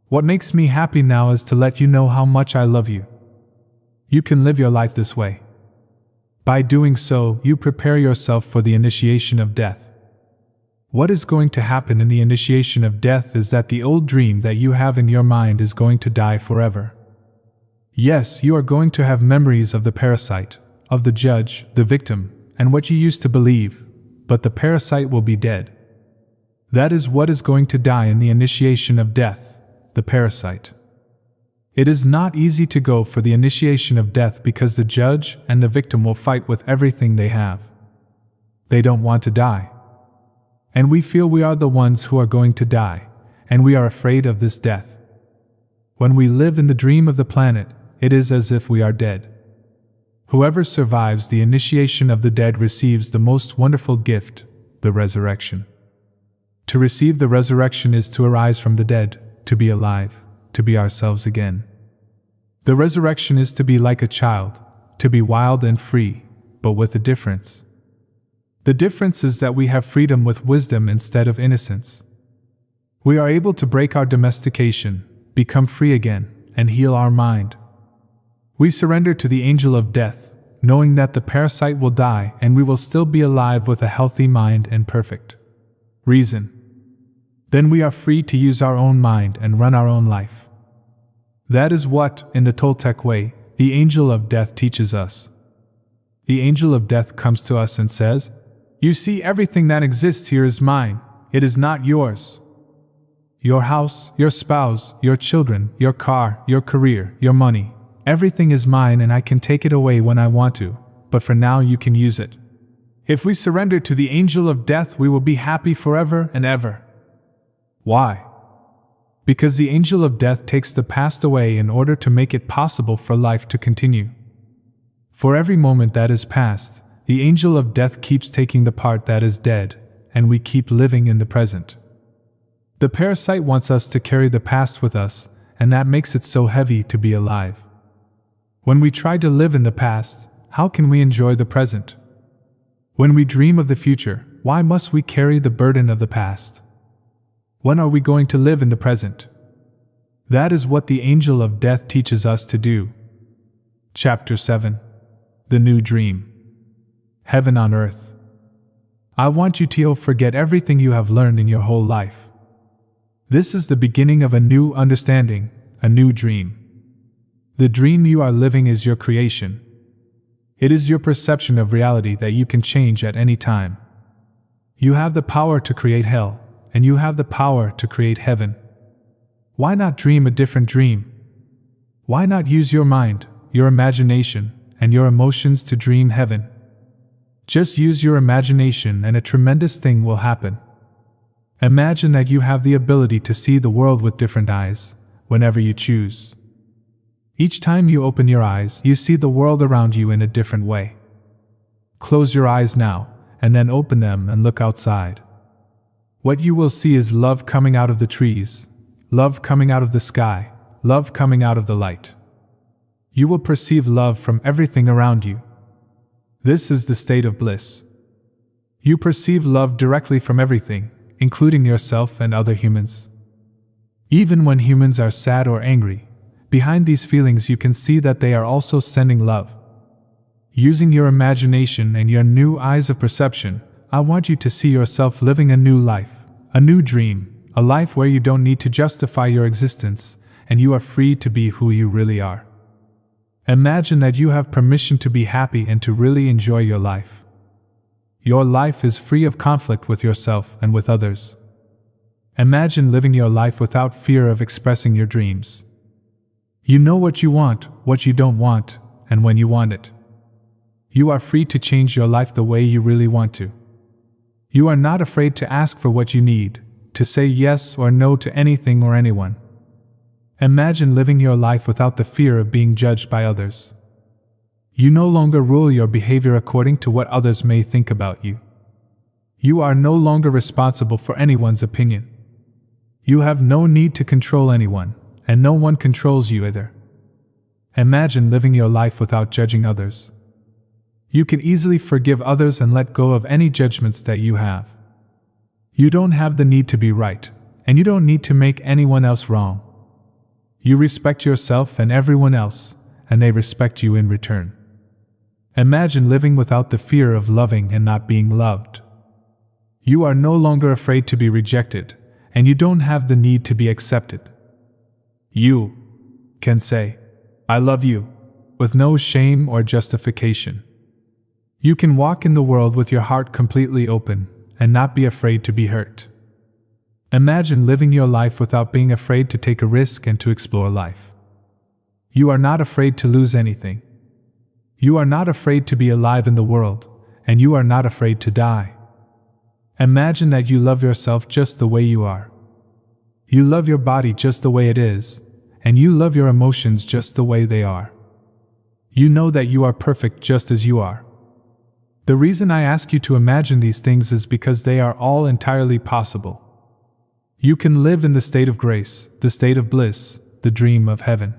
What makes me happy now is to let you know how much I love you. You can live your life this way. By doing so, you prepare yourself for the initiation of death. What is going to happen in the initiation of death is that the old dream that you have in your mind is going to die forever. Yes, you are going to have memories of the parasite, of the judge, the victim, and what you used to believe, but the parasite will be dead. That is what is going to die in the initiation of death, the parasite. It is not easy to go for the initiation of death because the judge and the victim will fight with everything they have. They don't want to die. And we feel we are the ones who are going to die, and we are afraid of this death. When we live in the dream of the planet, it is as if we are dead. Whoever survives the initiation of the dead receives the most wonderful gift, the resurrection. To receive the resurrection is to arise from the dead, to be alive, to be ourselves again. The resurrection is to be like a child, to be wild and free, but with a difference. The difference is that we have freedom with wisdom instead of innocence. We are able to break our domestication, become free again, and heal our mind. We surrender to the angel of death, knowing that the parasite will die and we will still be alive with a healthy mind and perfect reason. Then we are free to use our own mind and run our own life. That is what, in the Toltec way, the angel of death teaches us. The angel of death comes to us and says, "You see, everything that exists here is mine, it is not yours. Your house, your spouse, your children, your car, your career, your money, everything is mine and I can take it away when I want to, but for now you can use it." If we surrender to the angel of death, we will be happy forever and ever. Why? Because the angel of death takes the past away in order to make it possible for life to continue. For every moment that is past, the angel of death keeps taking the part that is dead, and we keep living in the present. The parasite wants us to carry the past with us, and that makes it so heavy to be alive. When we try to live in the past, how can we enjoy the present? When we dream of the future, why must we carry the burden of the past? When are we going to live in the present? That is what the angel of death teaches us to do. Chapter 7. The New Dream. Heaven on Earth. I want you to forget everything you have learned in your whole life. This is the beginning of a new understanding, a new dream. The dream you are living is your creation. It is your perception of reality that you can change at any time. You have the power to create hell, and you have the power to create heaven. Why not dream a different dream? Why not use your mind, your imagination, and your emotions to dream heaven? Just use your imagination and a tremendous thing will happen. Imagine that you have the ability to see the world with different eyes, whenever you choose. Each time you open your eyes, you see the world around you in a different way. Close your eyes now, and then open them and look outside. What you will see is love coming out of the trees, love coming out of the sky, love coming out of the light. You will perceive love from everything around you. This is the state of bliss. You perceive love directly from everything, including yourself and other humans. Even when humans are sad or angry, behind these feelings you can see that they are also sending love. Using your imagination and your new eyes of perception, I want you to see yourself living a new life, a new dream, a life where you don't need to justify your existence, and you are free to be who you really are. Imagine that you have permission to be happy and to really enjoy your life. Your life is free of conflict with yourself and with others. Imagine living your life without fear of expressing your dreams. You know what you want, what you don't want, and when you want it. You are free to change your life the way you really want to. You are not afraid to ask for what you need, to say yes or no to anything or anyone. Imagine living your life without the fear of being judged by others. You no longer rule your behavior according to what others may think about you. You are no longer responsible for anyone's opinion. You have no need to control anyone, and no one controls you either. Imagine living your life without judging others. You can easily forgive others and let go of any judgments that you have. You don't have the need to be right, and you don't need to make anyone else wrong. You respect yourself and everyone else, and they respect you in return. Imagine living without the fear of loving and not being loved. You are no longer afraid to be rejected, and you don't have the need to be accepted. You can say, "I love you," with no shame or justification. You can walk in the world with your heart completely open and not be afraid to be hurt. Imagine living your life without being afraid to take a risk and to explore life. You are not afraid to lose anything. You are not afraid to be alive in the world, and you are not afraid to die. Imagine that you love yourself just the way you are. You love your body just the way it is, and you love your emotions just the way they are. You know that you are perfect just as you are. The reason I ask you to imagine these things is because they are all entirely possible. You can live in the state of grace, the state of bliss, the dream of heaven.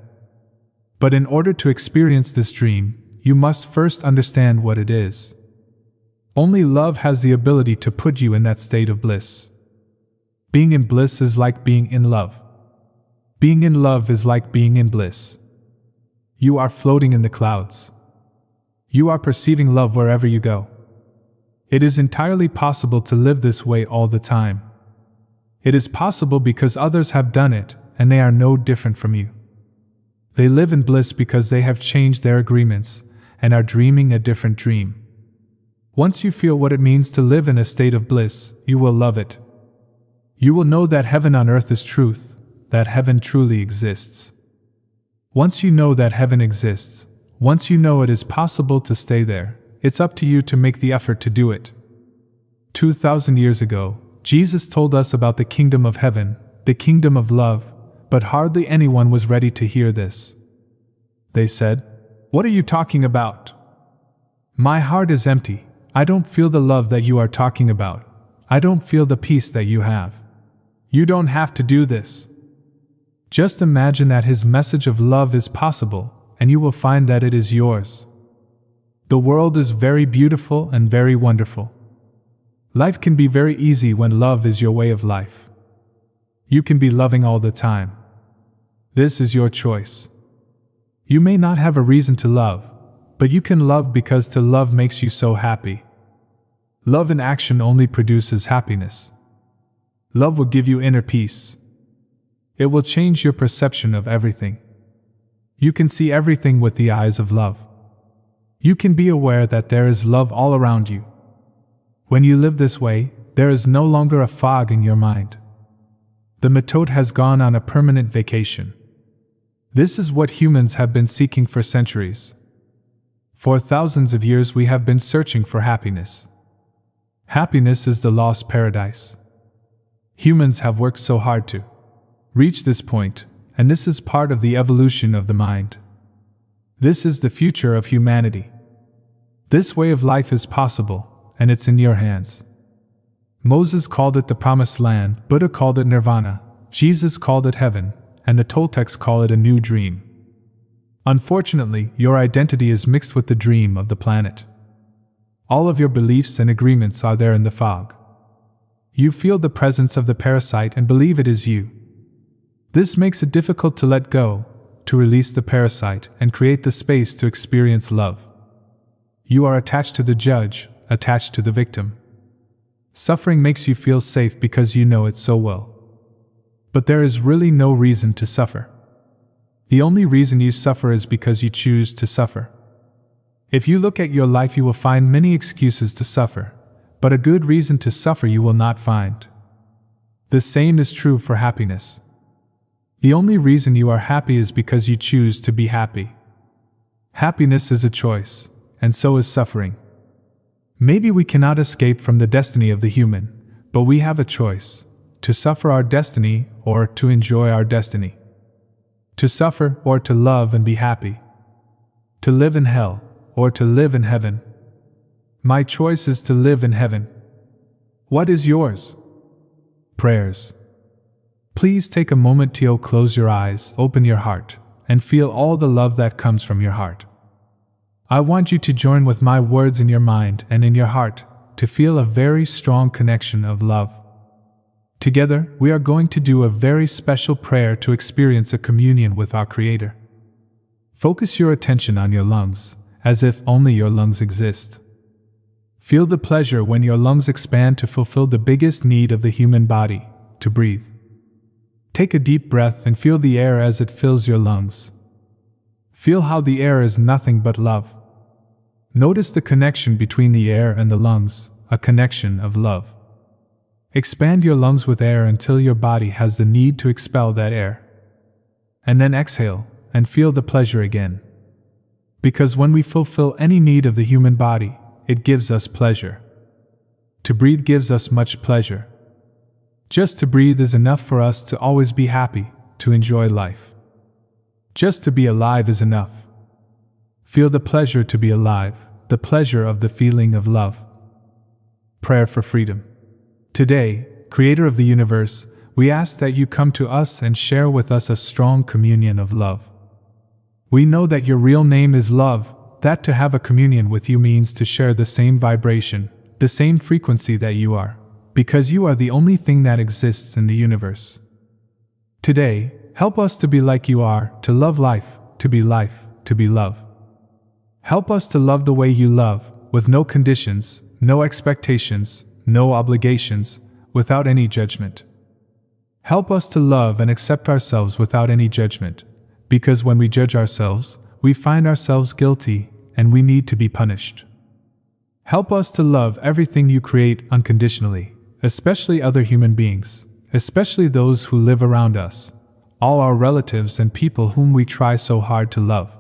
But in order to experience this dream, you must first understand what it is. Only love has the ability to put you in that state of bliss. Being in bliss is like being in love. Being in love is like being in bliss. You are floating in the clouds. You are perceiving love wherever you go. It is entirely possible to live this way all the time. It is possible because others have done it, and they are no different from you. They live in bliss because they have changed their agreements and are dreaming a different dream. Once you feel what it means to live in a state of bliss, you will love it. You will know that heaven on earth is truth, that heaven truly exists. Once you know that heaven exists, once you know it is possible to stay there, it's up to you to make the effort to do it. 2,000 years ago, Jesus told us about the kingdom of heaven, the kingdom of love, but hardly anyone was ready to hear this. They said, "What are you talking about? My heart is empty. I don't feel the love that you are talking about. I don't feel the peace that you have. You don't have to do this." Just imagine that his message of love is possible, and you will find that it is yours. The world is very beautiful and very wonderful. Life can be very easy when love is your way of life. You can be loving all the time. This is your choice. You may not have a reason to love, but you can love because to love makes you so happy. Love in action only produces happiness. Love will give you inner peace. It will change your perception of everything. You can see everything with the eyes of love. You can be aware that there is love all around you. When you live this way, there is no longer a fog in your mind. The method has gone on a permanent vacation. This is what humans have been seeking for centuries. For thousands of years we have been searching for happiness. Happiness is the lost paradise. Humans have worked so hard to reach this point, and this is part of the evolution of the mind. This is the future of humanity. This way of life is possible, and it's in your hands. Moses called it the Promised Land, Buddha called it Nirvana, Jesus called it heaven, and the Toltecs call it a new dream. Unfortunately, your identity is mixed with the dream of the planet. All of your beliefs and agreements are there in the fog. You feel the presence of the parasite and believe it is you. This makes it difficult to let go, to release the parasite and create the space to experience love. You are attached to the judge, attached to the victim. Suffering makes you feel safe because you know it so well. But there is really no reason to suffer. The only reason you suffer is because you choose to suffer. If you look at your life, you will find many excuses to suffer, but a good reason to suffer you will not find. The same is true for happiness. The only reason you are happy is because you choose to be happy. Happiness is a choice, and so is suffering. Maybe we cannot escape from the destiny of the human, but we have a choice: to suffer our destiny or to enjoy our destiny. To suffer or to love and be happy. To live in hell or to live in heaven. My choice is to live in heaven. What is yours? Prayers. Please take a moment to close your eyes, open your heart, and feel all the love that comes from your heart. I want you to join with my words in your mind and in your heart to feel a very strong connection of love. Together, we are going to do a very special prayer to experience a communion with our Creator. Focus your attention on your lungs, as if only your lungs exist. Feel the pleasure when your lungs expand to fulfill the biggest need of the human body, to breathe. Take a deep breath and feel the air as it fills your lungs. Feel how the air is nothing but love. Notice the connection between the air and the lungs, a connection of love. Expand your lungs with air until your body has the need to expel that air. And then exhale and feel the pleasure again. Because when we fulfill any need of the human body, it gives us pleasure. To breathe gives us much pleasure. Just to breathe is enough for us to always be happy, to enjoy life. Just to be alive is enough. Feel the pleasure to be alive, the pleasure of the feeling of love. Prayer for freedom. Today, Creator of the universe, we ask that you come to us and share with us a strong communion of love. We know that your real name is love, that to have a communion with you means to share the same vibration, the same frequency that you are, because you are the only thing that exists in the universe. Today, help us to be like you are, to love life, to be love. Help us to love the way you love, with no conditions, no expectations, no obligations, without any judgment. Help us to love and accept ourselves without any judgment, because when we judge ourselves, we find ourselves guilty and we need to be punished. Help us to love everything you create unconditionally, especially other human beings, especially those who live around us, all our relatives and people whom we try so hard to love.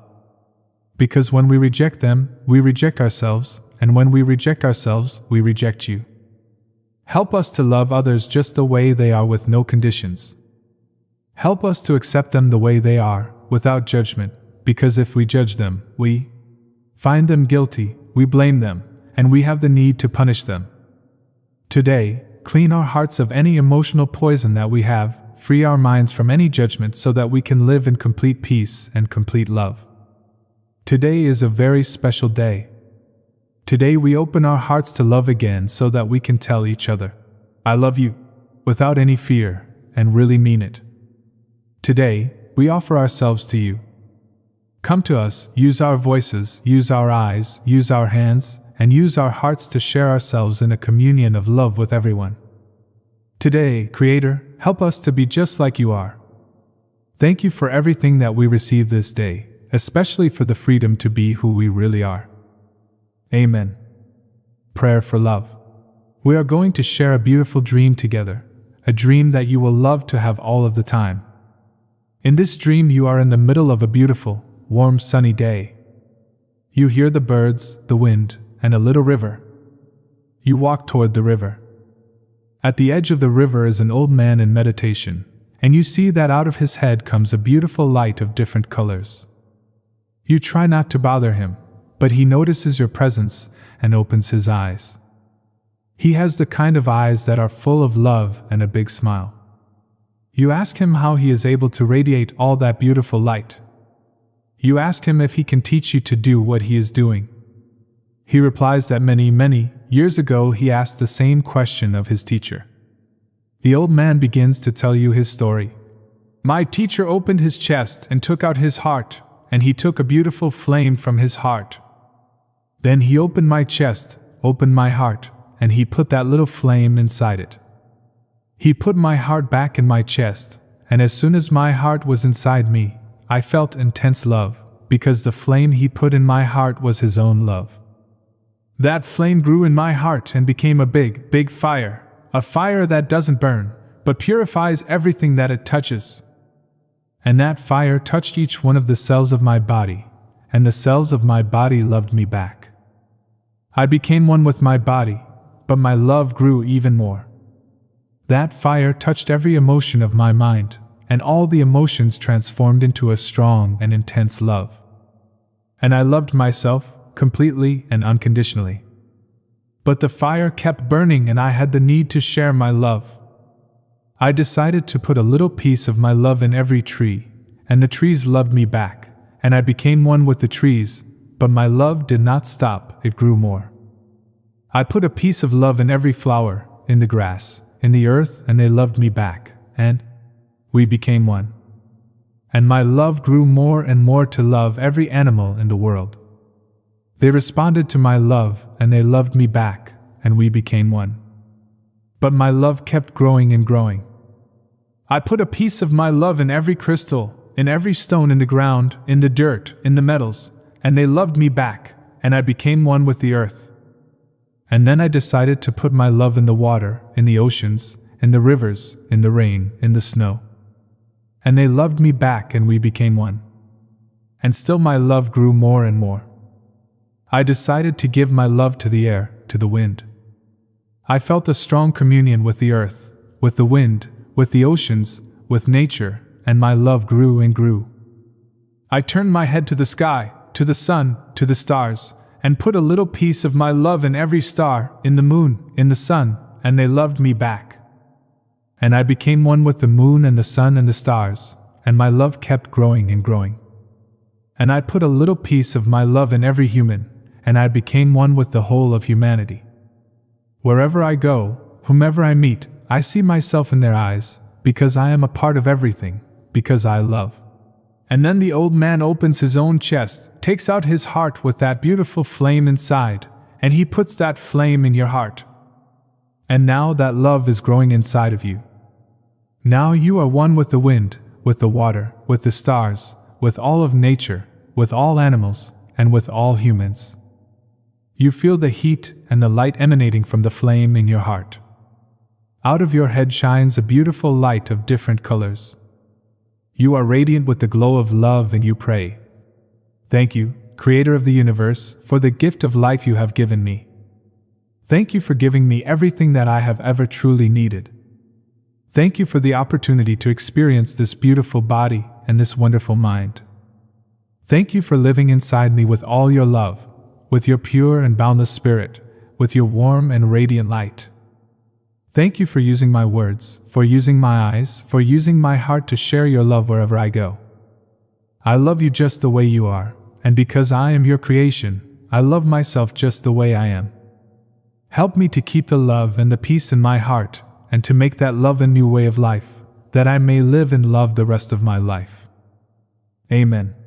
Because when we reject them, we reject ourselves, and when we reject ourselves, we reject you. Help us to love others just the way they are with no conditions. Help us to accept them the way they are, without judgment, because if we judge them, we find them guilty, we blame them, and we have the need to punish them. Today, clean our hearts of any emotional poison that we have, free our minds from any judgment so that we can live in complete peace and complete love. Today is a very special day. Today we open our hearts to love again so that we can tell each other, I love you, without any fear, and really mean it. Today, we offer ourselves to you. Come to us, use our voices, use our eyes, use our hands, and use our hearts to share ourselves in a communion of love with everyone. Today, Creator, help us to be just like you are. Thank you for everything that we receive this day, especially for the freedom to be who we really are. Amen. Prayer for love. We are going to share a beautiful dream together, a dream that you will love to have all of the time. In this dream, you are in the middle of a beautiful, warm, sunny day. You hear the birds, the wind, and a little river. You walk toward the river. At the edge of the river is an old man in meditation, and you see that out of his head comes a beautiful light of different colors. You try not to bother him, but he notices your presence and opens his eyes. He has the kind of eyes that are full of love and a big smile. You ask him how he is able to radiate all that beautiful light. You ask him if he can teach you to do what he is doing. He replies that many years ago he asked the same question of his teacher. The old man begins to tell you his story. My teacher opened his chest and took out his heart, and he took a beautiful flame from his heart. Then he opened my chest, opened my heart, and he put that little flame inside it. He put my heart back in my chest, and as soon as my heart was inside me, I felt intense love, because the flame he put in my heart was his own love. That flame grew in my heart and became a big fire, a fire that doesn't burn, but purifies everything that it touches. And that fire touched each one of the cells of my body, and the cells of my body loved me back. I became one with my body, but my love grew even more. That fire touched every emotion of my mind, and all the emotions transformed into a strong and intense love. And I loved myself completely and unconditionally. But the fire kept burning and I had the need to share my love. I decided to put a little piece of my love in every tree, and the trees loved me back, and I became one with the trees, but my love did not stop, it grew more. I put a piece of love in every flower, in the grass, in the earth, and they loved me back, and we became one. And my love grew more and more to love every animal in the world. They responded to my love, and they loved me back, and we became one. But my love kept growing and growing. I put a piece of my love in every crystal, in every stone in the ground, in the dirt, in the metals, and they loved me back, and I became one with the earth. And then I decided to put my love in the water, in the oceans, in the rivers, in the rain, in the snow. And they loved me back and we became one. And still my love grew more and more. I decided to give my love to the air, to the wind. I felt a strong communion with the earth, with the wind, with the oceans, with nature, and my love grew and grew. I turned my head to the sky, to the sun, to the stars, and put a little piece of my love in every star, in the moon, in the sun, and they loved me back. And I became one with the moon and the sun and the stars, and my love kept growing and growing. And I put a little piece of my love in every human, and I became one with the whole of humanity. Wherever I go, whomever I meet, I see myself in their eyes, because I am a part of everything, because I love. And then the old man opens his own chest, takes out his heart with that beautiful flame inside, and he puts that flame in your heart. And now that love is growing inside of you. Now you are one with the wind, with the water, with the stars, with all of nature, with all animals, and with all humans. You feel the heat and the light emanating from the flame in your heart. Out of your head shines a beautiful light of different colors. You are radiant with the glow of love and you pray. Thank you, Creator of the universe, for the gift of life you have given me. Thank you for giving me everything that I have ever truly needed. Thank you for the opportunity to experience this beautiful body and this wonderful mind. Thank you for living inside me with all your love, with your pure and boundless spirit, with your warm and radiant light. Thank you for using my words, for using my eyes, for using my heart to share your love wherever I go. I love you just the way you are, and because I am your creation, I love myself just the way I am. Help me to keep the love and the peace in my heart, and to make that love a new way of life, that I may live and love the rest of my life. Amen.